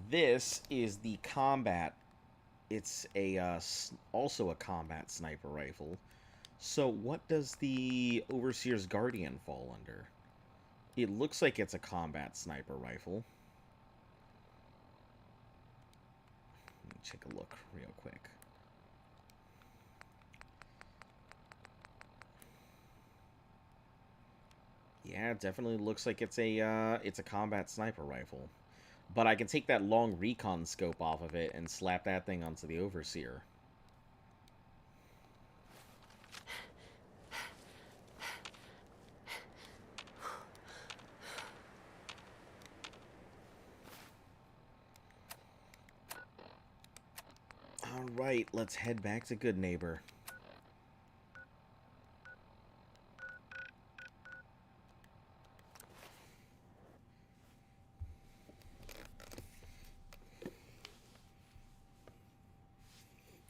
This is the combat. It's a also a combat sniper rifle. So what does the Overseer's Guardian fall under? It looks like it's a combat sniper rifle. Let me take a look real quick. Yeah, it definitely looks like it's a combat sniper rifle. But I can take that long recon scope off of it and slap that thing onto the Overseer. Alright, let's head back to Good Neighbor.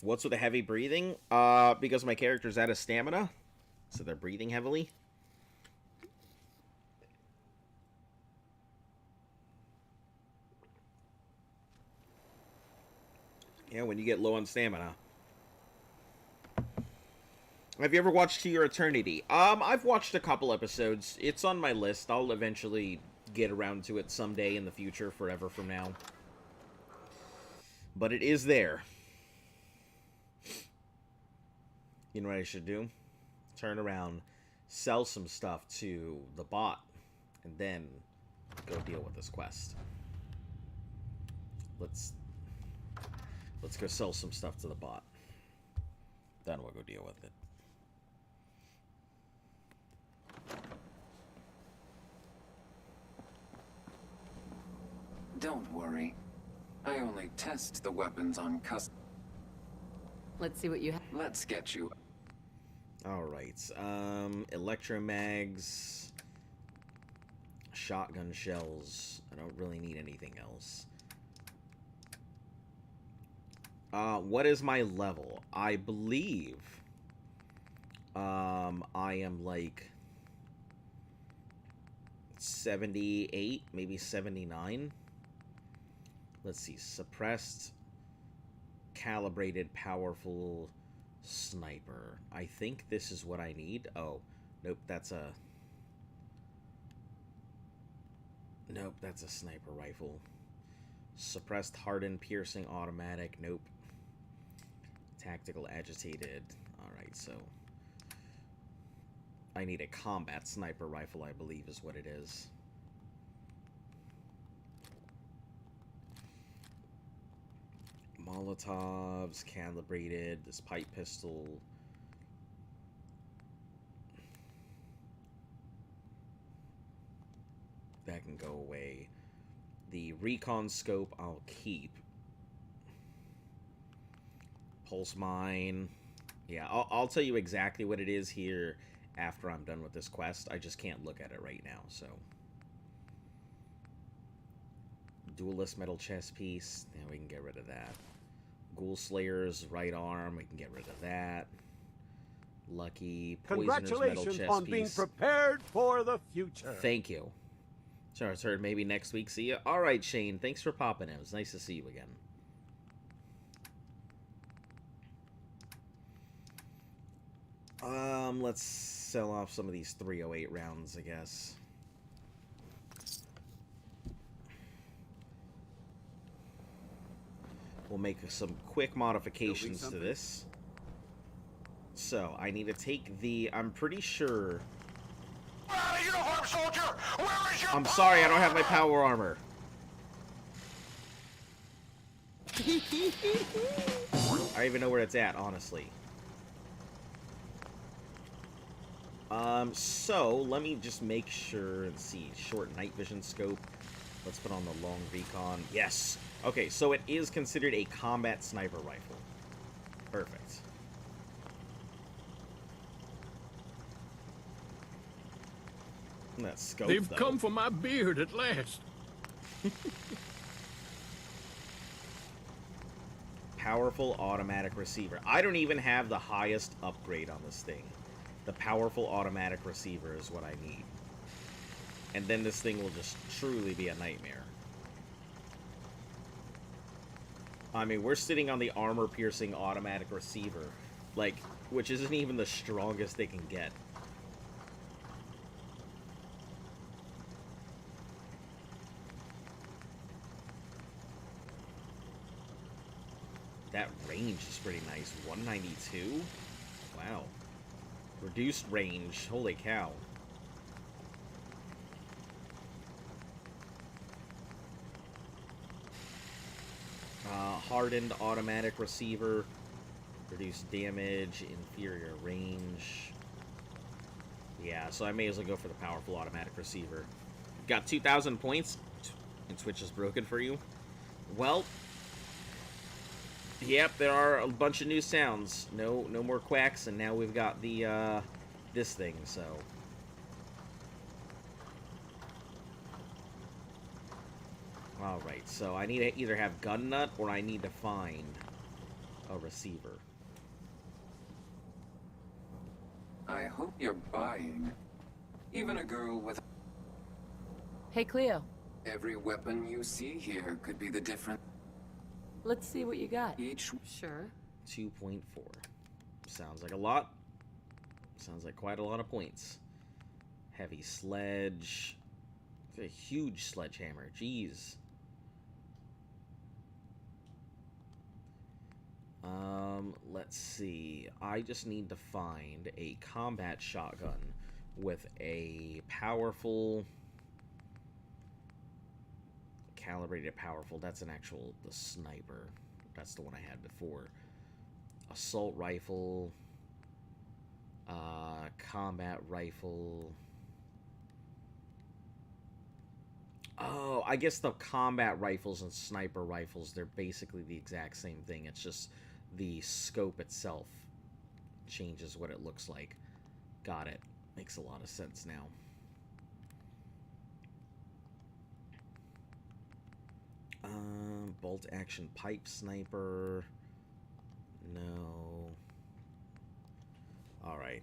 What's with the heavy breathing? Because my character's out of stamina, so they're breathing heavily. Yeah, when you get low on stamina. Have you ever watched To Your Eternity? I've watched a couple episodes. It's on my list. I'll eventually get around to it someday in the future, forever from now. But it is there. You know what I should do? Turn around, sell some stuff to the bot, and then go deal with this quest. Let's go sell some stuff to the bot. Then we'll go deal with it. Don't worry. I only test the weapons on custom. Let's see what you have. Let's get you. Alright, electromags, shotgun shells. I don't really need anything else. What is my level? I believe, I am like 78, maybe 79. Let's see, suppressed, calibrated, powerful sniper. I think this is what I need. Oh, nope, that's a... Nope, that's a sniper rifle. Suppressed, hardened, piercing, automatic. Nope. Tactical, agitated. Alright, so... I need a combat sniper rifle, I believe is what it is. Molotovs, calibrated, this pipe pistol. That can go away. The recon scope I'll keep. Pulse mine. Yeah, I'll tell you exactly what it is here after I'm done with this quest. I just can't look at it right now, so. Duelist metal chest piece. Yeah, we can get rid of that. Ghoul Slayer's right arm. We can get rid of that. Lucky Poisoner's metal Congratulations chest on piece. being prepared for the future. Thank you. Sorry, maybe next week. See ya. All right, Shane. Thanks for popping in. It was nice to see you again. Let's sell off some of these 308 rounds, I guess. We'll make some quick modifications to this. So, I need to take the... I'm pretty sure... Uniform soldier! Where is your I'm sorry, I don't have my power armor. I don't even know where it's at, honestly. So, let me just make sure and see. Short night vision scope. Let's put on the long recon. Yes! Okay, so it is considered a combat sniper rifle. Perfect. That scope, They've though. come for my beard at last. Powerful automatic receiver. I don't even have the highest upgrade on this thing. The powerful automatic receiver is what I need. And then this thing will just truly be a nightmare. I mean, we're sitting on the armor-piercing automatic receiver, like, which isn't even the strongest they can get. That range is pretty nice. 192? Wow. Reduced range. Holy cow. Hardened automatic receiver. Reduced damage. Inferior range. Yeah, so I may as well go for the powerful automatic receiver. Got 2,000 points. And Twitch is broken for you. Well... Yep, there are a bunch of new sounds. No more quacks, and now we've got the, this thing, so... Alright, so I need to either have gun nut, or I need to find a receiver. I hope you're buying. Even a girl with... Hey, Cleo. Every weapon you see here could be the difference. Let's see what you got. Each... Sure. 2.4. Sounds like a lot. Sounds like quite a lot of points. Heavy sledge. It's a huge sledgehammer. Jeez. Let's see. I just need to find a combat shotgun with a powerful... Calibrated powerful. That's an actual... the sniper. That's the one I had before. Assault rifle. Combat rifle. Oh, I guess the combat rifles and sniper rifles, they're basically the exact same thing. It's just the scope itself changes what it looks like. Got it. Makes a lot of sense now. Bolt action pipe sniper. No. Alright.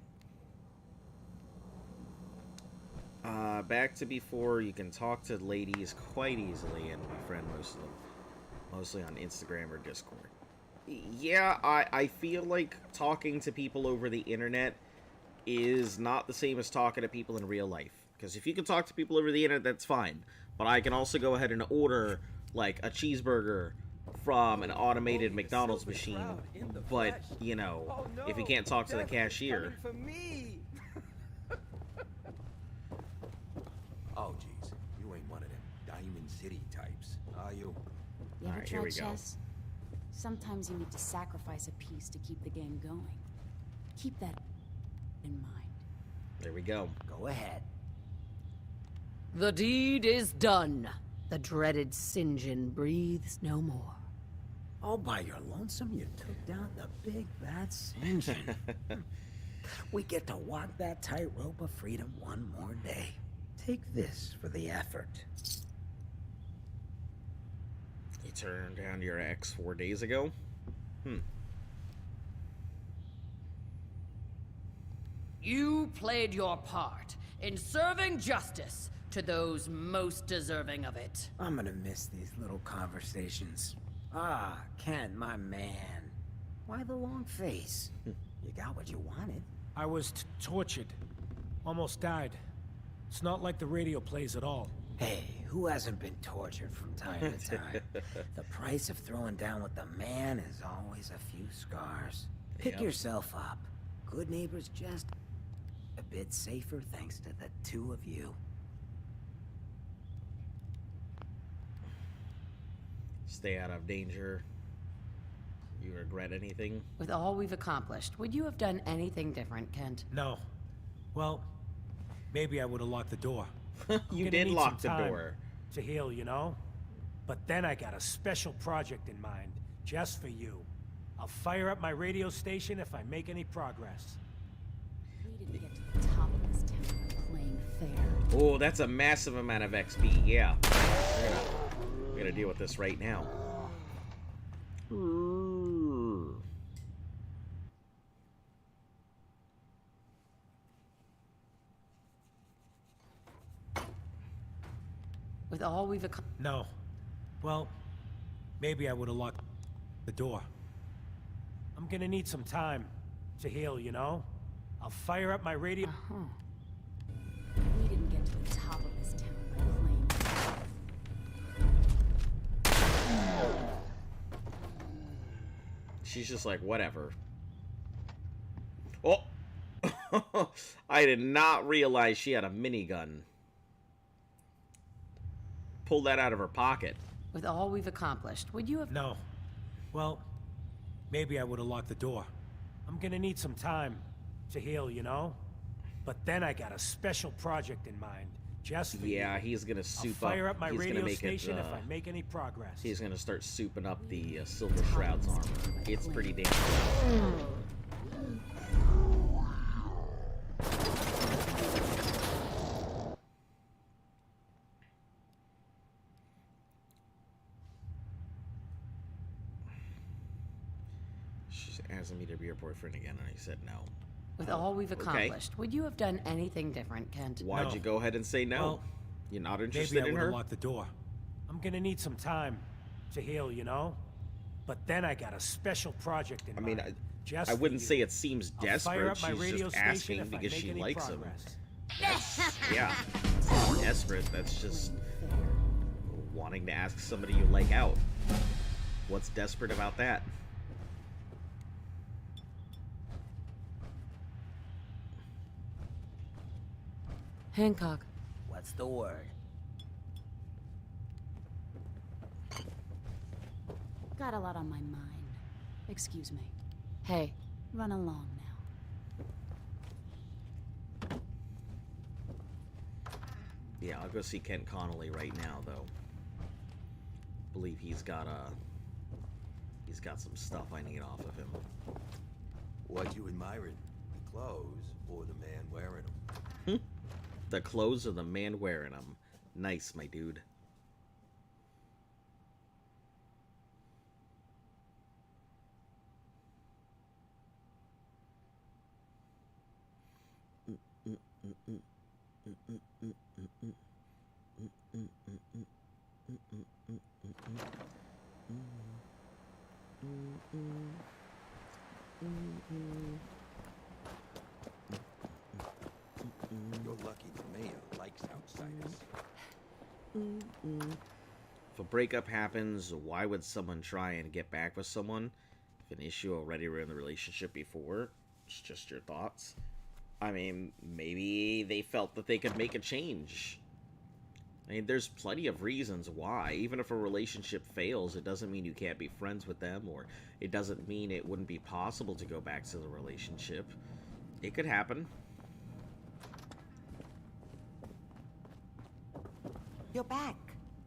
Back to before, you can talk to ladies quite easily and befriend most of them. Mostly on Instagram or Discord. Yeah, I feel like talking to people over the internet is not the same as talking to people in real life. Because if you can talk to people over the internet, that's fine. But I can also go ahead and order, like, a cheeseburger from an automated McDonald's machine. But, you know, if you can't talk to the cashier... city types, are you? You ever Alright, here tried we go. chess? Sometimes you need to sacrifice a piece to keep the game going. Keep that in mind. There we go. Go ahead. The deed is done. The dreaded St. John breathes no more. All by your lonesome, you took down the big bad St. John. We get to walk that tightrope of freedom one more day. Take this for the effort. You turned down your ex 4 days ago? You played your part in serving justice to those most deserving of it. I'm gonna miss these little conversations. Ah, Kent, my man. Why the long face? You got what you wanted. I was tortured. Almost died. It's not like the radio plays at all. Hey, who hasn't been tortured from time to time? The price of throwing down with the man is always a few scars. Pick Yep. yourself up. Good neighbors just a bit safer thanks to the two of you. Stay out of danger. You regret anything? With all we've accomplished, would you have done anything different, Kent? No. Well, maybe I would have locked the door. I'm You gonna did need lock some the time door. to heal, you know? But then I got a special project in mind, just for you. I'll fire up my radio station if I make any progress. We didn't get to the top of this town by playing fair. Oh, that's a massive amount of XP. Yeah. We're gonna deal with this right now. With all we've accomplished. No. Well, maybe I would have locked the door. I'm gonna need some time to heal, you know? I'll fire up my radio. We didn't get to the top of this town by playing. She's just like, whatever. Oh! I did not realize she had a minigun. Pulled that out of her pocket. With all we've accomplished, would you have... No. Well, maybe I would have locked the door. I'm gonna need some time to heal, you know? But then I got a special project in mind, just for Yeah, you. he's gonna I'll soup fire up. up my He's gonna radio make station it. if I make any progress. He's gonna start souping up the Silver Shroud's armor. It's pretty damn good. She's asking me to be her boyfriend again, and I said no. With all we've okay. accomplished, would you have done anything different, Kent? Why'd No. you go ahead and say no? Well, You're not interested maybe I in would her? have locked the door. I'm gonna need some time to heal, you know? But then I got a special project in I mean, mind. Just I for wouldn't you. say it seems I'll fire desperate. up my She's radio just station asking if I because make she any likes him. progress. Yeah. It's not desperate. That's just wanting to ask somebody you like out. What's desperate about that? Hancock. What's the word? Got a lot on my mind. Excuse me. Hey. Run along now. Yeah, I'll go see Kent Connolly right now, though. Believe he's got some stuff I need off of him. What you admiring? The clothes or the man wearing them? The clothes or the man wearing them? Nice, my dude. You're lucky the mayor likes outsiders. If a breakup happens, why would someone try and get back with someone? If an issue already were in the relationship before? It's just your thoughts. I mean, maybe they felt that they could make a change. I mean, there's plenty of reasons why. Even if a relationship fails, it doesn't mean you can't be friends with them, or it doesn't mean it wouldn't be possible to go back to the relationship. It could happen. You're back.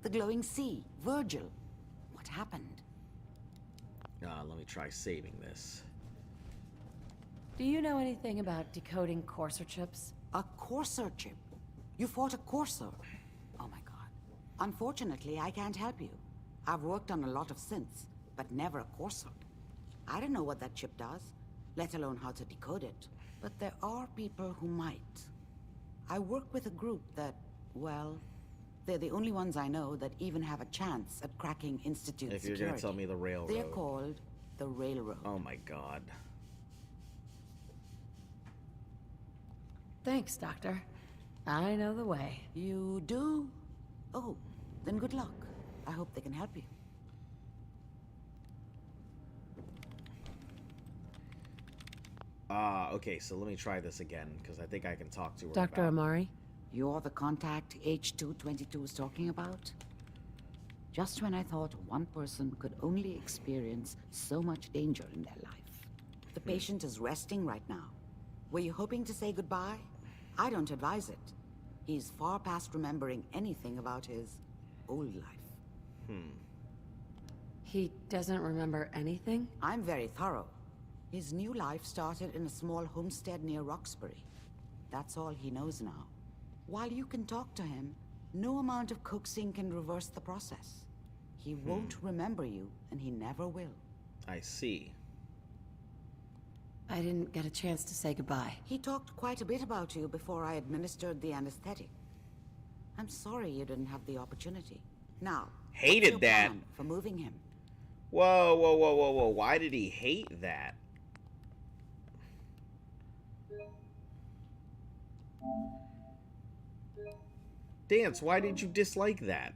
The glowing sea. Virgil. What happened? Let me try saving this. Do you know anything about decoding Courser chips? A Courser chip? You fought a Courser? Oh my god. Unfortunately, I can't help you. I've worked on a lot of synths, but never a Courser. I don't know what that chip does, let alone how to decode it. But there are people who might. I work with a group that, well, they're the only ones I know that even have a chance at cracking Institute If security. you're gonna tell me the Railroad. They're called the Railroad. Oh my god. Thanks, Doctor. I know the way. You do? Oh, then good luck. I hope they can help you. Okay, so let me try this again, because I think I can talk to her Dr. about... Amari? You're the contact H222 was talking about? Just when I thought one person could only experience so much danger in their life. The patient is resting right now. Were you hoping to say goodbye? I don't advise it. He's far past remembering anything about his old life. He doesn't remember anything? I'm very thorough. His new life started in a small homestead near Roxbury. That's all he knows now. While you can talk to him, no amount of coaxing can reverse the process. He won't remember you, and he never will. I see. I didn't get a chance to say goodbye. He talked quite a bit about you before I administered the anesthetic. I'm sorry you didn't have the opportunity. Now, Hated what's your that. plan for moving him? Whoa, whoa, whoa, whoa, whoa. Why did he hate that? Dance, why did you dislike that?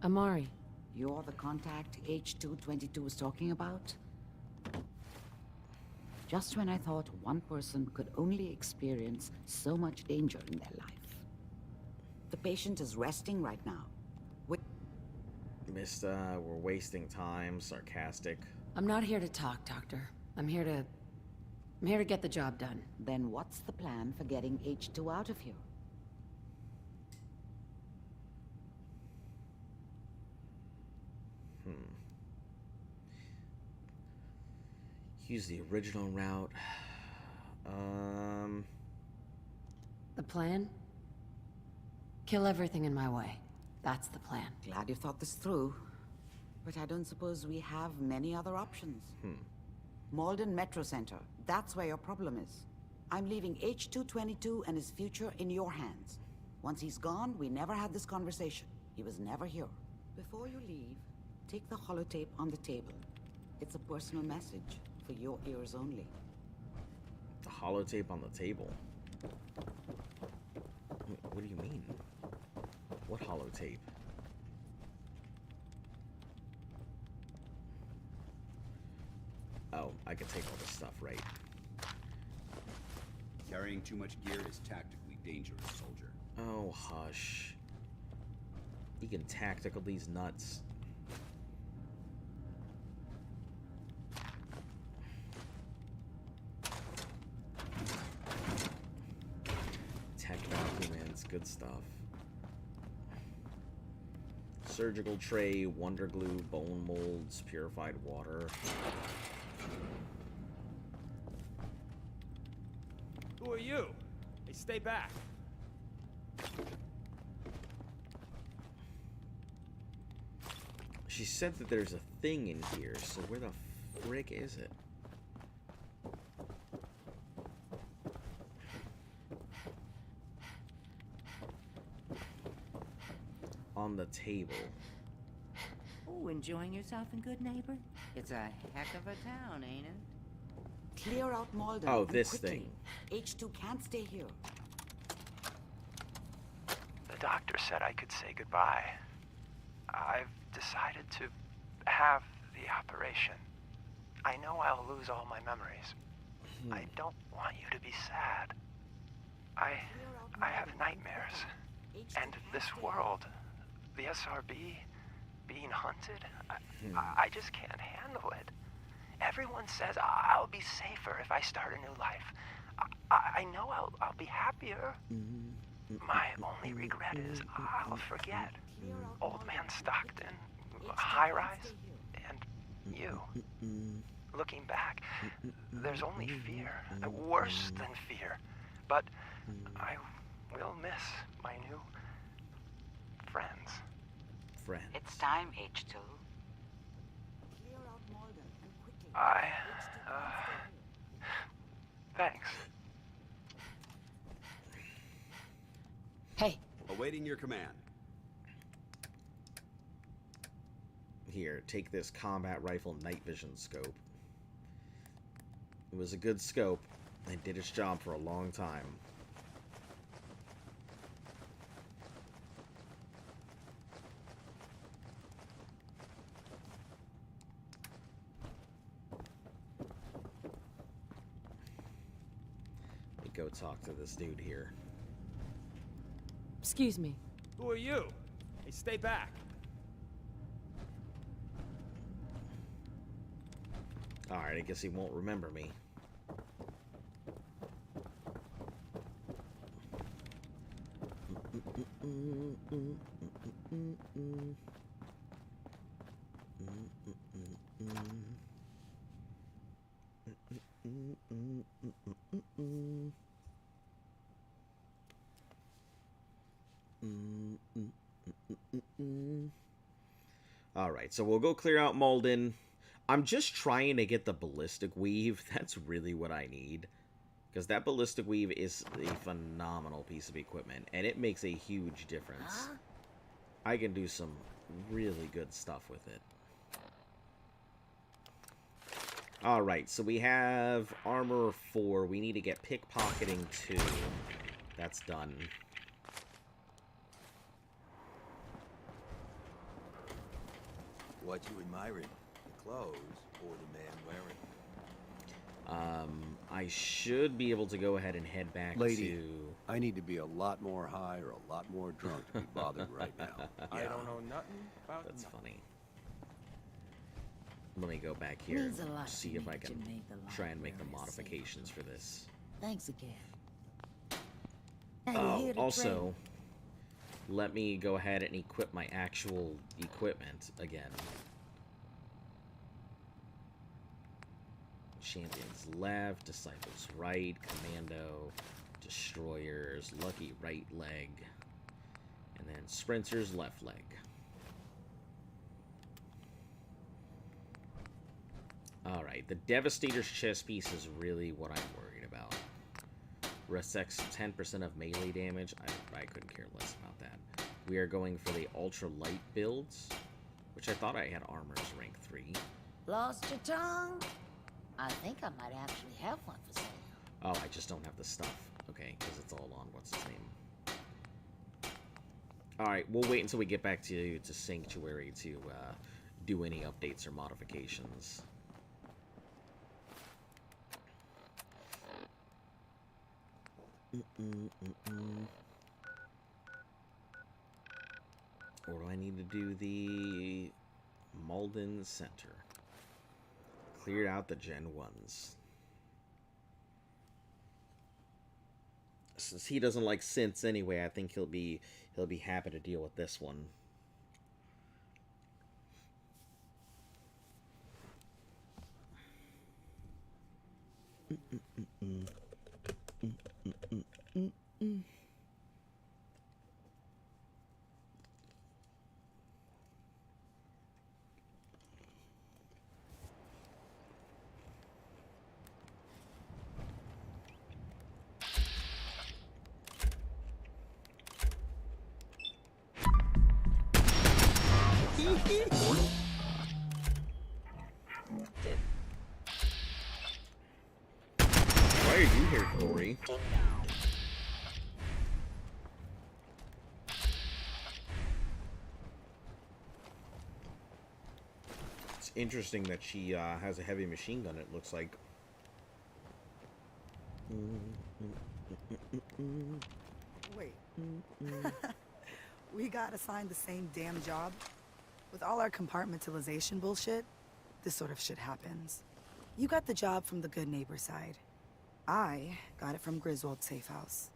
Amari. You're the contact H222 was talking about? Just when I thought one person could only experience so much danger in their life. The patient is resting right now. Mister, we're wasting time, sarcastic. I'm not here to talk, Doctor. I'm here to get the job done. Then what's the plan for getting H2 out of here? Use the original route. The plan? Kill everything in my way. That's the plan. Glad you thought this through. But I don't suppose we have many other options. Malden Metro Center. That's where your problem is. I'm leaving H222 and his future in your hands. Once he's gone, we never had this conversation. He was never here. Before you leave, take the holotape on the table. It's a personal message for your ears only. The holotape on the table? What do you mean? What holotape? Oh, I can take all this stuff, right? Carrying too much gear is tactically dangerous, soldier. Oh, hush. He can tactical these nuts. Tech documents, good stuff. Surgical tray, wonder glue, bone molds, purified water. Who are you? Hey, stay back. She said that there's a thing in here, so where the frick is it? On the table. Oh, enjoying yourself in Good Neighbor? It's a heck of a town, ain't it? Clear out Malden. Oh, and this quickly. thing. H2 can't stay here. The doctor said I could say goodbye. I've decided to have the operation. I know I'll lose all my memories. I don't want you to be sad. I have nightmares. And this world, the SRB, being hunted, I just can't handle it. Everyone says I'll be safer if I start a new life. I know I'll be happier. My only regret is I'll forget. Old Man Stockton, High Rise, and you. Looking back, there's only fear, worse than fear. But I will miss my new friends. It's time, H2. Thanks. Hey. Awaiting your command. Here, take this combat rifle night vision scope. It was a good scope and did its job for a long time. Let me go talk to this dude here. Excuse me. Who are you? Hey, stay back. Alright, I guess he won't remember me. Alright, so we'll go clear out Malden. I'm just trying to get the ballistic weave. That's really what I need. Because that ballistic weave is a phenomenal piece of equipment. And it makes a huge difference. I can do some really good stuff with it. Alright, so we have armor 4. We need to get pickpocketing 2. That's done. What you admiring? The clothes or the man wearing them? I should be able to go ahead and head back Lady, to... I need to be a lot more high or a lot more drunk to be bothered right now. I don't know nothing about That's nothing. funny. Let me go back here Means a and lot see to if me I that can you made the try and make the library safe modifications for this. Thanks again. Now you here to Also, let me go ahead and equip my actual equipment again. Champions left, Disciples right, Commando, Destroyers, Lucky right leg, and then Sprinters left leg. Alright, the Devastator's chest piece is really what I'm worried about. Resects 10% of melee damage. I couldn't care less about that. We are going for the ultra light builds, which I thought I had armors rank 3. Lost your tongue? I think I might actually have one for sale. Oh, I just don't have the stuff. Okay, because it's all on what's his name. Alright, we'll wait until we get back to Sanctuary to do any updates or modifications. Or do I need to do the Malden Center? Cleared out the Gen 1s. Since he doesn't like synths anyway, I think he'll be happy to deal with this one. Why are you here, Corey? interesting that she has a heavy machine gun, it looks like. Wait. We got assigned the same damn job? With all our compartmentalization bullshit, this sort of shit happens. You got the job from the good neighbor side. I got it from Griswold's safe house.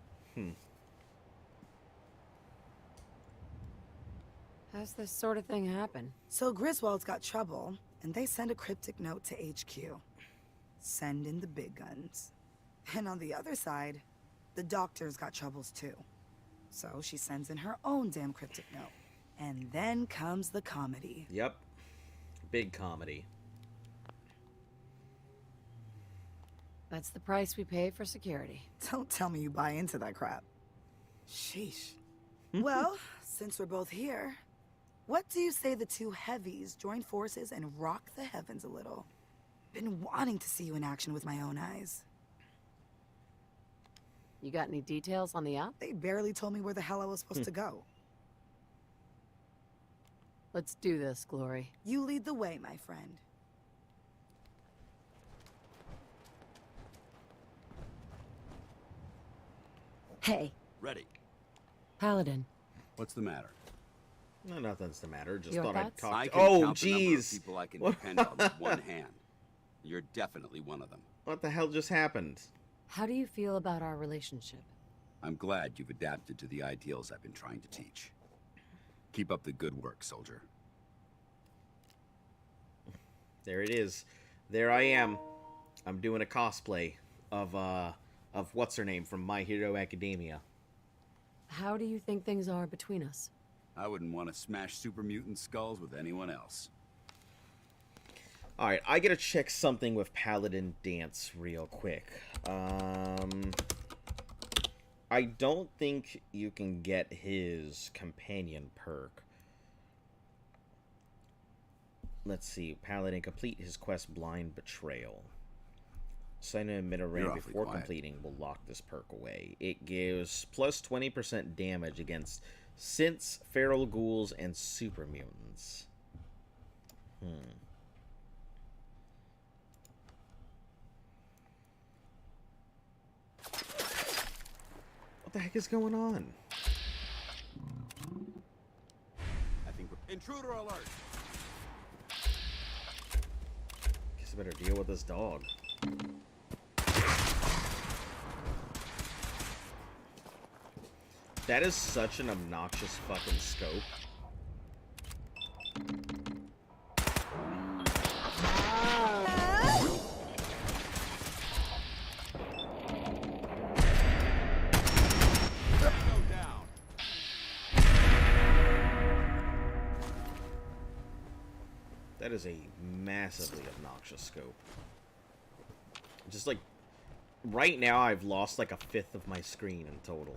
How's this sort of thing happen? So Griswold's got trouble, and they send a cryptic note to HQ. Send in the big guns. And on the other side, the doctor's got troubles too. So she sends in her own damn cryptic note. And then comes the comedy. Yep. Big comedy. That's the price we pay for security. Don't tell me you buy into that crap. Sheesh. Well, since we're both here, what do you say the two heavies join forces and rock the heavens a little? Been wanting to see you in action with my own eyes. You got any details on the op? They barely told me where the hell I was supposed to go. Let's do this, Glory. You lead the way, my friend. Hey. Ready. Paladin. What's the matter? No, nothing's the matter. Just Your thought thoughts? I'd talk I to... can Oh, count the number of jeez. people I can depend on with one hand. You're definitely one of them. What the hell just happened? How do you feel about our relationship? I'm glad you've adapted to the ideals I've been trying to teach. Keep up the good work, soldier. There it is. There I am. I'm doing a cosplay of what's her name from My Hero Academia. How do you think things are between us? I wouldn't want to smash super mutant skulls with anyone else. Alright, I gotta check something with Paladin Danse real quick. I don't think you can get his companion perk. Let's see. Paladin, complete his quest Blind Betrayal. Sign in Midoran before completing will lock this perk away. It gives plus 20% damage against synths, feral ghouls, and super mutants. What the heck is going on? I think we're... Intruder alert! Guess I better deal with this dog. That is such an obnoxious fucking scope. That is a massively obnoxious scope. Just like, right now I've lost like a fifth of my screen in total.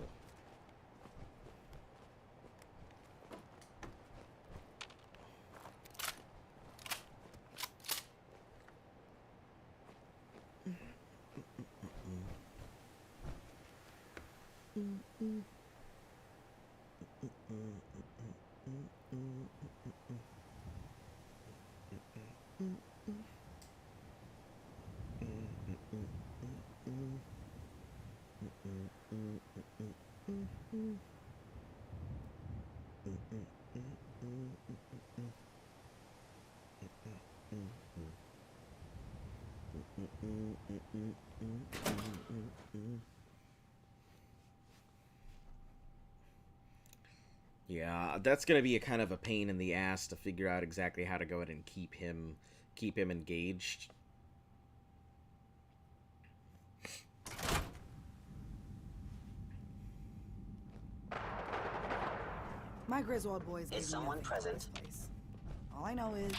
Yeah, that's gonna be a kind of a pain in the ass to figure out exactly how to go ahead and keep him engaged. My Griswold boys gave me someone nothing present? in this place. All I know is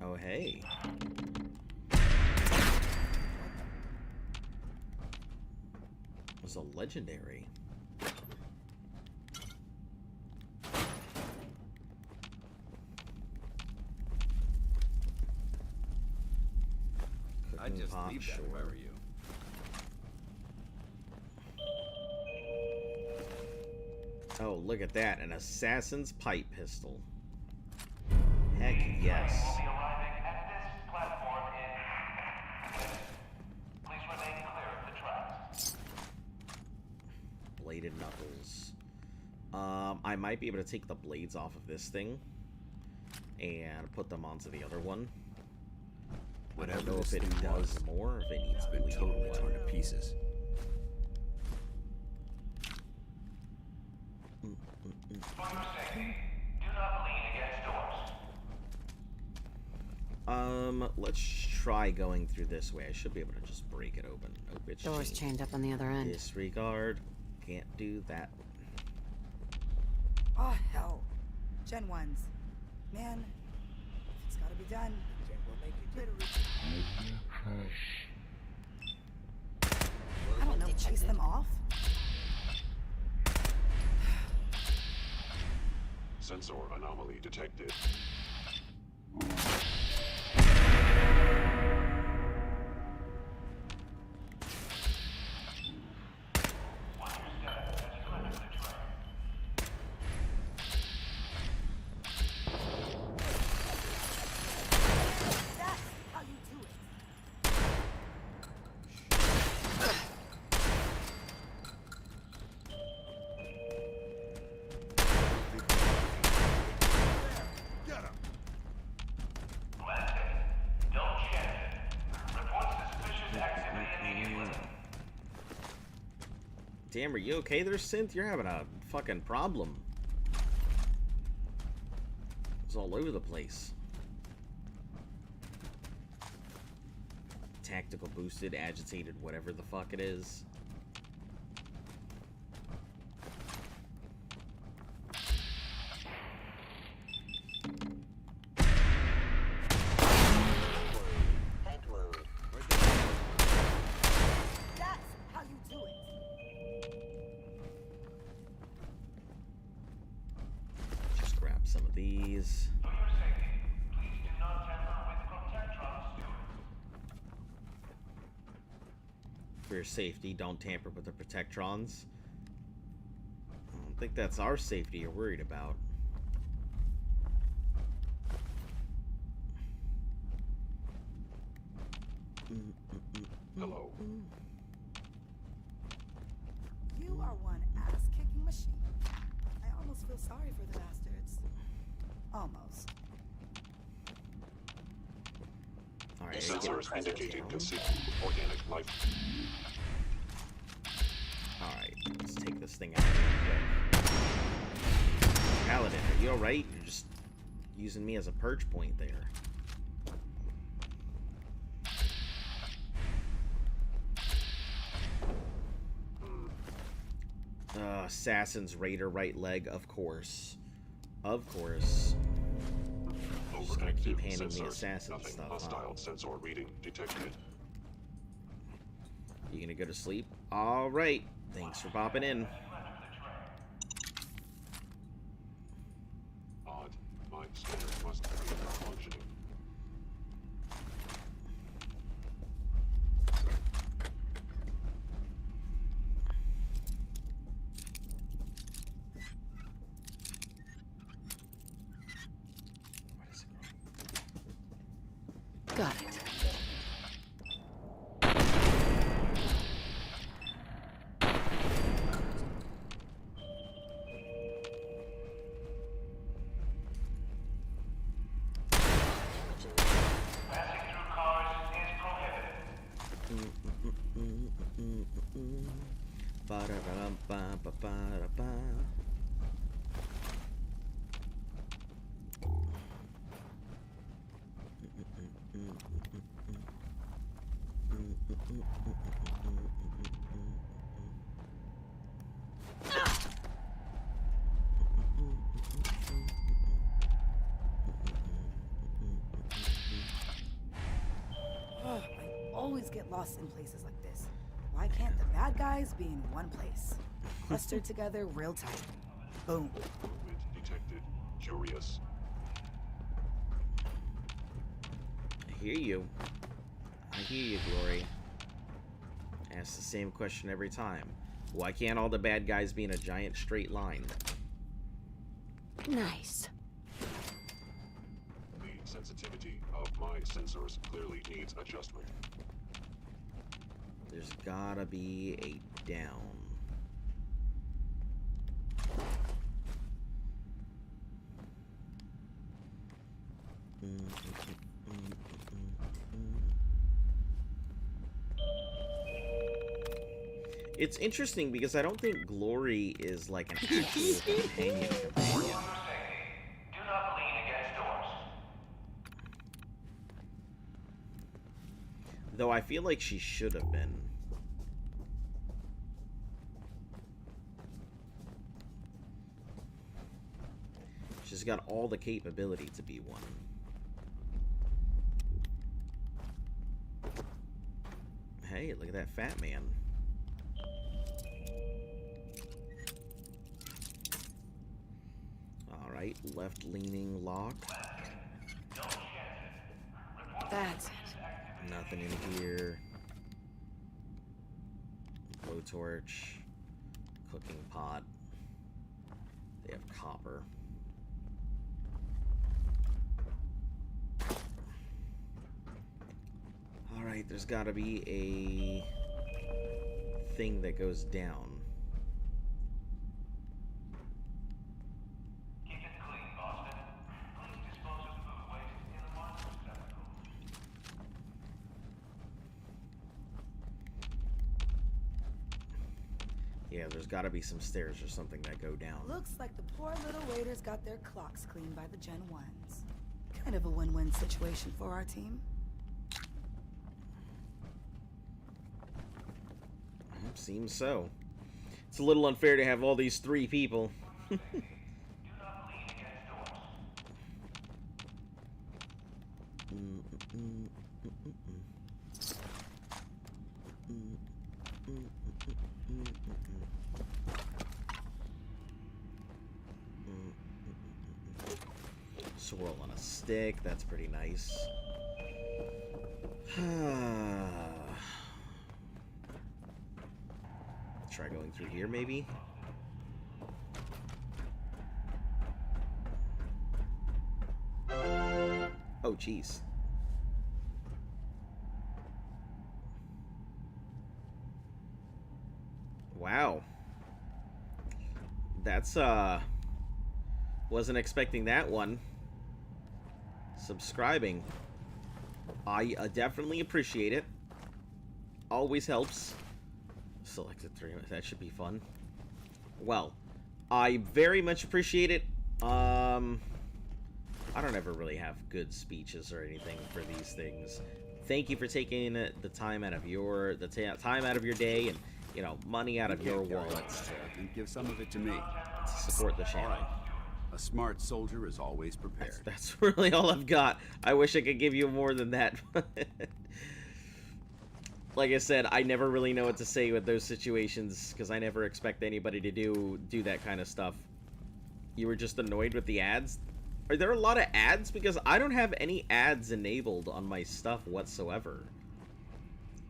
oh hey. Was a legendary. I'd just pot, leave that if I were you. Oh, look at that. An assassin's pipe pistol. Heck yes. Bladed knuckles. I might be able to take the blades off of this thing and put them onto the other one. I don't know if it does more or if it needs been totally torn to pieces. Let's try going through this way. I should be able to just break it open. Oh, it's Door's chained up on the other end. Disregard. Can't do that. Oh, hell. Gen 1s. Man, if it's gotta be done, we'll make it. I don't know, chase them off? Sensor anomaly detected. Damn, are you okay there, Synth? You're having a fucking problem. It's all over the place. Tactical boosted, agitated, whatever the fuck it is. Just grab some of these. For your safety, don't tamper with the Protectrons. I don't think that's our safety you're worried about. Hello. You are one ass-kicking machine. I almost feel sorry for the bastards. Almost. All right, Sensors indicating consistent organic life. Alright, let's take this thing out real quick. Paladin, are you alright? You're just using me as a perch point there. Assassin's Raider right leg, of course. Of course. Just gonna keep handing me assassin stuff. Hostile sensor reading detected. You gonna go to sleep? Alright. Thanks for popping in. Odd. My scanner must be malfunctioning. Got it. Ugh, I always get lost in places like this. Why can't the bad guys be in one place? Clustered together real tight. Boom. Movement detected. Curious. I hear you. I hear you, Glory. Ask the same question every time. Why can't all the bad guys be in a giant straight line? Nice. The sensitivity of my sensors clearly needs adjustment. There's gotta be a down. It's interesting because I don't think Glory is like an actual companion. Though I feel like she should have been. She's got all the capability to be one. Hey, look at that fat man. Alright, left-leaning lock. That's it. Nothing in here. Blowtorch. Cooking pot. They have copper. Alright, there's gotta be a thing that goes down. Yeah, there's gotta be some stairs or something that go down. Looks like the poor little waiters got their clocks cleaned by the Gen 1s. Kind of a win-win situation for our team. Seems so. It's a little unfair to have all these 3 people. Swirl on a stick, that's pretty nice. Try going through here, maybe? Oh, jeez. Wow. That's, wasn't expecting that one. Subscribing. I definitely appreciate it. Always helps. Selected 3. That should be fun. Well, I very much appreciate it. I don't ever really have good speeches or anything for these things. Thank you for taking the time out of your time out of your day and, you know, money out of your wallets and give some of it to me to support the channel. A smart soldier is always prepared. That's really all I've got. I wish I could give you more than that. Like I said, I never really know what to say with those situations because I never expect anybody to do that kind of stuff. You were just annoyed with the ads? Are there a lot of ads? Because I don't have any ads enabled on my stuff whatsoever.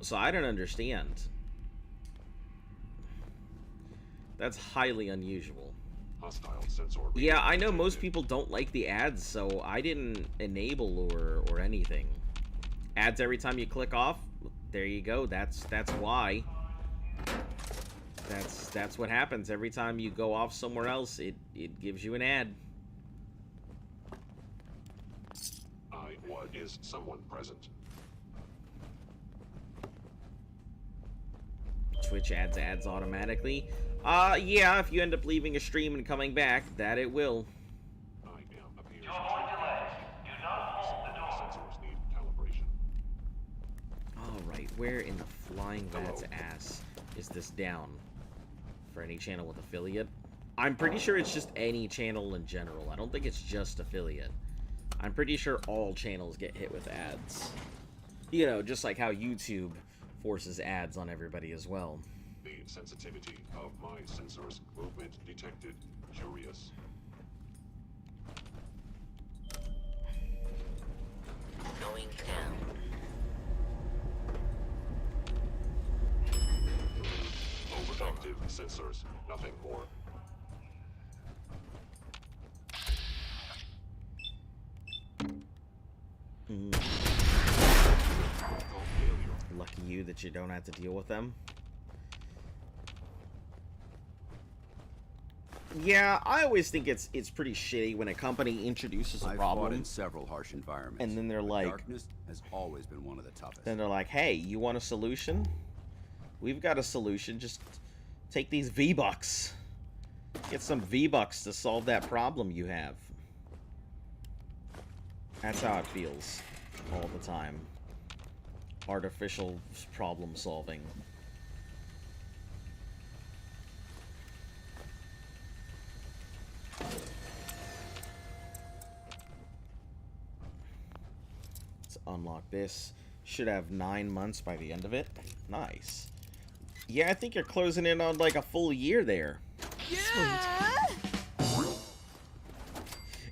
So I don't understand. That's highly unusual. Hostile sensor. Yeah, I know most people don't like the ads, so I didn't enable or anything. Ads every time you click off? There you go. That's why. That's what happens every time you go off somewhere else. It gives you an ad. Is someone present? Twitch adds ads automatically. Yeah, if you end up leaving a stream and coming back, that it will. Alright, where in the flying rat's ass is this down? For any channel with affiliate? I'm pretty sure it's just any channel in general. I don't think it's just affiliate. I'm pretty sure all channels get hit with ads. You know, just like how YouTube forces ads on everybody as well. The sensitivity of my sensors. Movement detected. Curious. Going down. sensors, nothing more. Lucky you that you don't have to deal with them. Yeah, I always think it's pretty shitty when a company introduces a I've problem fought in several harsh environments, and then they're but like, darkness has always been one of the toughest. then they're like, hey, you want a solution? We've got a solution. Just take these V-Bucks. Get some V-Bucks to solve that problem you have. That's how it feels all the time. Artificial problem solving. Let's unlock this. Should have 9 months by the end of it. Nice. Yeah, I think you're closing in on like a full year there. Sweet.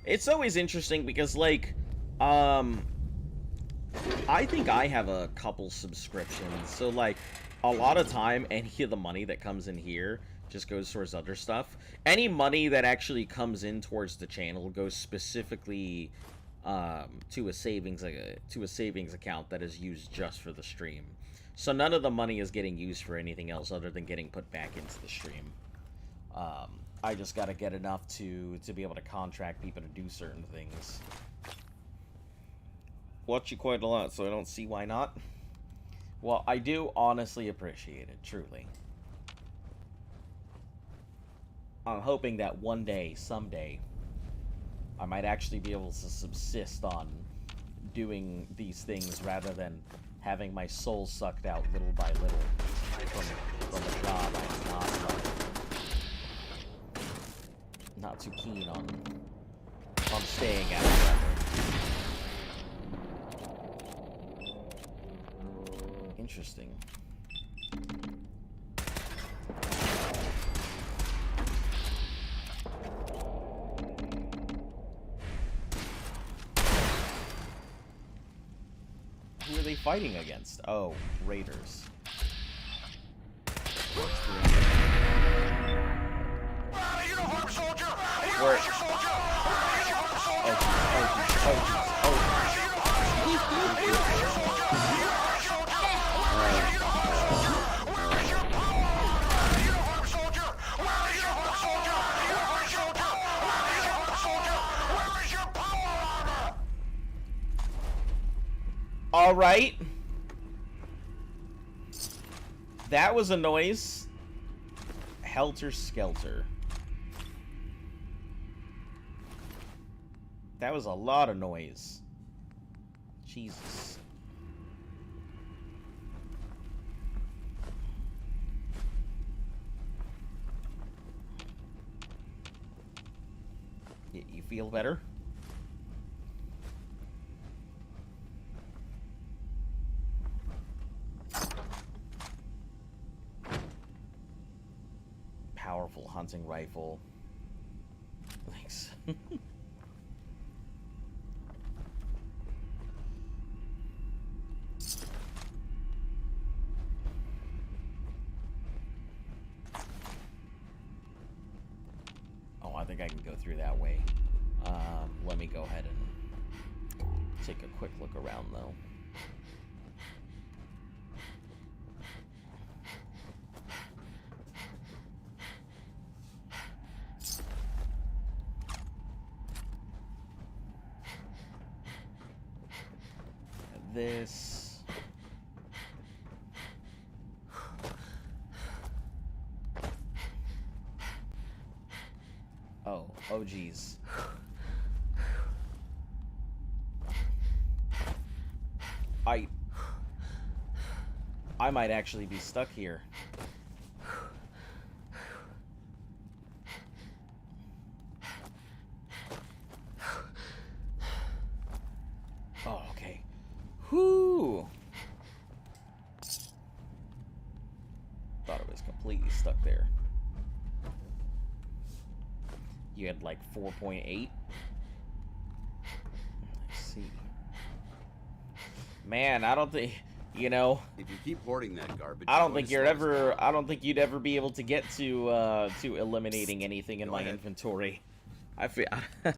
It's always interesting because like, I think I have a couple subscriptions, so like a lot of time any of the money that comes in here just goes towards other stuff. Any money that actually comes in towards the channel goes specifically to a savings account that is used just for the stream. So none of the money is getting used for anything else other than getting put back into the stream. I just gotta get enough to be able to contract people to do certain things. Watch you quite a lot, so I don't see why not. Well, I do honestly appreciate it, truly. I'm hoping that one day, someday, I might actually be able to subsist on doing these things rather than having my soul sucked out little by little from a job I'm not too keen on staying at forever. Interesting. Who are they fighting against? Oh, Raiders. Where? All right. That was a noise. Helter Skelter. That was a lot of noise. Jesus. You feel better? Powerful hunting rifle. Thanks. Oh, I think I can go through that way. Let me go ahead and take a quick look around, though. This. Oh geez. I might actually be stuck here. Oh, okay. Whoo! Thought it was completely stuck there. You had like 4.8. Let's see. Man, I don't think You know? If you keep hoarding that garbage, I don't think you're ever. I don't think you'd ever be able to get to eliminating anything in my inventory. I feel.